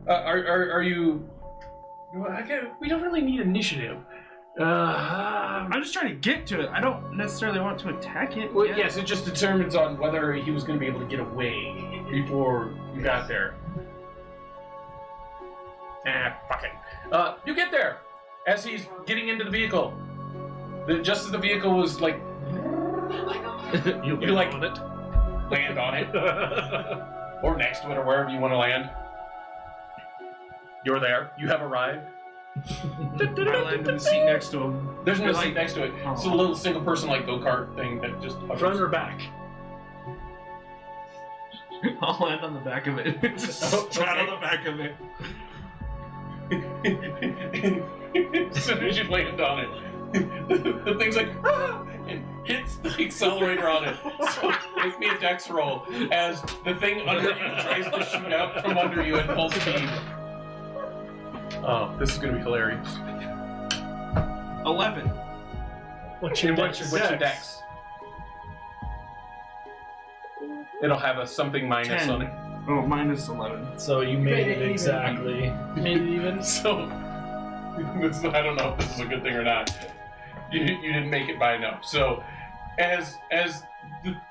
Are you? We don't really need initiative. I'm just trying to get to it. I don't necessarily want to attack it. Well, yet. yes, it just determines on whether he was going to be able to get away before you got there. Fuck it. You get there as he's getting into the vehicle. Just as the vehicle was like, You like on it. land on it, or next to it, or wherever you want to land. You're there. You have arrived. I land in the seat next to him. There's no Like- seat next to it. It's a Oh. little single person like go-kart thing that just Front or back? I'll land on the back of it. Just Oh, straddle okay. the back of it. As soon as you land on it, the thing's like, ah, and hits the accelerator on it. So make me a dex roll as the thing under you tries to shoot out from under you at full speed. Oh, this is gonna be hilarious. 11. What's your What's your dex? It'll have a something minus 10. on it. Oh, minus 11. So you made Made it it even. exactly. Made it even? So, I don't know if this is a good thing or not. You didn't make it by enough. So, as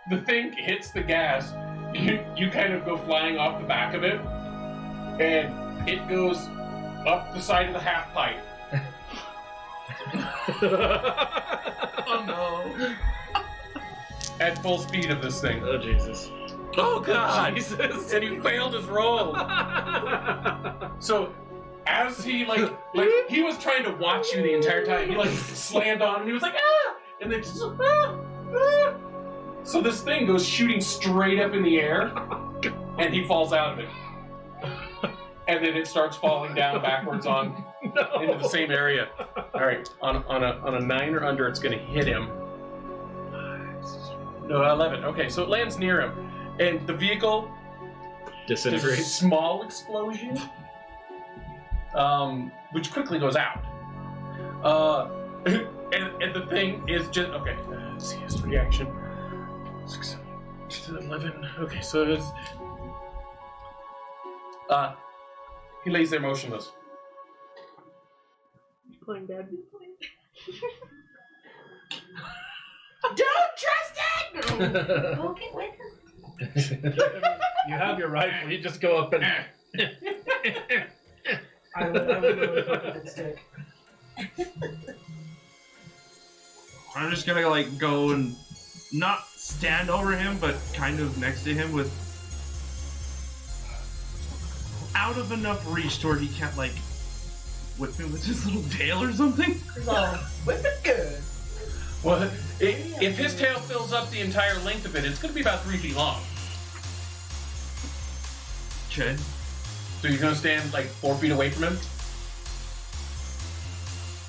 the thing hits the gas, you kind of go flying off the back of it, and it goes up the side of the half pipe. Oh no. At full speed of this thing. Oh Jesus. Oh God! Jesus. And he failed his roll. So, as he like he was trying to watch you the entire time. He like slammed on and he was like, ah! And then just, ah! Ah! So this thing goes shooting straight up in the air, and he falls out of it. And then it starts falling down backwards into the same area. All right, on a 9 or under, it's going to hit him. No, 11. Okay, so it lands near him, and the vehicle there's a Disintegrates. small explosion, which quickly goes out. And the thing is just okay. Let's see his reaction. 6, 11. Okay, so it's he lays there motionless. Playing dead. Don't trust it! Go get with us. You have your rifle. You just go up and. I would really fuck with that stick. I'm just gonna like go and not stand over him, but kind of next to him with out of enough reach to where he can't like whip me with his little tail or something. So, whip it good. Well, if his tail fills up the entire length of it, it's going to be about 3 feet long. Okay. So you're going to stand like 4 feet away from him.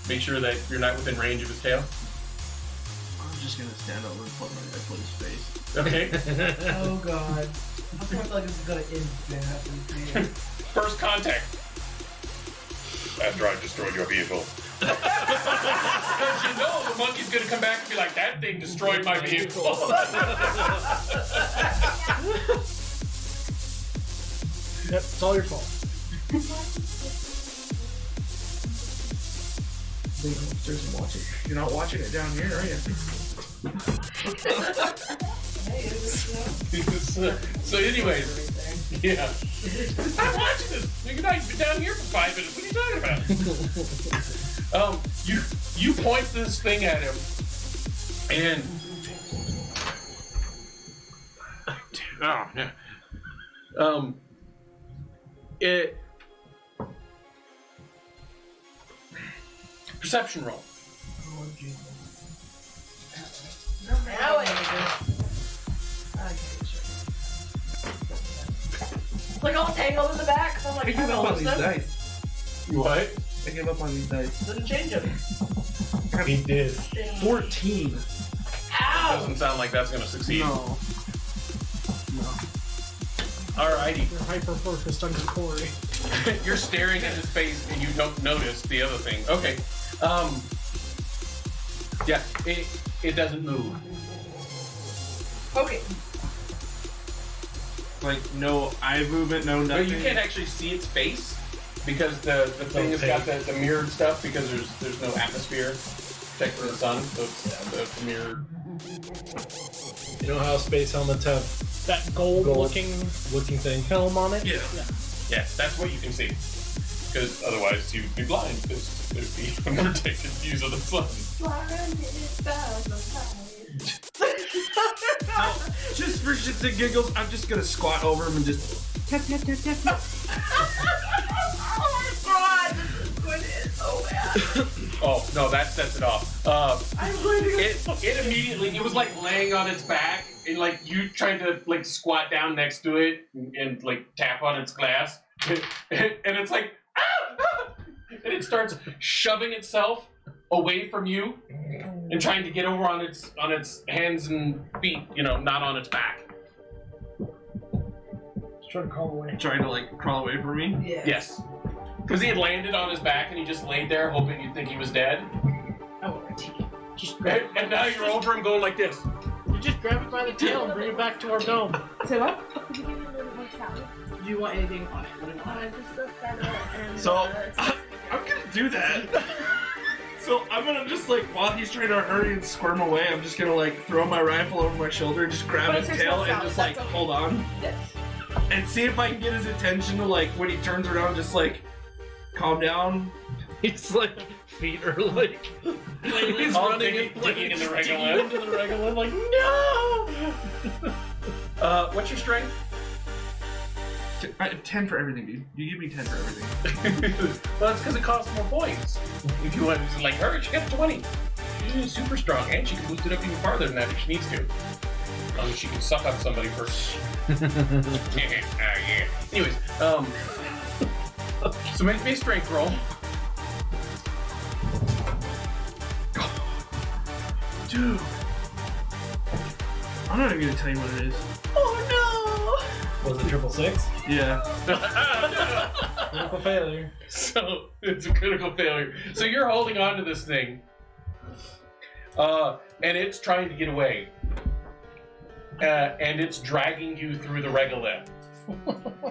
Make sure that you're not within range of his tail. I'm just gonna stand over and put my rifle in his face. Okay. Oh god. I feel like this is gonna end now. First contact. After I've destroyed your vehicle. Because you know the monkey's gonna come back and be like, that thing destroyed my vehicle. Yep, it's all your fault. They go upstairs and watch it. You're not watching it down here, are you? So anyways, yeah. I'm watching this. You've been down here for 5 minutes. What are you talking about? You point this thing at him, and oh yeah. It perception roll. Now it. Like all tangled in the back, so I'm like, I give up on these stuff. dice. You what? I give up on these dice. Didn't change them. He did. 14. Ow! Doesn't sound like that's gonna succeed. No. Alrighty. You're hyper-focused on Corey. You're staring at his face and you don't notice the other thing. Okay. Yeah, it doesn't move. Okay. Like, no eye movement, no But nothing. you can't actually see its face because the thing has got the mirrored stuff because there's no atmosphere protecting the sun, so it's the mirrored. You know how space helmets have That gold-looking looking thing? film on it? Yeah. Yeah, that's what you can see. Because otherwise you'd be blind because there'd be unprotected views of the sun. Just for shits and giggles, I'm just gonna squat over him and just tap, tap, tap, tap, tap. Oh my god, this is going to end so bad. Oh no, that sets it off. I'm going to go. It immediately, it was like laying on its back and like you trying to like squat down next to it and like tap on its glass and it's like and it starts shoving itself away from you and trying to get over on its hands and feet, you know, not on its back. Just trying to call away. Trying to like crawl away from me. Yeah. Yes. Because he had landed on his back and he just laid there hoping you'd think he was dead. Just grab And now you're over him going like this. You just grab it by the tail and bring it back to our dome. Say what? Could you give me a little bit more salad? Do you want anything? What do you want? Just a salad and So, I'm gonna do that. So I'm gonna just like, while he's trying to hurry and squirm away, I'm just gonna like throw my rifle over my shoulder and just grab But his it's tail just and not just salad, like that's hold on Yes. and see if I can get his attention to like when he turns around, just like calm down. He's like feet are like he's All running digging in the digging regolith. into the regolith like What's your strength? 10 for everything, dude. You give me 10 for everything. Well, that's because it costs more points. If you want to, like her, she gets 20. She's super strong, and she can boost it up even farther than that if she needs to. As long as she can suck on somebody first. Yeah. Anyways, so make me a strength roll. Dude. I'm not even gonna tell you what it is. Was it 666? Yeah. Critical failure. So it's a critical failure. So you're holding on to this thing, and it's trying to get away, and it's dragging you through the regolith.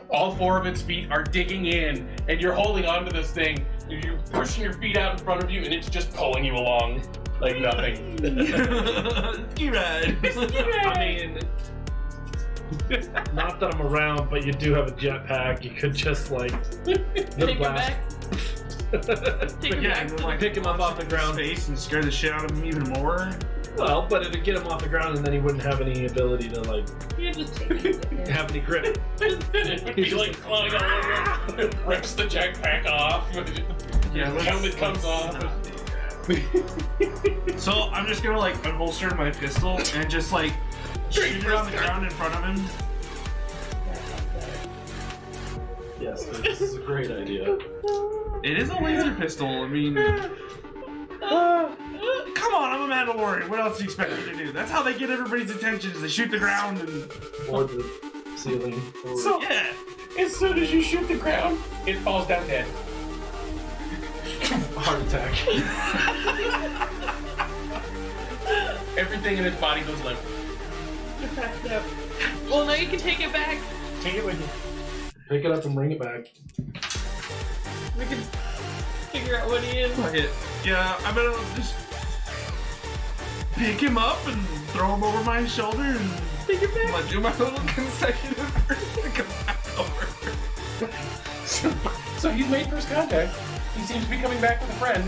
All 4 of its feet are digging in, and you're holding on to this thing. And you're pushing your feet out in front of you, and it's just pulling you along like nothing. Ski ride. I mean, not that I'm around, but you do have a jetpack. You could just like Take him back. Take him Yeah, back. and then like Pick him up off the ground. face and scare the shit out of him even more. Well, but it'd get him off the ground, and then he wouldn't have any ability to like You just take it. have any grip. It'd be like flying all over. Rips the jetpack off. Yeah, let's- Helmet comes off. So I'm just gonna like unholster my pistol and just like shoot it on the ground in front of him. Yes, this is a great idea. It is a laser pistol. I mean, come on, I'm a Mandalorian. What else do you expect me to do? That's how they get everybody's attention. Is they shoot the ground and Or the ceiling. Or... So yeah. as soon as you shoot the ground, it falls down dead. heart attack. Everything in its body goes limp. Well, now you can take it back. Take it with you. Pick it up and bring it back. We can figure out what he is. Fuck it. Yeah, I'm gonna just pick him up and throw him over my shoulder and Take it back. do my little consecutive burst and come back over. So he's made first contact. He seems to be coming back with a friend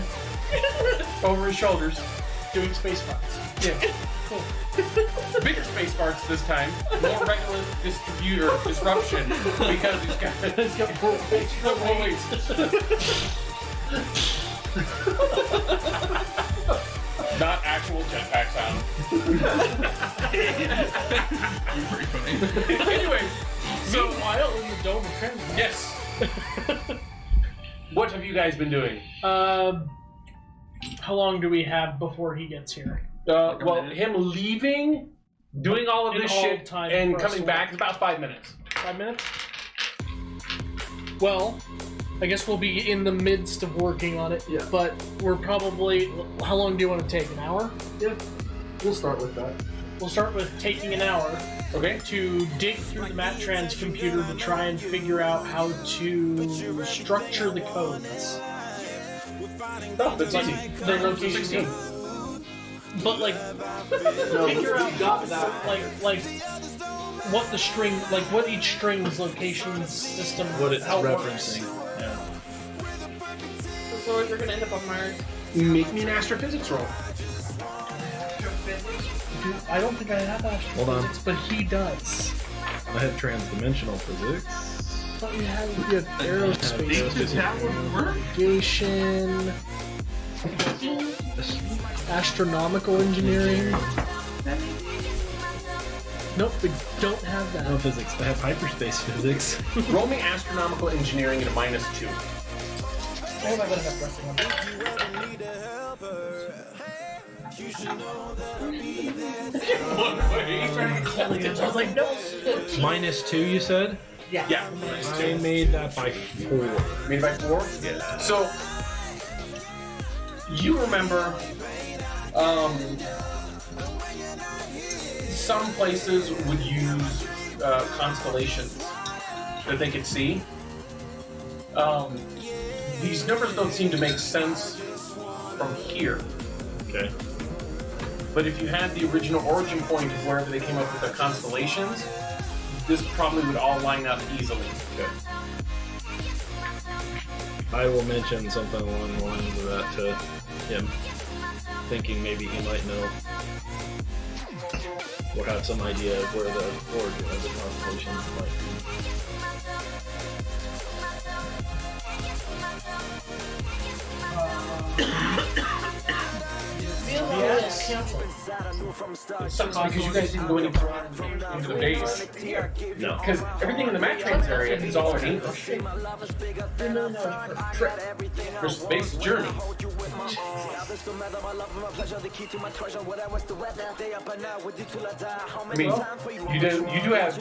over his shoulders. Doing space farts. Yeah. Cool. Bigger space farts this time. More regular disruption because he's got 4 weights. Not actual jetpack sound. Pretty funny. Anyway, so Meanwhile, in the dome of Kremlin. yes. What have you guys been doing? How long do we have before he gets here? Well, him leaving, doing all of In this all shit, time and for us coming to back work. is about 5 minutes. 5 minutes? Well, I guess we'll be in the midst of working on it. Yeah. But we're probably. How long do you want to take? An hour? Yeah, we'll start with that. We'll start with taking an hour Okay. to dig through the Mattrans computer to try and figure out how to structure the codes. Oh, that's easy. The location. 16. But like, figure out like what the string, like what each string's location system, What it's how it referencing. works. Yeah. The floors are gonna end up on Mars. Make me an astrophysics roll. I don't think I have astrophysics, Hold on. but he does. I had transdimensional physics. I thought you had aerospace, Does that would work? navigation, astronomical engineering. Nope, we don't have No that. physics. I have hyperspace physics. Roll me astronomical engineering at a -2. I hope I got enough pressing on that. One way. I was like, no. -2, you said? Yeah. I made that by 4. Made by 4? Yeah. So, you remember, some places would use constellations that they could see. These numbers don't seem to make sense from here. Okay. But if you had the original origin point of wherever they came up with the constellations, this probably would all line up easily. Okay. I will mention something along the lines of that to him, thinking maybe he might know or have some idea of where the origin of the constellations might be. cancel. It sucks because you guys didn't go any further into the base. No. Because everything in the Matrix area is all in English. There's the base of Germany. I mean, you do have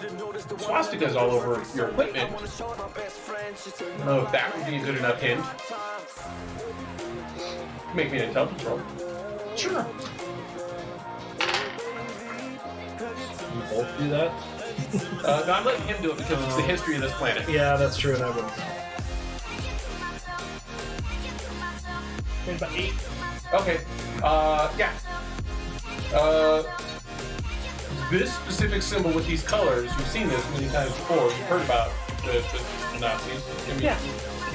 swastikas all over your equipment. I don't know if that would be a good enough hint. Make me an intelligence roll. Sure. You both do that? No, I'm letting him do it because it's the history of this planet. Yeah, that's true, and I wouldn't. Maybe about 8. Okay. Yeah. This specific symbol with these colors, you've seen this many times before. You've heard about the Nazis. I mean, Yeah.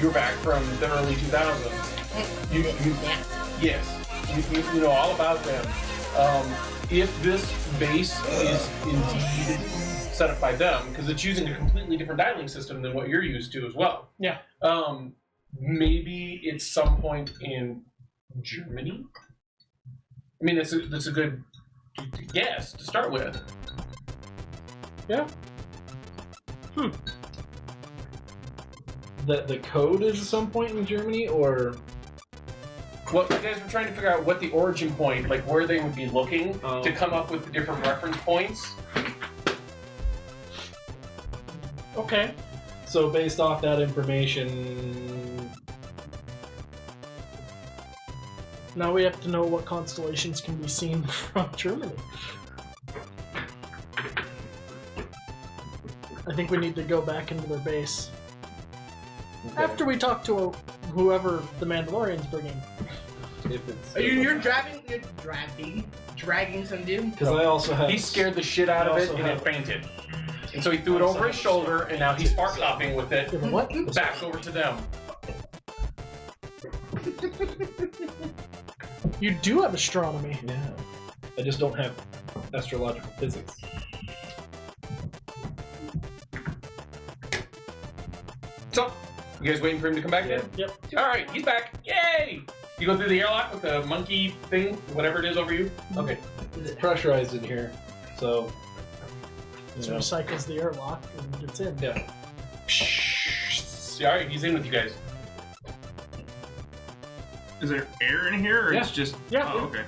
You were back from the early 2000s. Yes. You know all about them. If this base is indeed set up by them, because it's using a completely different dialing system than what you're used to as well. Yeah. Maybe it's some point in Germany. I mean, that's a good guess to start with. Yeah. The code is at some point in Germany, or Well, you guys were trying to figure out what the origin point, like where they would be looking Oh. to come up with the different reference points. Okay. so based off that information, Now we have to know what constellations can be seen from Germany. I think we need to go back into their base. After we talk to whoever the Mandalorians bring in. if it's You're dragging some dude. because I also have He scared the shit out of it and it fainted. And so he threw it over his shoulder and now he's spark hopping with it You know what? back over to them. You do have astronomy. Yeah, I just don't have astrological physics. So, you guys waiting for him to come back in? Yep. Alright, he's back. Yay! You go through the airlock with the monkey thing, whatever it is over you? Okay. It's pressurized in here, so So he cycles the airlock and gets in. yeah. Alright, he's in with you guys. Is there air in here, or Yeah. it's just? Yeah. Oh, okay.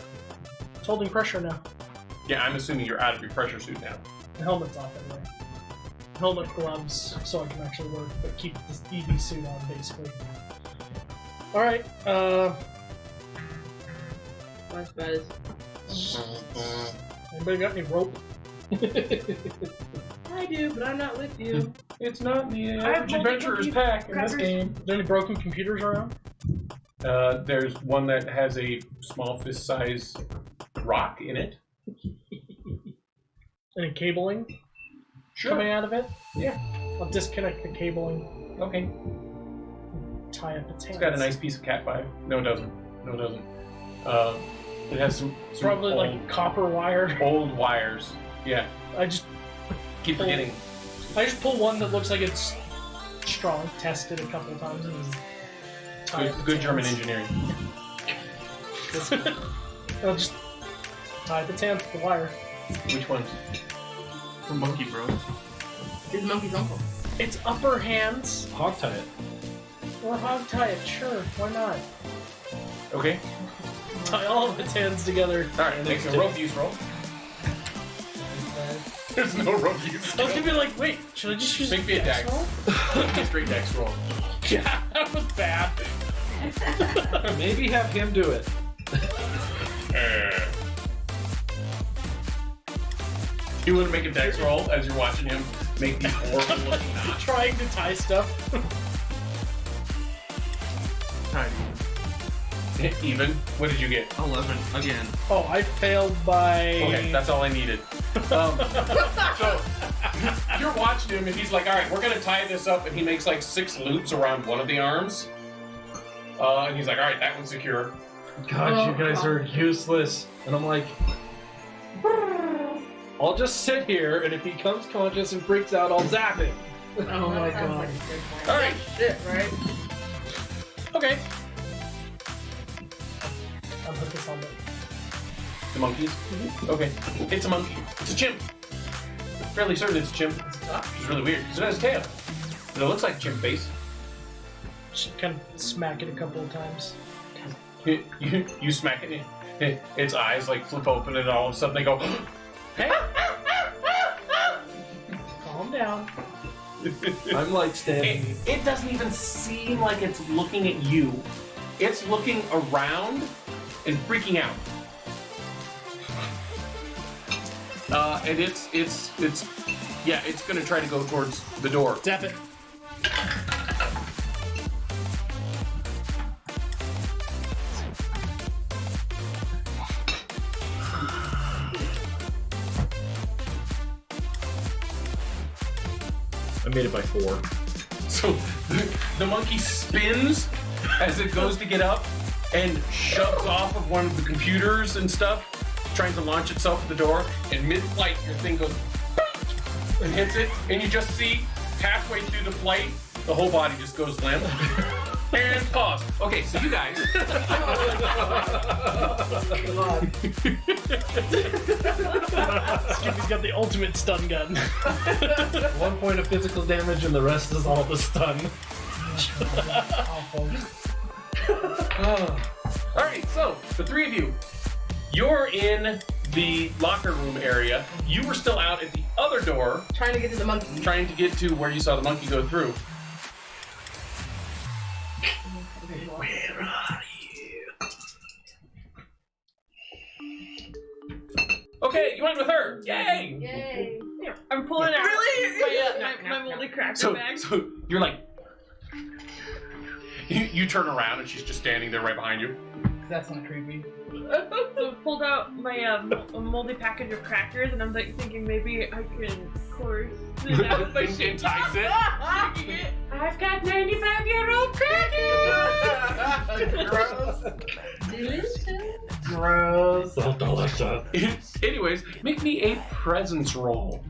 It's holding pressure now. Yeah, I'm assuming you're out of your pressure suit now. The helmet's off anyway. Helmet, gloves, so I can actually work, but keep this EV suit on basically. Alright, Nice guys. anybody got any rope? I do, but I'm not with you. It's not the have average adventurer's pack in this crackers. game. Are there any broken computers around? There's one that has a small fist-size rock in it. Any cabling coming out of it? Yeah. I'll disconnect the cabling, Okay. tie up its hands. It's got a nice piece of cat fiber. No, it doesn't. No, it doesn't. It has some Probably old, like copper wire. old wires. Yeah. I just Keep forgetting. pull one that looks like it's strong, tested a couple of times, and tie up its Good German hands. engineering. I'll just tie up its hands with the wire. Which ones? The monkey bro. He's Monkey's uncle. Its upper hands, Hog tie it. or hog tie it, sure, why not? Okay. Tie all of its hands together. All right. Make a rope use roll. There's no rope use. I was gonna be like, wait, should I just use Make me a dex dex. roll? Make a straight dex roll. Yeah, that was bad. Maybe have him do it. You want to make a dex roll as you're watching him make these horrible looking knots. Trying to tie stuff. Tidy. Even. What did you get? 11 again. Oh, I failed by. Okay, that's all I needed. So you're watching him, and he's like, "All right, we're gonna tie this up," and he makes like 6 loops around one of the arms. And he's like, "All right, that one's secure." God, you guys are useless. And I'm like, I'll just sit here, and if he comes conscious and freaks out, I'll zap him. Oh my Sounds god. like a good plan. All right. Shit, right? Okay. I'll put this helmet. The monkeys? Okay. It's a monkey. It's a chimp. Fairly certain it's a chimp. It's really weird because it has a tail. But it looks like a chimp face. Just kind of smack it a couple of times. You smack it, and its eyes like flip open, and all of a sudden they go, "Hey!" Calm down. I'm like standing. It doesn't even seem like it's looking at you. It's looking around and freaking out. And it's gonna try to go towards the door. Zap it. I made it by 4. So the monkey spins as it goes to get up and shoves off of one of the computers and stuff, trying to launch itself at the door. And mid-flight, your thing goes and hits it, and you just see halfway through the flight, the whole body just goes limp. And pause. Okay, so you guys. Skippy's got the ultimate stun gun. 1 point of physical damage, and the rest is all the stun. All right, so the three of you, you're in the locker room area. You were still out at the other door, Trying to get to the monkey. trying to get to where you saw the monkey go through. Where are you? Okay, you went with her. Yay! Yay. I'm pulling out Really? my moldy cracker So, bag. so you're like, you turn around and she's just standing there right behind you. That's not creepy. So pulled out my moldy package of crackers, and I'm like thinking maybe I can course it out by shaking Entice it. I've got 95-year-old crackers. Gross. Delicious. Gross. So delicious. Anyways, make me a presence roll.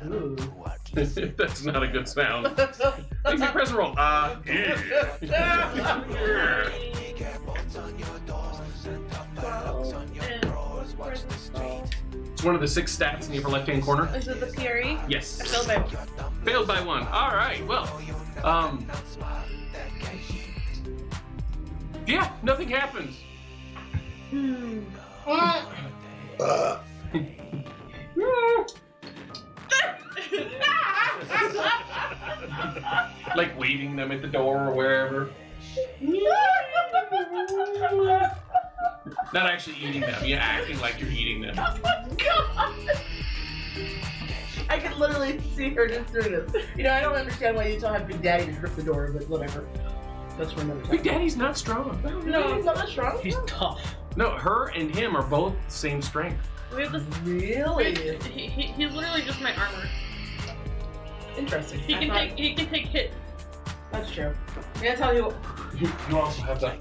Ooh. That's not a good sound. Make me a presence roll. It's one of the 6 stats in the upper left-hand corner. Is it the PRE? Yes. I failed by Failed by 1. All right. Well, yeah, nothing happens. Like waving them at the door or wherever. Not actually eating them. You're acting like you're eating them. I can literally see her just doing this. You know, I don't understand why you still have Big Daddy to grip the door, but whatever. That's for another time. Big Daddy's not strong. No, he's not that strong. He's tough. No, her and him are both the same strength. We have this. Really? He's literally just my armor. Interesting. He can take hits. That's true. That's how you. You also have that.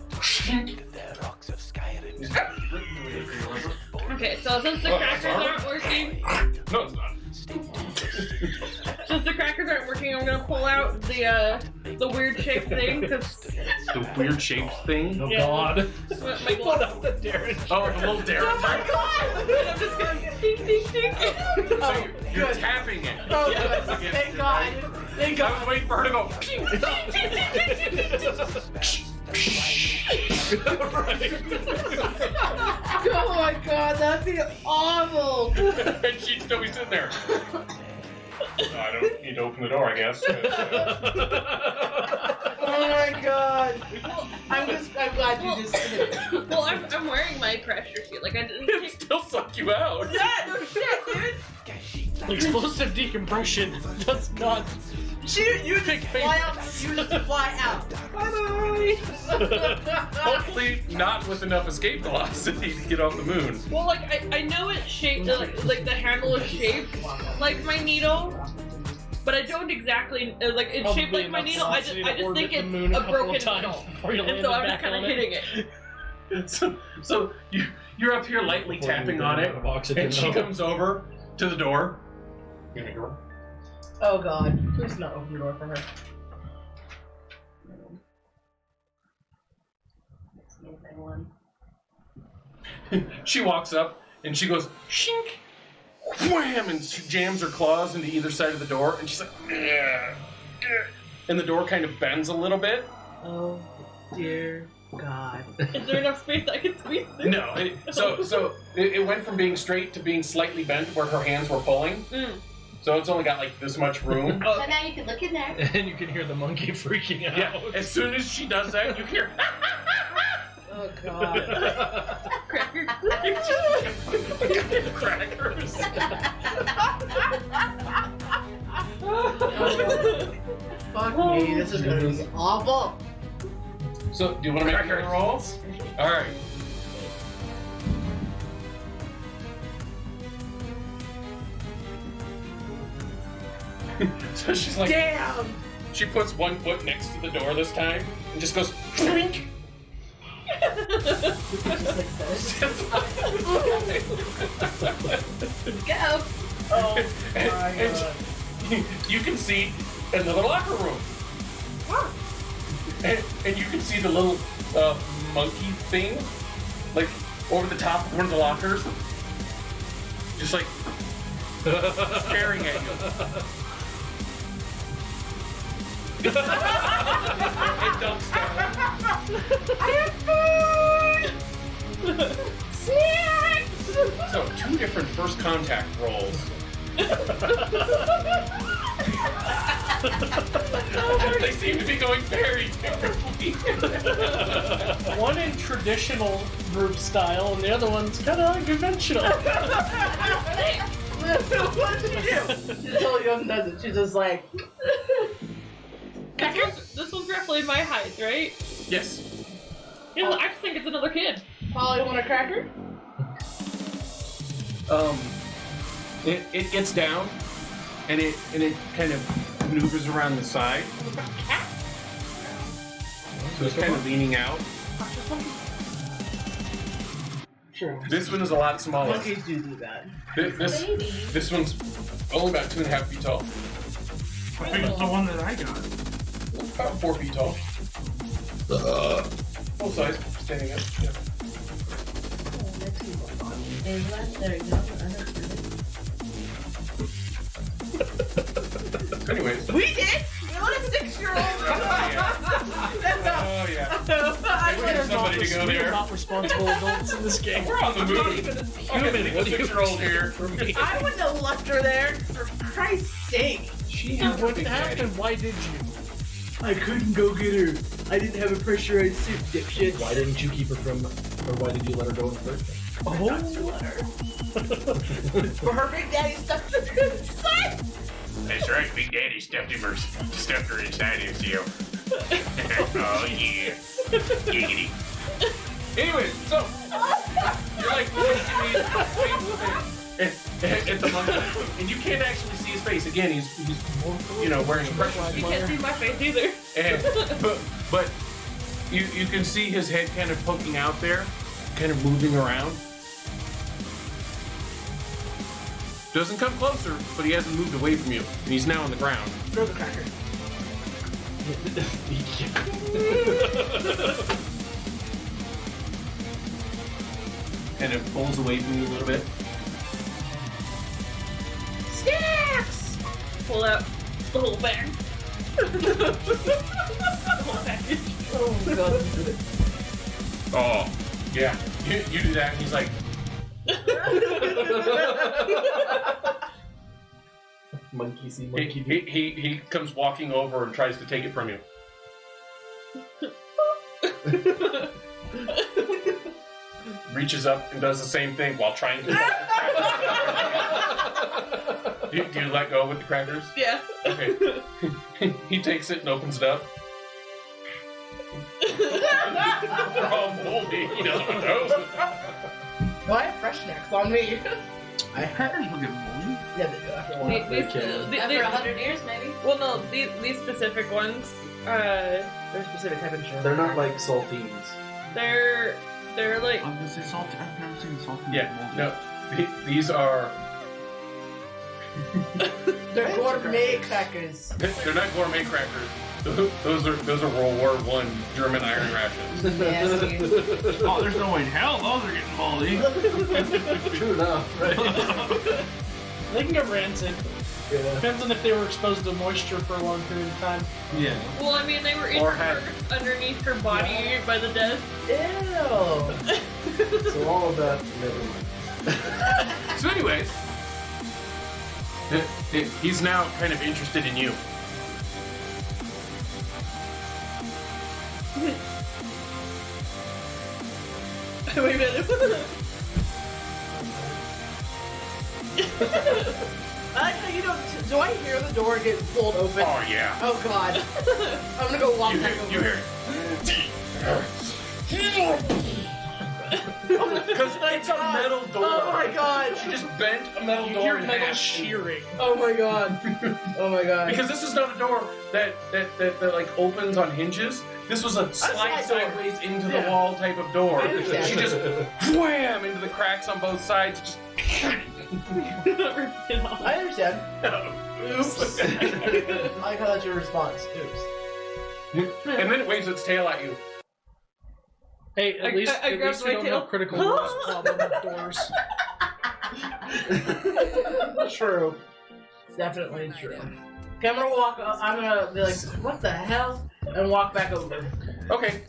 Okay, so since the crackers aren't working, No, it's not. since the crackers aren't working, I'm gonna pull out the weird shaped thing because The weird shaped thing. Oh Yeah. God. my glove. the Darren. Oh, the little dare. Oh my god! And I'm just gonna ding ding ding. So you're good. tapping it. Oh, good. Thank God. Thank I God. was waiting for her to go. Oh my God, that'd be awful. And she'd still be sitting there. I don't need to open the door, I guess. Oh my God. I'm glad you just did it. Well, I'm wearing my pressure shield. Like I didn't It'd take. still suck you out. Yeah, no shit, dude. Explosive decompression does not. You just fly out. You just fly out. Bye Hopefully not with enough escape velocity to get off the moon. Well, like I know it's shaped like the handle is shaped like my needle, but I don't exactly like it's shaped Probably like my enough needle. I velocity just to orbit think the it's moon a a couple broken of times needle, before you and land so I'm back just kind on of it. hitting it. So you're up here lightly tapping on it, and she comes over to the door. Oh God, please not open the door for her. One. She walks up and she goes, shink, wham, and she jams her claws into either side of the door, and she's like, "Ugh, ugh." And the door kind of bends a little bit. Oh, dear God. Is there enough space I can squeeze through? No, so it went from being straight to being slightly bent where her hands were pulling. Mm. So it's only got like this much room. Oh, So now you can look in there. And you can hear the monkey freaking out. Yeah, as soon as she does that, you hear. Oh, God. cracker. Crackers. Fuck me, this is gonna be awful. So, do you want to make your rolls? All right. So she's like, Damn! she puts one foot next to the door this time and just goes, "Twink." Go! Oh, and, my and God. you can see in the locker room. And you can see the little monkey thing, like over the top of one of the lockers, just like staring at you. It dumps down. I have food! Snacks! So 2 different first contact rolls. They seem to be going very differently. One in traditional group style, and the other one's kind of unconventional. What did she do? She totally undoes it. She's just like, This one's roughly my height, right? Yes. Yeah, I just think it's another kid. Polly, want a cracker? It gets down, and it kind of maneuvers around the side. So it's kind of leaning out. Sure. This one is a lot smaller. Monkeys do that. This one's only about 2.5 feet tall. How big is the one that I got? About 4 feet tall. Full size, standing up. Yeah. There you go. Anyways. We did? We let a 6-year-old Oh yeah. I We need somebody to go We are there. not responsible adults in this game. We're on the move. Human, what do you 6-year-old here. for me? I wouldn't have left her there, for Christ's sake. She What happened? Why did you? I couldn't go get her. I didn't have a pressurized suit, dipshit. Why didn't you keep her from, or why did you let her go in the first place? For her big daddy stuff to the side. That's right, Big Daddy stuffed her inside himself. Oh yeah. Giggity. Anyway, so you're like at the monkey, and you can't actually see his face. Again, he's wearing a pressure You suit. can't see my face either. And, but you can see his head kind of poking out there, kind of moving around. Doesn't come closer, but he hasn't moved away from you, and he's now on the ground. Throw the cracker. Kind of pulls away from you a little bit. Snacks! Pull out the whole bag. The whole package. Oh my god. Oh, yeah. You do that, and he's like, Monkey see, he, monkey do. he comes walking over and tries to take it from you. Reaches up and does the same thing while trying to. Do you let go with the crackers? Yeah. Okay. He takes it and opens it up. Oh, moldy. He doesn't know. Well, I have fresh snacks on me. I heard look at moldy. Yeah, they do. After a while. After 100 years, maybe. Well, no, these specific ones, They're specific type of insurance. They're not like saltines. they're like, I'm gonna say salty. I've never seen salty. Yeah, moldy. no. These are. They're gourmet crackers. They're not gourmet crackers. Those are World War I German iron rations. Nasty. Oh, there's no way in hell those are getting moldy. True enough, right? They can get rancid. Yeah. Depends on if they were exposed to moisture for a long period of time. Yeah. Well, I mean, they were in Or her had- underneath her body by the death. Ew. So all of that, never mind. So anyways, he's now kind of interested in you. Wait a minute. I like how you don't. Do I hear the door get pulled open? Oh yeah. Oh god. I'm gonna go walk You back hear, over. you hear it. Because it's a metal door. Oh my god. She just bent a metal You door hear in metal half. shearing. Oh my god. Oh my god. Because this is not a door that like opens on hinges. This was a slide slide door. sideways into the Yeah. wall type of door. I understand. She just wham into the cracks on both sides. Just I understand. oops. I like how that's your response. Oops. And then it waves its tail at you. Hey, at least I at grabbed least we my don't tail. have critical mass problem with doors. True. Definitely true. Okay, I'm gonna walk up. I'm gonna be like, what the hell? And walk back over. Okay,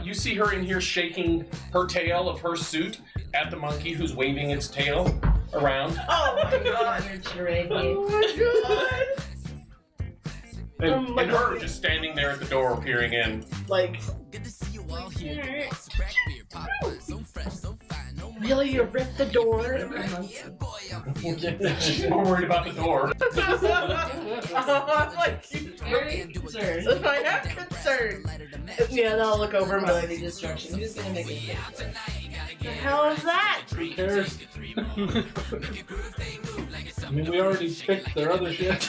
you see her in here shaking her tail of her suit at the monkey who's waving its tail around. Oh my god. Oh my god. And her just standing there at the door peering in. Like, really? You ripped the door? She's more worried about the door. I'm like, very concerned. I am concerned. Yeah, then I'll look over and be like, the destruction. Who's gonna make it? The hell is that? Who cares? I mean, we already picked their other shit.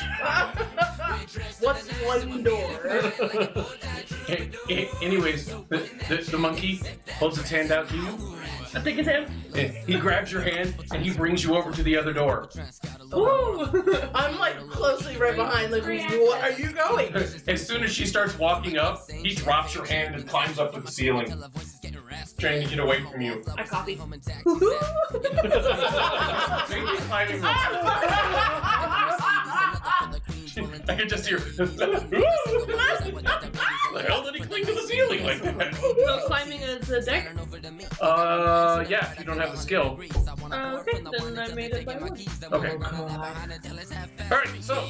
What's one door? Anyways, the monkey holds its hand out to you. I think it's him. And he grabs your hand and he brings you over to the other door. Woo! I'm like closely right behind. Like, what are you going? As soon as she starts walking up, he drops your hand and climbs up to the ceiling, trying to get away from you. I copy. He's climbing up. I can just hear. The hell did he cling to the ceiling like that? So climbing is a deck? Yeah, if you don't have the skill. Okay, then I made it by one. Okay. Alright, so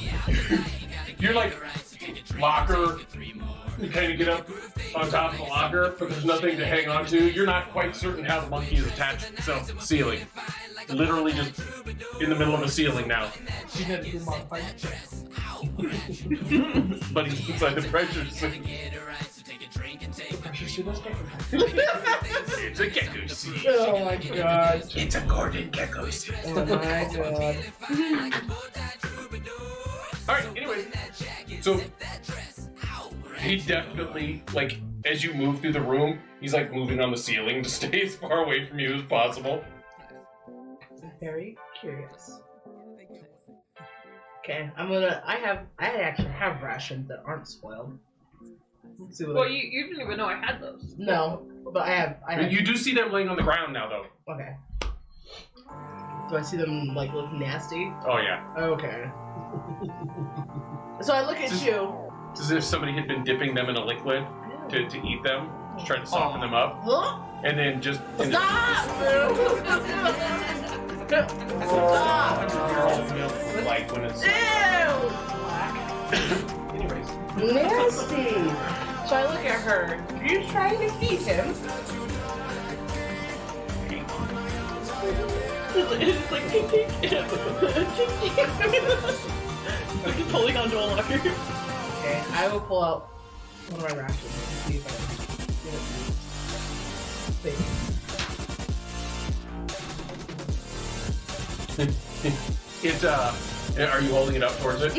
you're like locker. You kind of get up on top of the locker, but there's nothing to hang on to. You're not quite certain how the monkey is attached itself to the ceiling. Literally just in the middle of a ceiling now. But he's inside the pressure suit. It's a gecko suit. Oh my god. It's a Gordon gecko suit. Oh my god. Alright, anyways. So he definitely, like, as you move through the room, he's like moving on the ceiling to stay as far away from you as possible. Very curious. Okay, I actually have rations that aren't spoiled. Let's see what Well, you didn't even know I had those. No, but I have. You do see them laying on the ground now, though. Okay. Do I see them, like, look nasty? Oh, yeah. Okay. So I look at you. It's as if somebody had been dipping them in a liquid to eat them, just trying to soften them up, Huh? and then just... Stop! Stop! Like when it's... Ew! Anyways. Nasty! So I look at her. Are you trying to feed him? It's like tink tink. Tink tink. Like pulling onto a locker. Okay, I will pull out one of my rations and see if I can It, are you holding it up towards it?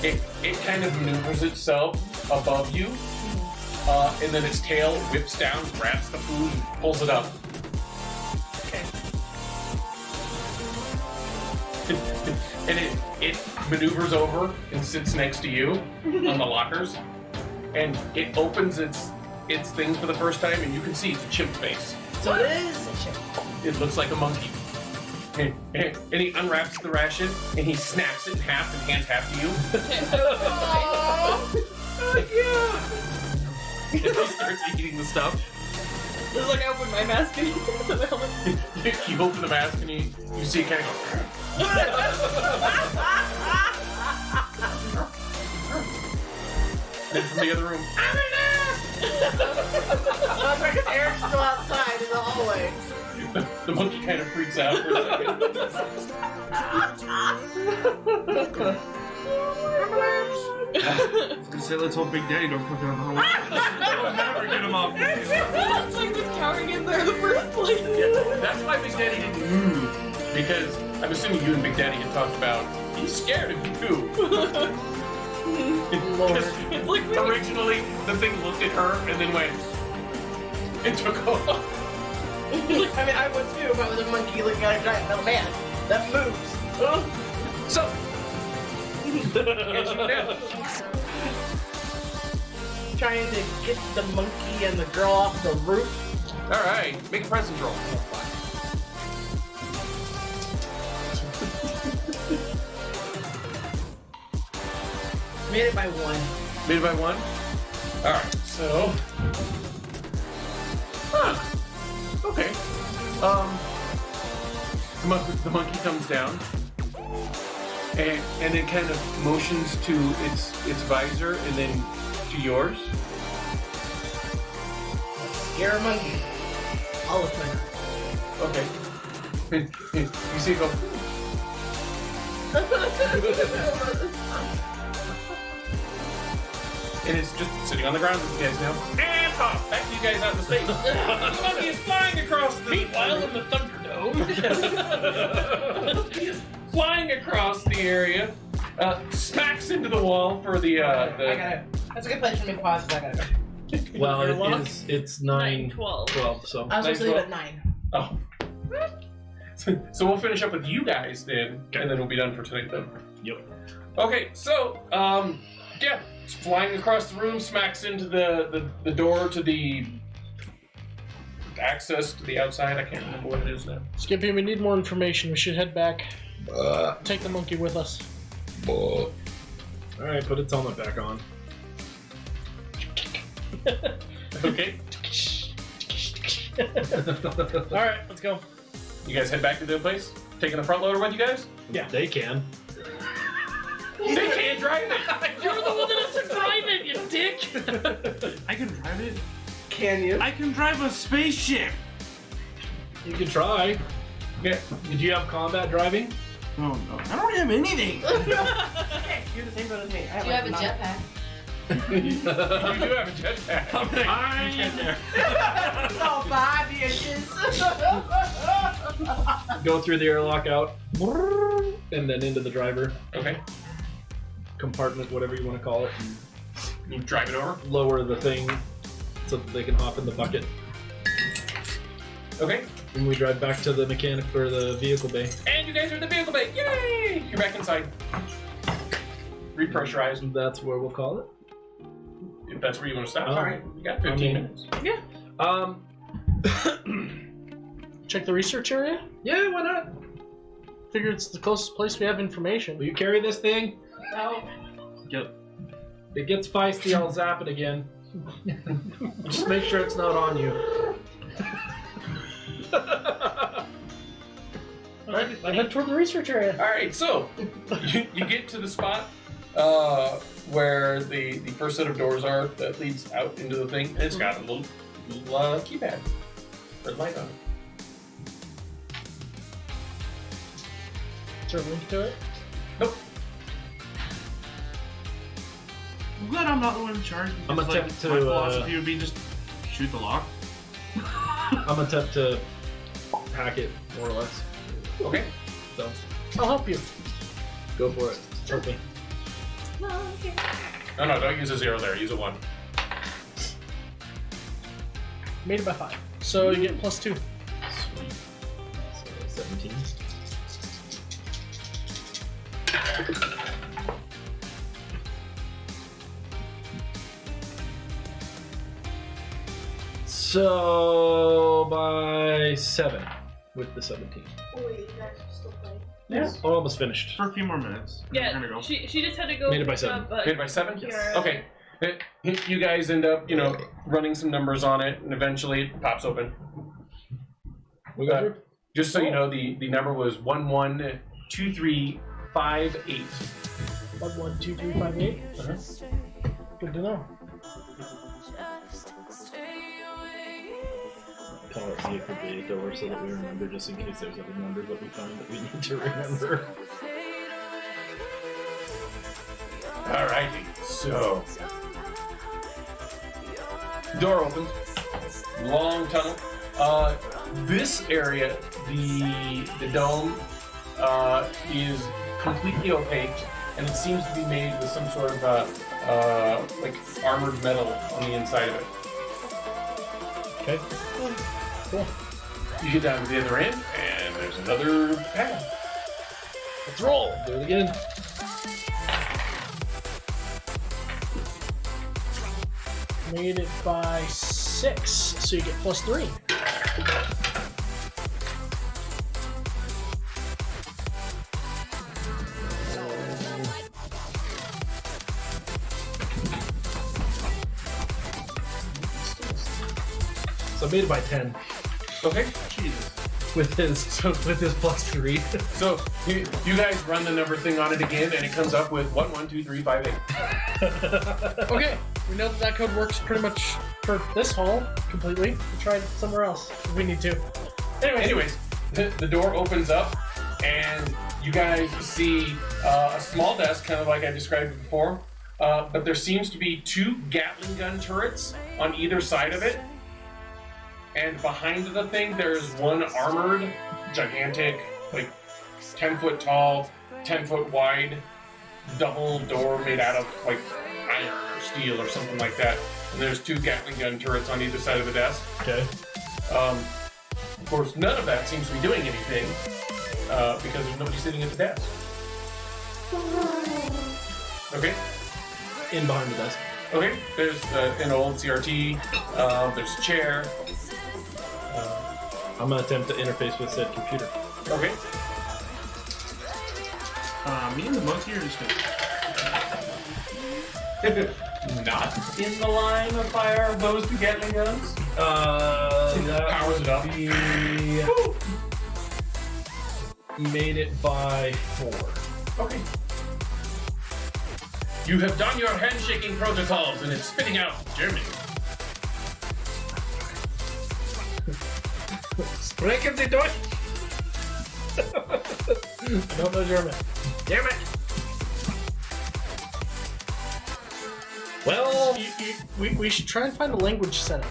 It kind of maneuvers itself above you, and then its tail whips down, grabs the food, and pulls it up. and it maneuvers over and sits next to you on the lockers, and it opens its things for the first time, and you can see it's a chimp face. So it is a chimp. It looks like a monkey. And he unwraps the ration, and he snaps it in half and hands half to you. And he starts eating the stuff. This is like I open my mask and You open the mask, and you see it kind of go. Then from the other room, That's right, 'cause Eric's still outside in the hallway. the monkey kind of freaks out for a second. I was gonna say, let's hope Big Daddy don't come down the hallway. We'll never get him off. It's like was cowering in there in the first place. That's why Big Daddy didn't move. Because I'm assuming you and Big Daddy had talked about he's scared of you too. It's like Originally, the thing looked at her and then went and took off. I mean, I would too if I was a monkey looking at a giant metal man that moves. So, as you know, Trying to get the monkey and the girl off the roof. all right, make a presence roll. Made it by one. Made it by one. All right, so, okay. The monkey comes down, and it kind of motions to its visor and then to yours. Scare a monkey. All of them. Okay. You see it go. And it's just sitting on the ground with you guys now. And pop! Back to you guys out in space. The monkey is flying across the... Meanwhile, in the Thunderdome. He is flying across the area, smacks into the wall for the... That's a good place for me to pause, because I gotta go. Well, You're locked? it's 9, 12. 12, so. I was supposed to leave at 9. Oh. So we'll finish up with you guys then, and then we'll be done for tonight then. Yep. Okay, so, yeah, it's flying across the room, smacks into the door to the access to the outside. I can't remember what it is now. Skippy, we need more information. We should head back. Take the monkey with us. Alright, put its helmet back on. Okay, Alright, let's go. you guys head back to the place? Taking the front loader with you guys? Yeah, they can. They can't drive it! You're the one that has to drive it, you dick! I can drive it. Can you? I can drive a spaceship. You can try. Yeah. Did you have combat driving? Oh no, I don't have anything. Okay, you're the same boat as me. I Do you have a like jetpack? You do have a jetpack. I'm gonna get there. It's all 5 inches. Go through the airlock out, and then into the driver Okay. compartment, whatever you want to call it, You drive it over? and lower the thing so that they can hop in the bucket. Okay. And we drive back to the mechanic or the vehicle bay. And you guys are in the vehicle bay. Yay! You're back inside. Repressurized. And that's where we'll call it. If that's where you want to stop. Oh. Alright. You got 15 minutes. Check the research area? Yeah, why not? Figure it's the closest place we have information. Will you carry this thing? No. Yep. If it gets feisty, I'll zap it again. Just make sure it's not on you. Alright, I head toward the research area. Alright, so you get to the spot where the first set of doors are that leads out into the thing, and it's got a little keypad or light on it. Is there a link to it? Nope. I'm glad I'm not the one in charge. I'm because, attempt like, to, my philosophy would be just shoot the lock. I'm attempt to hack it, more or less. Okay. So, I'll help you. go for it. Help me. No, don't use a 0 there. Use a 1. Made it by 5. So you get +2. Sweet. So, 17. So by 7 with the 17. Oh, wait, you guys are still playing. Yeah. Oh, almost finished. For a few more minutes. We're Yeah, gonna go. she just had to go. Made it by pick 7. up, Hit by 7? Kiara. Okay. You guys end up, running some numbers on it, and eventually it pops open. We got through? Just so you know, the number was 112358. 112358. Good to know. Call it vehicle data door so that we remember, just in case there's other numbers that we find that we need to remember. Alrighty, so door opens, long tunnel. This area, the dome, is completely opaque, and it seems to be made with some sort of like armored metal on the inside of it. Okay. Cool. You get down to the other end, and there's another path. Let's roll. Do it again. Made it by 6, so you get +3. So I made it by 10 Okay. Jesus. with his +3. So you guys run the number thing on it again, and it comes up with 112358. Okay, we know that code works pretty much for this hall completely. We'll try it somewhere else if we need to. Anyways, the door opens up, and you guys see a small desk, kind of like I described before. But there seems to be 2 Gatling gun turrets on either side of it. And behind the thing, there's one armored, gigantic, like 10 foot tall, 10 foot wide, double door made out of like iron or steel or something like that. And there's 2 Gatling gun turrets on either side of the desk. Okay. Of course, none of that seems to be doing anything because there's nobody sitting at the desk. Okay. In behind the desk. Okay. There's an old CRT. There's a chair. I'm gonna attempt to interface with said computer. Okay. Me and the monkey are just gonna. Not in the line of fire of those 2 Gatling guns. That Powers it up. be... Made it by 4. Okay. You have done your handshaking protocols, and it's spitting out Germany. Sprechen Sie Deutsch? I don't know German. Damn it! Well, We should try and find a language setting.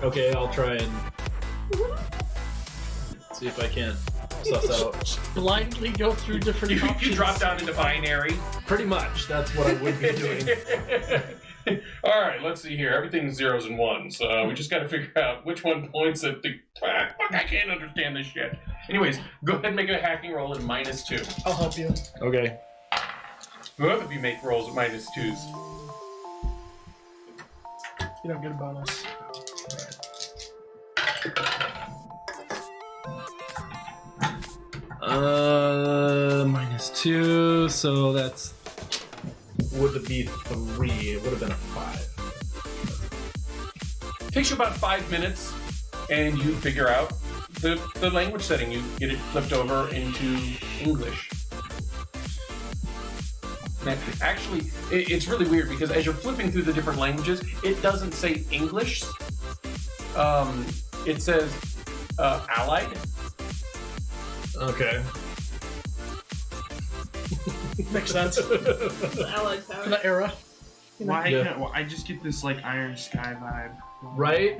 okay, I'll try and see if I can suss out. Just blindly go through different You options. drop down into binary. Pretty much, that's what I would be doing. All right, let's see here. Everything's 0s and 1s. We just got to figure out which one points at the. Fuck, I can't understand this shit. Anyways, go ahead and make a hacking roll at -2. I'll help you. Okay. Both of you make rolls at -2s. You don't get a bonus. -2, so that's would be 3. It would have been a 5. Takes you about 5 minutes, and you figure out the language setting. You get it flipped over into English. Actually, it's really weird because as you're flipping through the different languages, it doesn't say English. It says Allied. Okay. Makes sense. The Allied For power. the era. Why Yeah. can't? Well, I just get this like Iron Sky vibe. Right?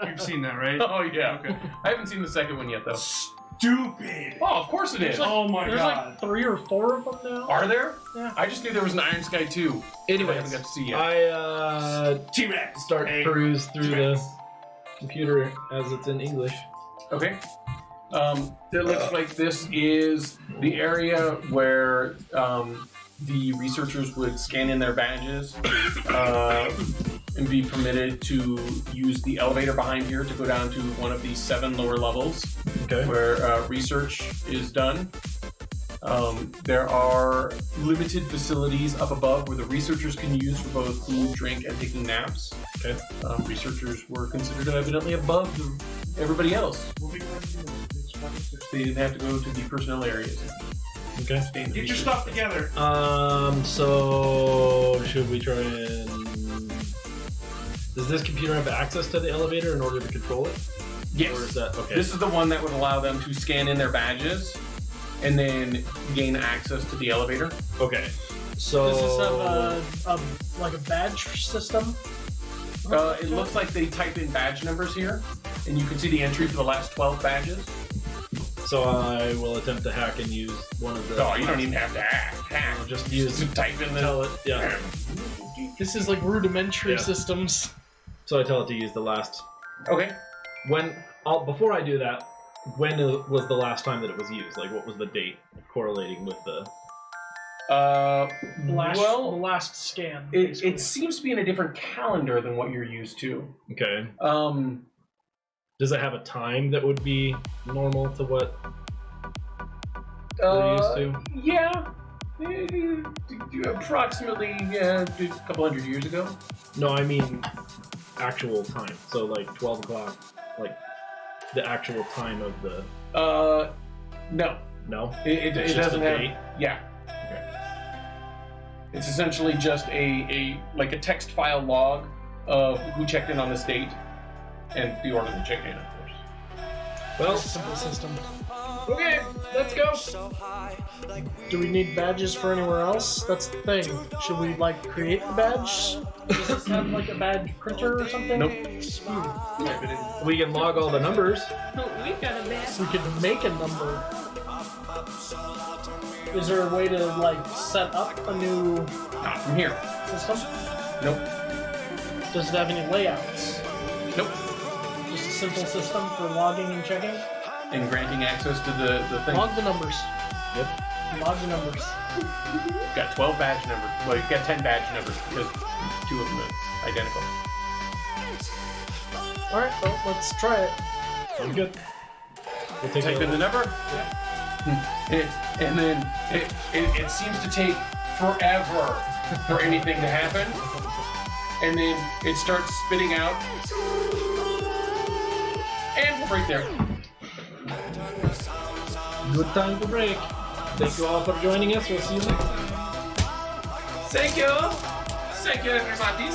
You've seen that, right? Oh yeah. Okay. I haven't seen the second one yet though. Stupid. Oh, of course it is. Oh my There's god. like 3 or 4 of them now. Are there? Yeah. I just knew there was an Iron Sky 2. I Anyways, haven't got to see yet. I T-Rex. start Hey. peruse through T-Rex. the computer as it's in English. Okay. It looks like this is the area where the researchers would scan in their badges and be permitted to use the elevator behind here to go down to one of these 7 lower levels where research is done. There are limited facilities up above where the researchers can use for both food, drink, and taking naps. Okay. Researchers were considered evidently above everybody else. They didn't have to go to the personnel areas. Okay. Stay in the Get your research. stuff together. So should we try and? Does this computer have access to the elevator in order to control it? Yes. Or is that okay? This is the one that would allow them to scan in their badges and then gain access to the elevator. Okay. So Does this have like a badge system? It looks like they type in badge numbers here, and you can see the entry for the last 12 badges. So I will attempt to hack and use one of the. Oh, you don't even have to hack. I'll just use to type in the. tell it. Yeah. This is like rudimentary Yeah. systems. So I tell it to use the last. Okay. Before I do that, when was the last time that it was used? Like, what was the date correlating with the? The Well, last scan. it seems to be in a different calendar than what you're used to. Okay. Um, Does it have a time that would be normal to what we're used to? Yeah. Approximately a couple hundred years ago. No, I mean actual time. So like 12 o'clock, like the actual time of the. No. No. It It's just doesn't a have. date? Yeah. It's essentially just a text file log of who checked in on this date and the order they checked in, of course. Well, Simple system. okay, let's go. Do we need badges for anywhere else? That's the thing. Should we like create the badge? Does this have like a badge printer or something? Nope. We can log all the numbers. We got a bad. We could make a number. Is there a way to like set up a new Not from here. system? Nope. Does it have any layouts? Nope. Just a simple system for logging and checking? And granting access to the thing. Log the numbers. Yep. Log the numbers. You've got 12 badge numbers. Well, you've got 10 badge numbers because 2 of them are identical. Alright, well, let's try it. Sounds good. We'll take Type in the number. And then it seems to take forever for anything to happen. And then it starts spitting out. And right there. Good time to break. Thank you all for joining us. We'll see you next time. Thank you. Thank you, everybody.